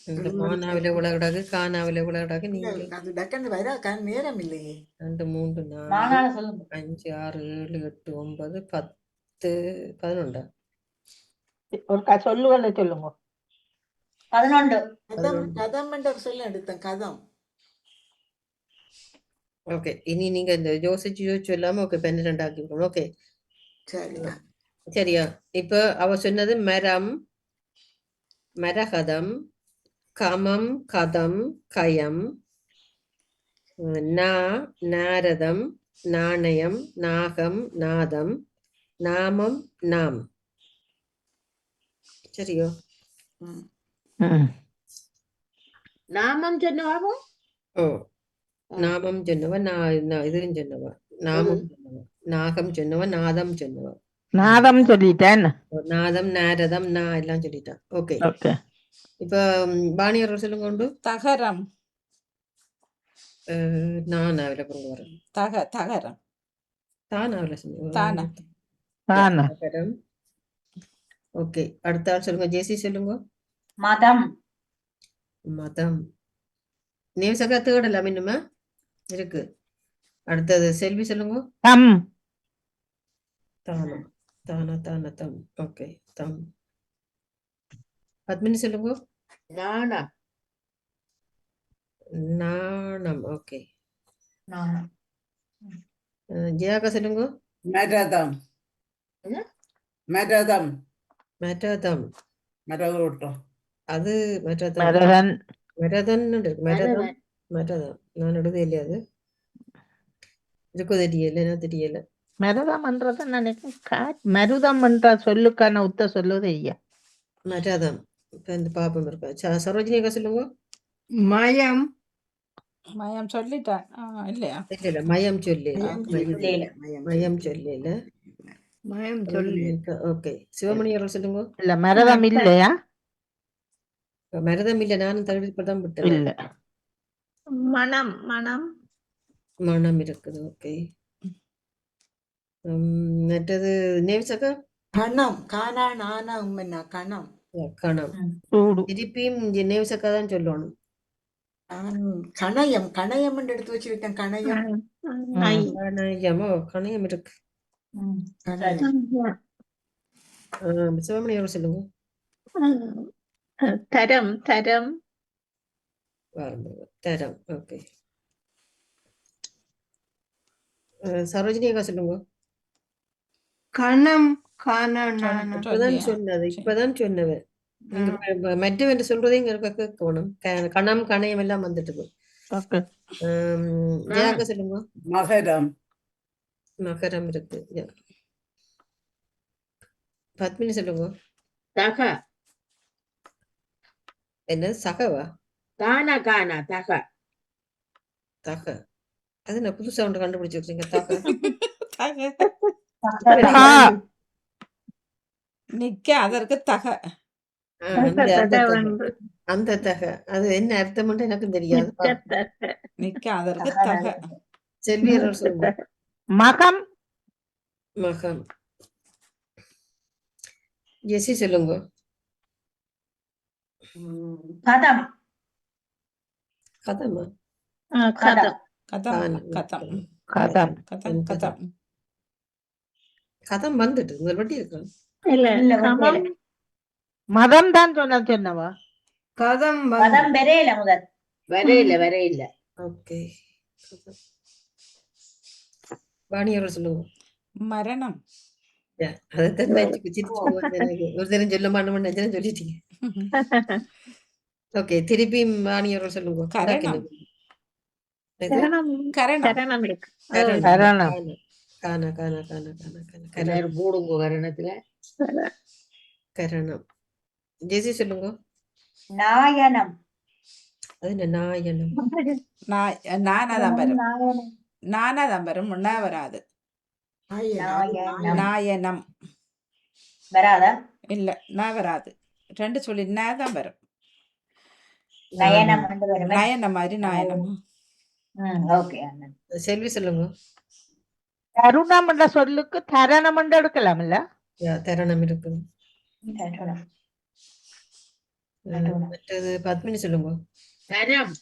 இந்த கானாவில உலகடாகு கானாவில உலகடாகு. நீங்க அது டக்குன்னு வர நேரம் இல்லையே. 2 3 நானால 4 சொல்லுங்க 5 6 7 8 9 10 11 ஒரு சொல்லுவல சொல்லுங்க. 11 கதம் என்ற சொல்ல எடுத்தேன். கதம். ஓகே இனி நீங்க இந்த யோசிச்சு இல்லாம ஓகே 12 ஆக்கிக்கணும். ஓகே சரியா சரியா. இப்ப அவ சொன்னது மரம் மரகதம் கமம் கதம் கயம் நாரதம் நாணயம், நாகம், நாதம், நாமம், நாம். சரியோ? நாமம் சொன்னவாவோ ஓ, நாமம் சொன்னவ, இதுவும் சொன்னவ, நாமம் சொன்னவ, நாகம் சொன்னவ, நாதம் சொன்னவ, நாதம் சொல்லிட்டேன். நாதம், நாரதம், எல்லாம் சொல்லிட்டான். Okay, okay. இப்ப பாணியர் சொல்லுங்க கொண்டு. தகரம். நான் அவளை கொண்டு வரேன். தகரம். தான் அவளை சொல்லுங்க. தானா. தானா. தகரம். ஓகே, அடுத்த ஆள் சொல்லுங்க. ஜேசி சொல்லுங்க. மதம். மதம். நேம்சக்கா தேடலாம் இன்னுமா இருக்கு. அடுத்தது செல்வி சொல்லுங்க. தம். தானம். தானம். ஓகே, தம். பத்மினி சொல்லுங்க. நாணம். நாணம். ஓகே. நாணம். ஜெயாக்கா சொல்லுங்க. மரதம். என்ன? மரதம். மரதம். மரதம். அது மரதம். மரதன். மரதன் இருக்கு. மரதம் நான் எழுத இல்லையா? அது இருக்கோ தெரியல, என்ன தெரியல. மருதம் என்றதை நினைக்கிறேன். மருதம் என்ற சொல்லுக்கான உத்த சொல்லுவது ஐயா. மரதம். இப்ப இந்த பாப்பம் இருக்கா. சரோஜினியக்கா சொல்லுங்க. மயம். மயம் சொல்லிட்டேன். இல்லையா? இல்ல, மயம் சொல்லு. மயம் சொல்லல. மயம் சொல்லி. ஓகே, சிவமணி அவர்கள் சொல்லுங்க. இல்ல மருதம் இல்லையா? மரதம் இல்ல, நானும் தகுதிப்பதான் விட்டேன். இல்ல. மனம். மனம். மனம் இருக்குது. ஓகே. மற்றது நேம்சக்கா. கணம். காணா நானா உம்மன்னா கணம். கணம். சூடு. திருப்பியும் நேம்சக்கா தான் சொல்லணும். கணயம். கணயம் எடுத்து வச்சிருக்கேன். கணயம். கணயமோ, கணயம் இருக்கு. கணயம். சிவமணி அவர்கள் சொல்லுங்க. தரம். தரம். தரம். ஓகே. சரோஜினியக்கா சொல்லுங்க. கணம். காணா இப்பதான் சொன்னது. நீங்க மற்றவன் சொல்றதே இங்க கேட்கணும். கணம், கணயம் எல்லாம் வந்துட்டு. ஓகே. ஜெயாக்கா சொல்லுங்க. மகரம். மகரம் இருக்கு. பத்மினி சொல்லுங்க. தக. என்ன சகவா? காணா தக. தக. அது நான் புதுசா ஒன்று கண்டுபிடிச்சிருக்கீங்க. தக. நிக்க அதற்கு தக. அந்த தக. அது என்ன அர்த்தம் எனக்கு தெரியாது. நிக்க அதற்கு தக. செல்வியர் சொல்லுங்க. மகம். மகம். ஜெசி சொல்லுங்க. கதம். கதமா? கதம். கதம் வந்துட்டு முதல் வட்டி இருக்கு. இல்ல கமம். மதம் தான் சொன்னவா? கதம். மதம் வரையில முதல். வரையில. ஓகே. வாணியவர் சொல்லுங்க. மரணம். அதைத்தான் ஒரு தரம் சொல்ல மாட்டோம்னு சொல்லிட்டீங்க. ஓகே, திருப்பி வாணியவர் சொல்லுங்க. கரணம். கரணம் இருக்கு. போடுங்க கரணத்துல. கரணம். ஜெசி சொல்லுங்க. நாயனம். அது என்ன நாயனம்? நானாதான் வரும். முன்னா வராது. நாயனம் வராதா? இல்ல, நான் வராது. ரெண்டு சொல்லி தான் வரும். நயனம். நயனம் மாதிரி நாயனம். ஓகே. செல்வி சொல்லுங்க. தருணம் என்ற சொல்லுக்கு தரணம் என்று எடுக்கலாம் இல்ல? தரணம் இருக்கு. மற்றது பத்மினி சொல்லுங்க. தரம்.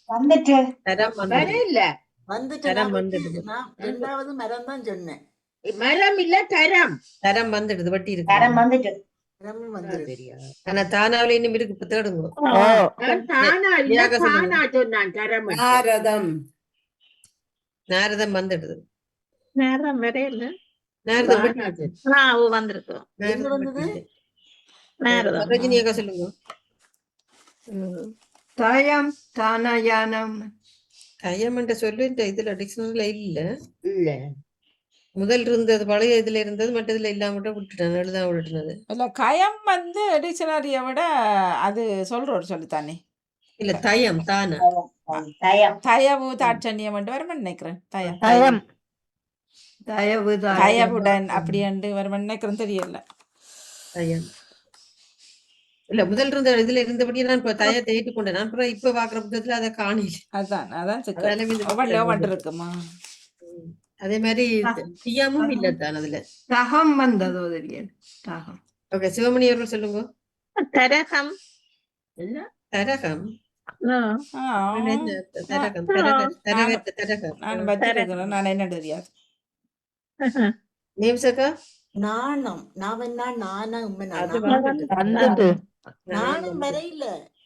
வந்துட்டு. தரம் வரையில. ரெண்டாவது மரம் தான் சொன்னேன். மரம் இல்ல தரம். தரம் வந்துடுது. வட்டி இருக்கு. தரம் வந்துட்டு. ஆனா தானாவில இன்னும் இருக்கு. இப்ப தேடுங்க. நாரதம். நாரதம் வந்துடுது. நேரம் வரையில. நாரதம் வந்திருக்கு. ரஜினியக்கா சொல்லுங்க. தயம். தானயானம். தயம் என்ற சொல்லு இந்த இதுல டிக்ஷனரியில இல்ல. இல்ல முதல் இருந்தது பழைய இதுல இருந்தது, மற்றதுல இல்லாம விட்டுட்டேன், எழுதாம விட்டுனது. இல்ல கயம் வந்து டிக்ஷனரியை விட அது சொல்ற ஒரு சொல்லுத்தானே. இல்ல தயம் தானா தயம் தயவு தாட்சண்யம் வரும்னு நினைக்கிறேன். தயம் தயம் தயவு தயவுடன் அப்படி என்று வரும்னு நினைக்கிறேன், தெரியல. தயம் இல்ல முதல் இருந்த இதுல இருந்தபடியே நான் இப்ப தயத்தை ஏற்றுக்கொண்டேன். நான் அப்புறம் இப்ப பாக்குற புத்தகத்துல அதை காணல. அதான் அதால சிக்கல். இது ஒவ்வொன்றில் ஒவ்வொன்று இருக்குமா. அதே மாதிரி தியமும் இல்லத்தான் அதுல. தகம் வந்ததோ தெரியல. தகம். ஓகே, சிவமணி அவர்கள் சொல்லுங்க. தரகம். என்ன தரகம். ஆ. என்ன தரகம்? தரகம். நான் வச்சிருக்கிறேன், நான் என்ன தெரியாது. நேம்சக்கா நாணம் நாவன்னா நானா உண்மை அது வந்துட்டு நாணம் வரையில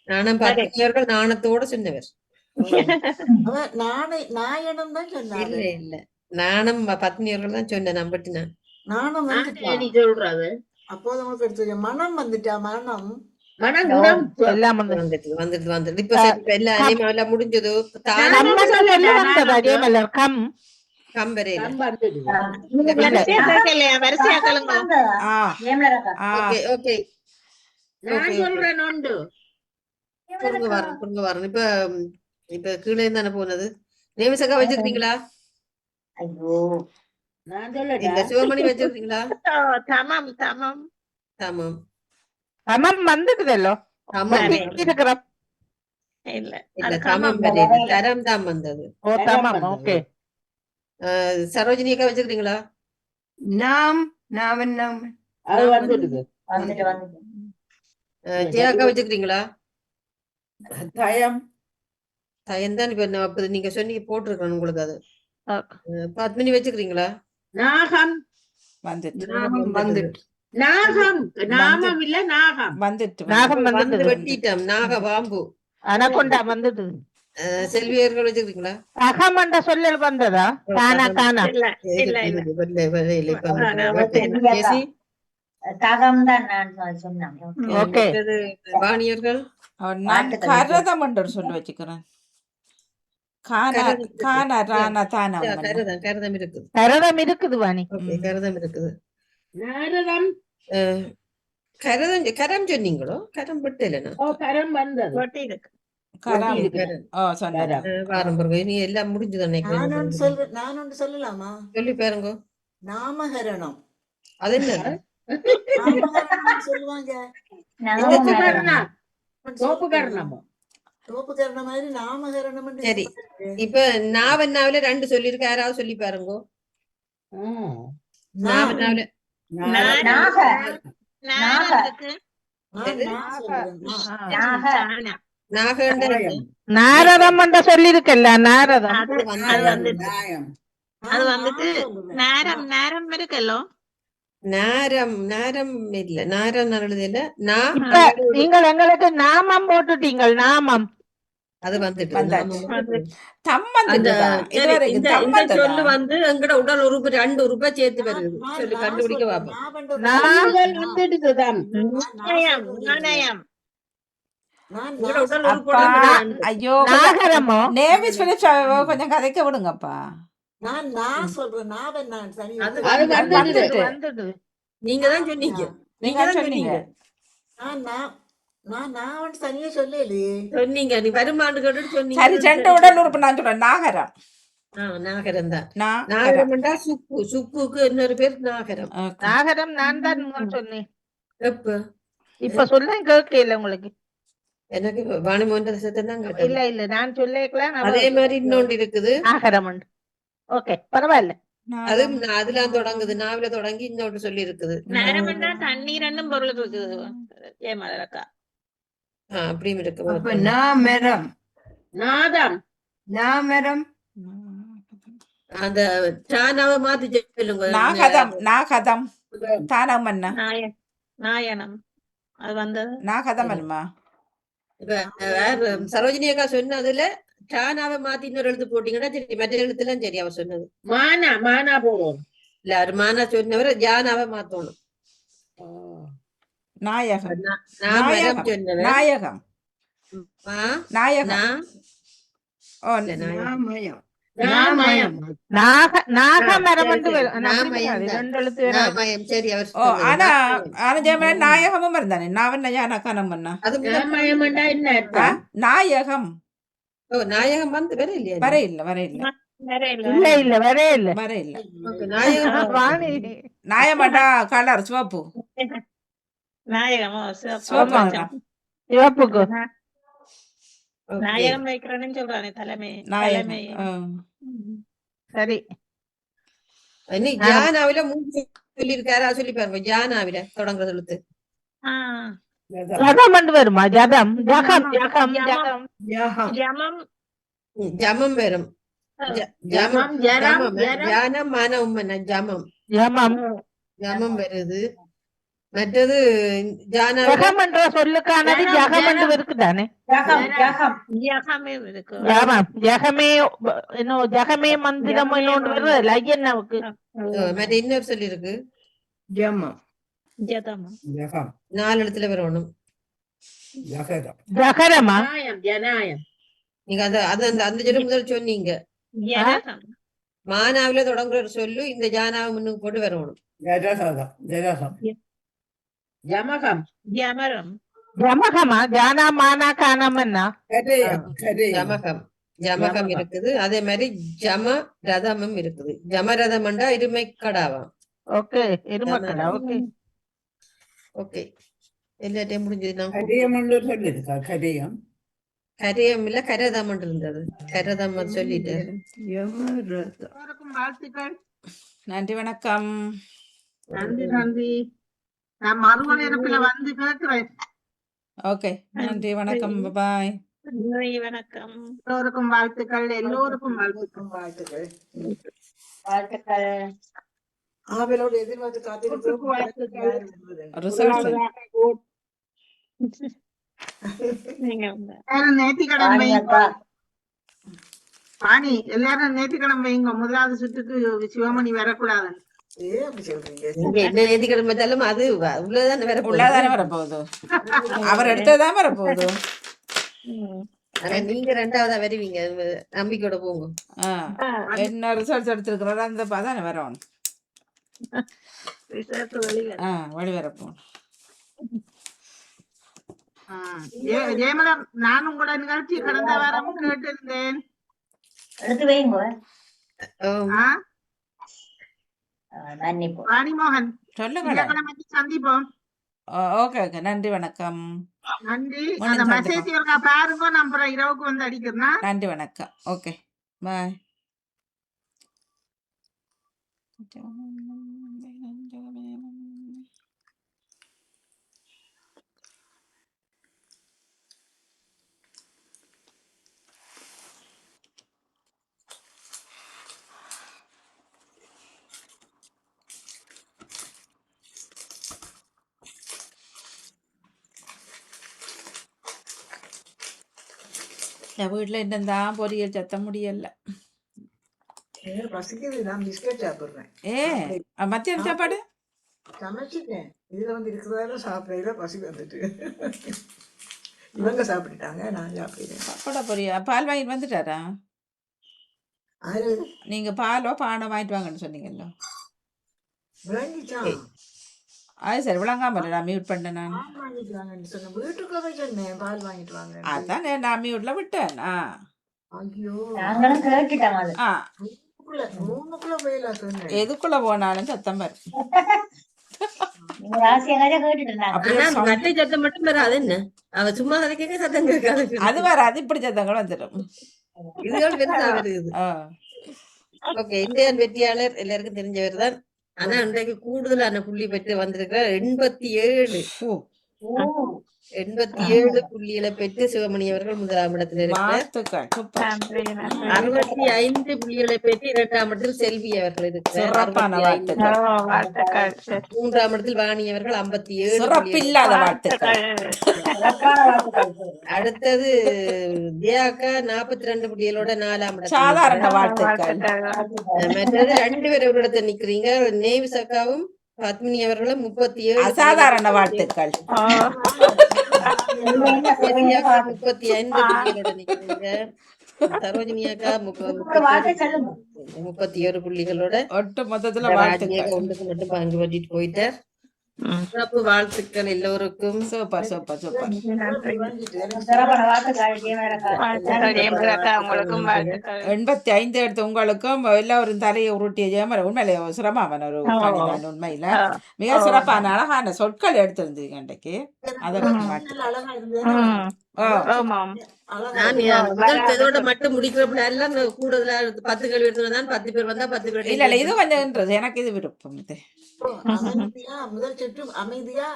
நாணம் பார்த்தவர்கள் நாணத்தோட சொன்னவர். அவன் நாயனம் தான் சொன்னாரு. இல்ல இல்ல, நாணம் பத்னியர்கள் தான் சொன்னேன். நம்பட்டு நான் நாணம் வந்துட்டா நீ சொல்றது அப்போது உங்களுக்கு எடுத்து மனம் வந்துட்டா மனம் மனங்குணம் எல்லாம் வந்து வந்துட்டு இப்ப சரி, இப்ப எல்லாம் முடிஞ்சது. கம்மன்னு சொல்லி வந்தது அதே மாதிரி கம் கம்பரையில. வரிசையா கேட்கலையா? வரிசையா கேளுங்க. ஓகே ஓகே, நான் சொல்றேன் உண்டு. புரிஞ்சு வரணும். இப்ப இப்ப கீழே தானே போனது. நேமிசக்கா வச்சிருக்கீங்களா? ஐயோ நான் இல்ல சொல்லட்டா சிவமணி வச்சிருக்கீங்களா? தமம் தமம் ஆமாம், கமம் வந்துடுதல்லோ தமம் இருக்கிறோம். இல்ல இல்ல, அது தமம் கமம். வரையில தரம் தான் வந்தது. ஓ தமம். ஓகே, சரோஜினி அக்கா வச்சிருக்கீங்களா? நாம் நாவன் நாம் அது வந்துடுது. வந்துட்டு வந்துட்டு ஜெயா அக்கா வச்சிருக்கீங்களா? தயம் தயந்தான் இப்ப அப்ப நீங்க சொன்னீங்க போட்டிருக்கேன் உங்களுக்கு. அது ஓகே. பத்மினி வச்சுக்கிறீங்களா? நாகம் வந்துட்டு நாகம் வந்துட்டு நாகம் நாமம் இல்ல நாகம் வந்துட்டு நாகம் வந்து வந்துட்டு வெட்டிட்டோம். நாக பாம்பு. அனகொண்டா வந்துட்டு செல்வியர்கள் வச்சிருக்கீங்களா? அகமண்ட சொல்லல் வந்ததா? தானா தானா இல்ல இல்ல இல்ல ஜெசி, தகம் தான் நான் சொன்னேன். ஓகே. மற்றது வாணியர்கள். நான் கரதம் என்று சொல்லி வச்சுக்கிறேன். கானா ரானா தானா கரதம் கரதம் இருக்குது. கரதம் இருக்குது வாணி. ஓகே, கரதம் இருக்குது. நாரதம் கரதம் கரம் சொன்னீங்களோ? கரம் விட்டு இல்லைன்னா ஓ கரம் வந்தது. ஒட்டி இருக்கு. கரம் கரம். ஓ சொன்னாரா. பாருங்க, நீ எல்லாம் முடிஞ்சுதானே. நான் ஒன்று சொல்லலாமா? சொல்லி பாருங்க. நாமகரணம் அது என்ன? நாமகரணம் சொல்லுவாங்க. கோபகரணமோ தோப்புகரணம் மாதிரி நாமகரணம் சரி, இப்ப நாவன்னாவில 2 சொல்லிருக்கு. யாராவது சொல்லி பாருங்க. நாவன்னாவில நாகம் இருக்கு. நாகண்ட நாரதம் என்ற சொல்லி இருக்கல்ல. நாரதம் அது வந்துட்டு அது வந்துட்டு நேரம் நேரம் இருக்குல்லோ. நாரம் நாரம் இல்ல, நாரம் எழுதல. இப்ப நீங்கள் எங்களுக்கு நாமம் போட்டுட்டீங்கள். நாமம் அது வந்துட்டு சொல்லு வந்து எங்கட உடல் உறுப்பு 2 உறுப்பா சேர்த்து வருது. சொல்லு கண்டுபிடிக்க பாப்போம். ஐயோ நாகரமோ நேவிஸ் கொஞ்சம் கதைக்க விடுங்கப்பா. நான் சொல்றேன். வந்துடுது. நீங்க தான் சொன்னீங்க. நீங்க சொன்னீங்க. நான் தனியா சொல்லலையே. சொன்னீங்க, நீ வருமானு கேட்டு சொன்னீங்க. சரி, 2 உடல் உறுப்பு நான் சொல்றேன். நாகரம். நாகரம் தான். நாகரம்டா சுப்பு. சுப்புக்கு இன்னொரு பேர் நாகரம். நாகரம் நான் தான் சொன்னேன். எப்ப இப்ப சொல்ல கேட்கல உங்களுக்கு. எனக்கு வாணிமோகன் சத்தம் தான் கேட்டது. இல்ல இல்ல, நான் சொல்லிக்கலாம். அதே மாதிரி இன்னொன்று இருக்குது, நாகரம். ஓகே, பரவாயில்ல. அது அதுல தொடங்குது. நாவில தொடங்கி இன்னொன்று சொல்லி இருக்குது. நேரம்னா தண்ணீர் என்னும் பொருள் இருக்குது. ஏமாதக்கா அப்படியும் இருக்கு. அப்ப நாமரம் நாதம் நாமரம் அந்த சானாவை மாத்தி சொல்லுங்க. நாகதம். நாகதம் தானம் என்ன? நாயனம் அது வந்தது. நாகதம் அல்லமா? இப்ப சரோஜினி அக்கா சொன்னதுல சானாவை மாத்தி இன்னொரு எழுத்து போட்டீங்கன்னா சரி, மற்ற எழுத்துலாம் சரி. அவ சொன்னது மானா மானா போடுவோம். இல்ல, அவர் மானா சொன்னவரை ஜானாவை மாத்தணும். நாயகம். நாமரம் சொன்னவர் நாயகம். நாயகம். ஓ இல்ல நாயம் நாமயம் நாமயம். நாக மரம் சரி சரி அப்படி நாமயம் வராது, தான் 2 எழுத்து வராது. நாமயம் சரி அவர் ஓ சொன்னது ஆனா நாமயம் ஜெயமலன் நாயகமும் இருந்தானே நாவன்ன யானக்கானம் பண்ணா அது முதல் நாமயம்டா என்ன ஆ அர்த்தம்? நாயகம் ஓ நாயகம் வந்து வேற இல்லையா வர இல்ல வர இல்ல இல்ல வரே இல்ல. வர இல்ல ஓகே நாயகம் வாணி நாயமாண்டா கலர் சிவப்பு நாயகமோ சிவப்பு ஆமா, நிறம். சிவப்புக்கு ஓகே நாயகம் வைக்கிறேன்னு சொல்றானே தலைமை நாயகம் தலைமை சரி. இன்னைக்கு ஜானாவில 3 சொல்லியிருக்காரு அது சொல்லி பாருங்க ஜானாவில தொடங்குற எழுத்து ஜதம் வந்து வருமா? ஜதம் ஜகம் ஜகம் ஜகம் யகம் ஜமம் ஜமம் வரும் ஜமம், ஜரம், ஜமம் ஜரம். ஜானம் மான உம்மன ஜமம் ஜமம் ஜமம் வருது. மற்றது ஜானாவில ஜகம் என்ற சொல்லுக்கானது ஜகம் என்று இருக்குதானே? யகமே இருக்கு. ஜகமே இன்னும் ஜகமே மந்திரம் இன்னொன்று வருது ஐயன்னாவுக்கு. மற்ற இன்னொரு சொல்லி இருக்கு ஜமம் ஜதம் 4 எழுத்துல வரணும். ஜகரமா? ஜனாயம், ஜனாயம். நீங்க அந்த சொல்லு முதல் சொன்னீங்க யரகம் மானாவில தொடங்குற ஒரு சொல்லு இந்த ஜானாவை முன்னுக்கு போட்டு வரணும். ஜமகம், யமரம் ஜமகமா? ஜானா மானா காணாமன்னா ஜமகம் ஜமகம் இருக்குது. அதே மாதிரி ஜம ரதமும் இருக்குது. ஜம ரதம்ண்டா இருமை கடாவாம். ஓகே எருமக்கடா. ஓகே ஓகே எல்லா டைம் முடிஞ்சது. நான் கரையம் இல்ல கரதம் இருந்தது. கரதம் சொல்லிட்டு யமரதம் வாழ்த்துக்கள். நன்றி வணக்கம். நன்றி நன்றி. நான் மறுமணிரப்புல வந்து கேட்கிறேன். ஓகே நன்றி வணக்கம். பாய். நன்றி வணக்கம். எல்லோருக்கும் வாழ்த்துக்கள். எல்லோருக்கும் வாழ்த்துக்கள். வாழ்த்துக்கள். வாழ்த்துக்கள். ஆவலோடு எதிர்பார்த்து காத்திருக்கிறோம். ரிசல்ட் நீங்க உங்க எல்லாரும் நேர்த்திக்கடன் வாணி வைங்க. அக்கா. பாணி எல்லாரும் நேர்த்திக்கடன் வைங்க. முதலாவது சுற்றுக்கு சிவமணி வரக்கூடாது. ஏன் அப்படி சொல்றீங்க? நீங்க என்ன நேர்த்திக்கடன் வச்சாலும் அது உள்ளதானே வேற உள்ளதானே வரப்போகுது. அவர் எடுத்ததான் வரப்போகுது. ஆனா நீங்க 2வதா வருவீங்க. நம்பிக்கையோட போங்க. என்ன ரிசல்ட் எடுத்திருக்கிறாரோ அந்த தானே வரணும். வழி வரப்போம். ஜெயமலம், நான் உங்களோட நிகழ்ச்சி கடந்த வாரம் கேட்டிருந்தேன். எடுத்து வைங்க. ஆ, மன்னிப்பு. வாணிமோகன் சொல்லுங்க. திங்கட்கிழமைக்கு சந்திப்போம். ஓகே ஓகே நன்றி வணக்கம். நன்றி. மீண்டும் அந்த சந்திப்போம். மெசேஜ் இருக்கா பாருங்க. நான் அப்புறம் இரவுக்கு வந்து அடிக்கிறேன். நன்றி வணக்கம். Okay bye. என் வீட்டில் என்னதான் பொரியல் சத்த முடியல. எனக்கு பசிக்குது. நான் பிஸ்கட் சாப்பிடுறேன். மத்தியான சாப்பாடு சமைச்சிட்டேன். இதுல வந்து இருக்கிறதால சாப்பிடல. பசி வந்துட்டு இவங்க சாப்பிட்டுட்டாங்க. நான் சாப்பிடுறேன். சாப்பாடா பொரியா? பால் வாங்கிட்டு வந்துட்டாரா? ஆறு நீங்க பாலோ பானை வாங்கிட்டு வாங்கன்னு சொன்னீங்கல்ல. விளங்கிச்சான். அது சரி விளங்காம நான் மியூட் பண்ணேன். நான் பால் வாங்கிட்டு வாங்கன்னு சொன்னேன். வீட்டுக்காக சொன்னேன் பால் வாங்கிட்டு வாங்க. அதான் நான் மியூட்ல விட்டேன். ஐயோ நாங்களும் கேட்டுட்டோம் அது. ரூமுக்குள்ள போயில சொன்னேன். எதுக்குள்ள போனாலும் சத்தம் வரும். நீங்க ராசியங்காரியா கேட்டுட்டு இருந்தாங்க. ஆனா மட்டை சத்தம் மட்டும் வராது. என்ன அவ சும்மா கேட்க சத்தம் கேட்காது. அது வராது. இப்படி சத்தங்கள் வந்துடும். இதோட பெருசா வருது. ஓகே இந்திய வெற்றியாளர் எல்லாருக்கும் தெரிஞ்சவர் தான். ஆனா இன்றைக்கு கூடுதலான புள்ளி பெற்று வந்திருக்கிறார். 87 புள்ளிகளை பெற்று சிவமணி அவர்கள் 1ஆம் இடத்தில் இருக்கிறார். 65 புள்ளிகளை பெற்று 2ஆம் இடத்தில் செல்வி அவர்கள் இருக்கிறார். 3ஆம் இடத்தில் வாணி அவர்கள் 57. சிறப்பில்லாத வாழ்த்துக்கள். அடுத்தது தியாக்கா 42 புள்ளிகளோட 4ஆம் இடத்தில். சாதாரண வாழ்த்துக்கள். மற்றது 2 பேர் ஒரு இடத்துல நிக்கிறீங்க. நேவிஸ் அக்காவும் பத்மினி அவர்களும் 37. அசாதாரண வாழ்த்துக்கள். 35 புள்ளிகளோட நிக்கிறீங்க. சரோஜினி அக்கா ஒரு வார்த்தை சொல்லுங்க. 31 புள்ளிகளோட ஒட்டு மொத்தத்துல ராஜினி வாழ்த்துக்கள். அக்கா ஒன்றுக்கு மட்டும் பங்கு பற்றிட்டு போயிட்டார். சிறப்பு வாழ்த்துக்கள் எல்லோருக்கும். Super super super. சிறப்பான வாழ்த்துக்கள் ஜெயமலக்கா. உங்களுக்கும் வாழ்த்துக்கள். 85 எடுத்த உங்களுக்கும் எல்லாரும் தலையை உருட்டிய ஜெயமலை உண்மையிலே சிரமமான ஒரு பணிதான். உண்மையில மிக சிறப்பான அழகான சொற்கள் எடுத்திருந்தீங்க இன்றைக்கு. அதற்கு வாழ்த்துக்கள். அழகா இருந்தது. ஆமாம். நான் முதல் இதோட மட்டும் முடிக்கிறப்ப எல்லாம் கூடுதலா 10 கேள்வி எடுத்துதான் 10 பேர் வந்தா 10 பேர் இல்ல இல்ல இது கொஞ்சம்ன்றது எனக்கு இது விருப்பம். இது அமைதியா முதல் சுற்று அமைதியா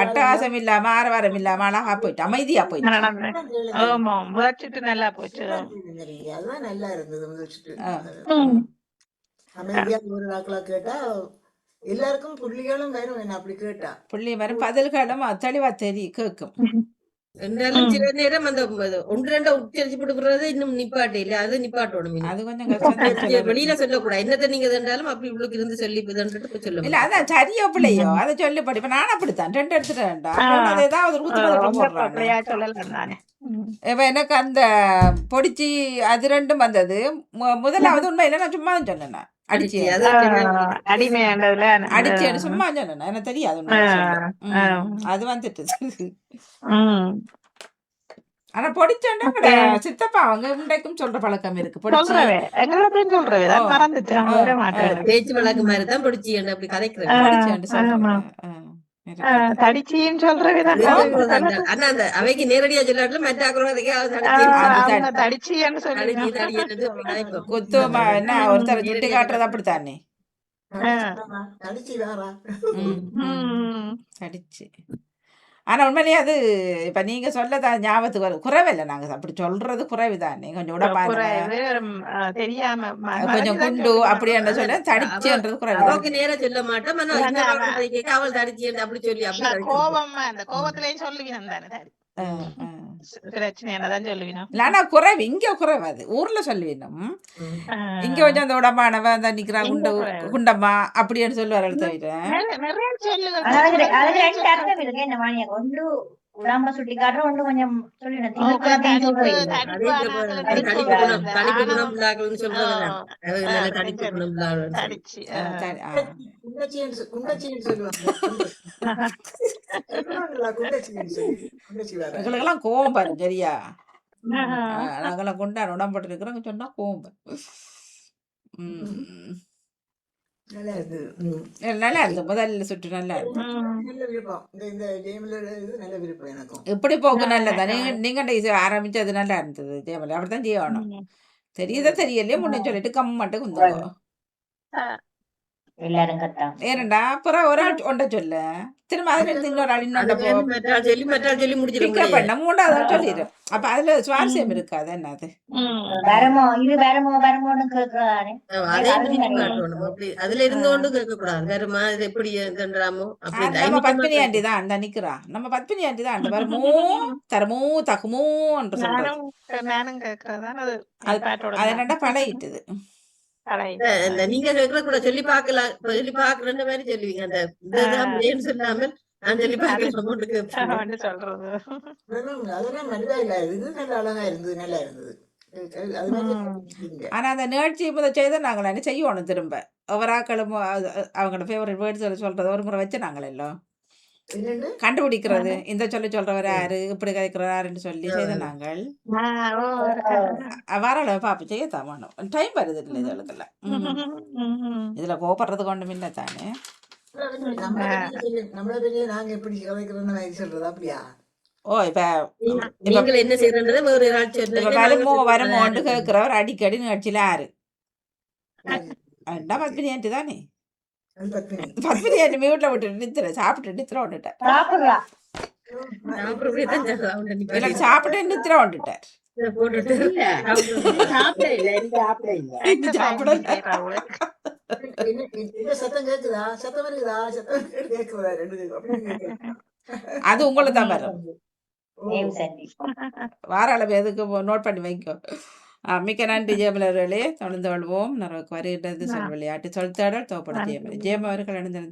அட்டகாசம் இல்லாம ஆரவாரம் இல்லாம அழகா போயிட்டு அமைதியா போயிட்டு. ஆமாம், முயற்சிட்டு நல்லா போச்சு. அதுதான் நல்லா இருந்தது முதல் சுற்று. அமைதியா ஒரு நாட்களா கேட்டா எல்லாருக்கும் புள்ளிகளும் வேணும். என்ன அப்படி கேட்டா புள்ளி வரும் பதில்களும் தெளிவா கேட்கும். என்றாலும் சில நேரம் அந்த 1-2 உச்சரிச்சு கொடுக்கறது இன்னும் நிப்பாட்டு இல்ல, அது நிப்பாட்டணும். அது கொஞ்சம் கஷ்டம். வெளியில சொல்லக்கூடாது. என்னத்தை நீங்க இருந்தாலும் அப்படி உங்களுக்கு இருந்து சொல்லி சொல்ல இல்ல அதான் சரியோ பிள்ளையோ அதை சொல்லி படிப்பேன். நான் அப்படித்தான் 2 எடுத்துட்டேன்டா. ஏதாவது இப்ப எனக்கு அந்த பொடிச்சி அது 2 வந்தது. முதலாவது உண்மையில நான் சும்மா சொன்னேன். அடிச்சு அடிச்சு சும்மா சொன்னேன். எனக்கு தெரியாது அது வந்துட்டு. ஆனா பொடிச்சோன்னா சித்தப்பா அவங்க இன்றைக்கும் சொல்ற பழக்கம் இருக்கு. பேச்சு வழக்கு மாதிரிதான் பொடிச்சி அப்படி கதைக்கிறேன். தடிச்சின்னு சொல்றது ஆனா அந்த அவைக்கு நேரடியா சொல்லாட்டுல தடிச்சின்னு சொல்லி குத்துமா என்ன ஒருத்தர் சுட்டி காட்டுறது அப்படித்தானே. தடிச்சு ஆனா உண்மையிலேயே அது இப்ப நீங்க சொல்லதான் ஞாபகத்துக்கு வரும். குறைவில்லை, நாங்க அப்படி சொல்றது குறைவுதானே. கொஞ்சம் தெரியாம கொஞ்சம் குண்டு அப்படி என்ன சொல்ல தடிச்சுன்றது குறைவு. நேரம் சொல்ல மாட்டோம். அவள் தடிச்சு அப்படி சொல்லி கோபம் அந்த கோபத்திலேயே சொல்லுவீங்க தானே பிரச்சனை என்னதான் சொல்லுவீங்க. இல்லனா குறைவு இங்க குறைவு அது ஊர்ல சொல்லுவீனும். இங்க கொஞ்சம் அந்த உடம்பானவ அந்த நிக்கிறா குண்டு குண்டம்மா அப்படின்னு சொல்லுவார். நிறைய சொல்லுங்க. உடம்ப சுட்டி காட்டுற ஒன்று கொஞ்சம் எங்களுக்கெல்லாம் கோவம் பாரு சரியா. நாங்கெல்லாம் கொண்டாட உடம்பட்டு இருக்கிறோங்க சொன்னா கோவம் பாரு. நல்லா இருந்து முதல்ல சுற்று நல்லா இருந்து இப்படி போக்கு நல்லதா. நீங்க ஆரம்பிச்சது நல்லா இருந்தது ஜெயமலா. அப்படித்தான் செய்யணும். தெரியுதா தெரியலையே முன்ன சொல்லிட்டு கம்மட்டு குந்தோம் எல்லாரும் கத்தா ஏனண்டா அப்புறம் ஒரு ஆள் ஒன்றை சொல்ல திரும்ப அதுல இன்னொரு ஆள் இன்னொன்று பண்ண 3வது சொல்லிடும். அப்ப அதுல சுவாரஸ்யம் இருக்காது. என்னது வரமோ இது வரமோ வரமோன்னு கேக்குறாரு. அதுல இருந்து கொண்டு கேட்க கூடாது. வேறமா இது எப்படி என்றாமோ நம்ம பத்மினி ஆண்டி தான் அந்த நிக்கிறா. நம்ம பத்மினி ஆண்டி தான் அந்த வரமோ தரமோ தகுமோ என்று சொல்றோம். அது என்னடா பழகிட்டுது. நீங்க கேட்கற கூட சொல்லி பாக்கலாம் சொல்லி பாக்குறேன்ற மாதிரி சொல்லுவீங்க. அந்த சொல்லாமல் நான் சொல்லி பாக்கலாம் சொல்றது அதெல்லாம் நல்லா இல்ல. இது நல்லா அழகா இருந்தது, நல்லா இருந்தது. ஆனா அந்த நிகழ்ச்சி முதல் செய்த நாங்கள் என்ன செய்யணும். திரும்ப ஒவ்வொருக்களும் அவங்களோட ஃபேவரட் வேர்ட்ஸ் சொல்றது ஒரு முறை வச்சு நாங்கள் எல்லாம் கண்டுபிடிக்கிறது. இந்த சொல்லி சொல்றவர் யாரு இப்படி கதைக்கிறாருன்னு சொல்லி செய்த நாங்கள் வாராள பாப்ப செய்யத்தான் வேணும். டைம் வருது இல்லை இதுகளுக்கெல்லாம். இதுல கோபப்படுறது கொண்டு முன்ன தானே. நாங்க எப்படி கதைக்கிறோம்னு சொல்றது அப்படியா? ஓ இப்ப என்ன செய்யறது வருமோன்னு கேட்கிறவர் அடிக்கடி நிகழ்ச்சியில யாரு பத்மினி ஆண்டி தானே. பத்மினி ஆண்டி வீட்டுல விட்டு நித்திர சாப்பிட்டு நித்திர வந்துட்டார். சாப்பிட்டு நித்திர வந்துட்டார். அது உங்களுக்கு தான் வரும். வார அளவு எதுக்கு நோட் பண்ணி வைக்கோ. மிக்க நன்றி ஜெயமலர்களே. தொடர்ந்து வாழ்வோம். வருகின்றது சொல் விளையாட்டு சொல் தேடல் தோப்பட ஜெயமலி ஜெயம் அவர்கள்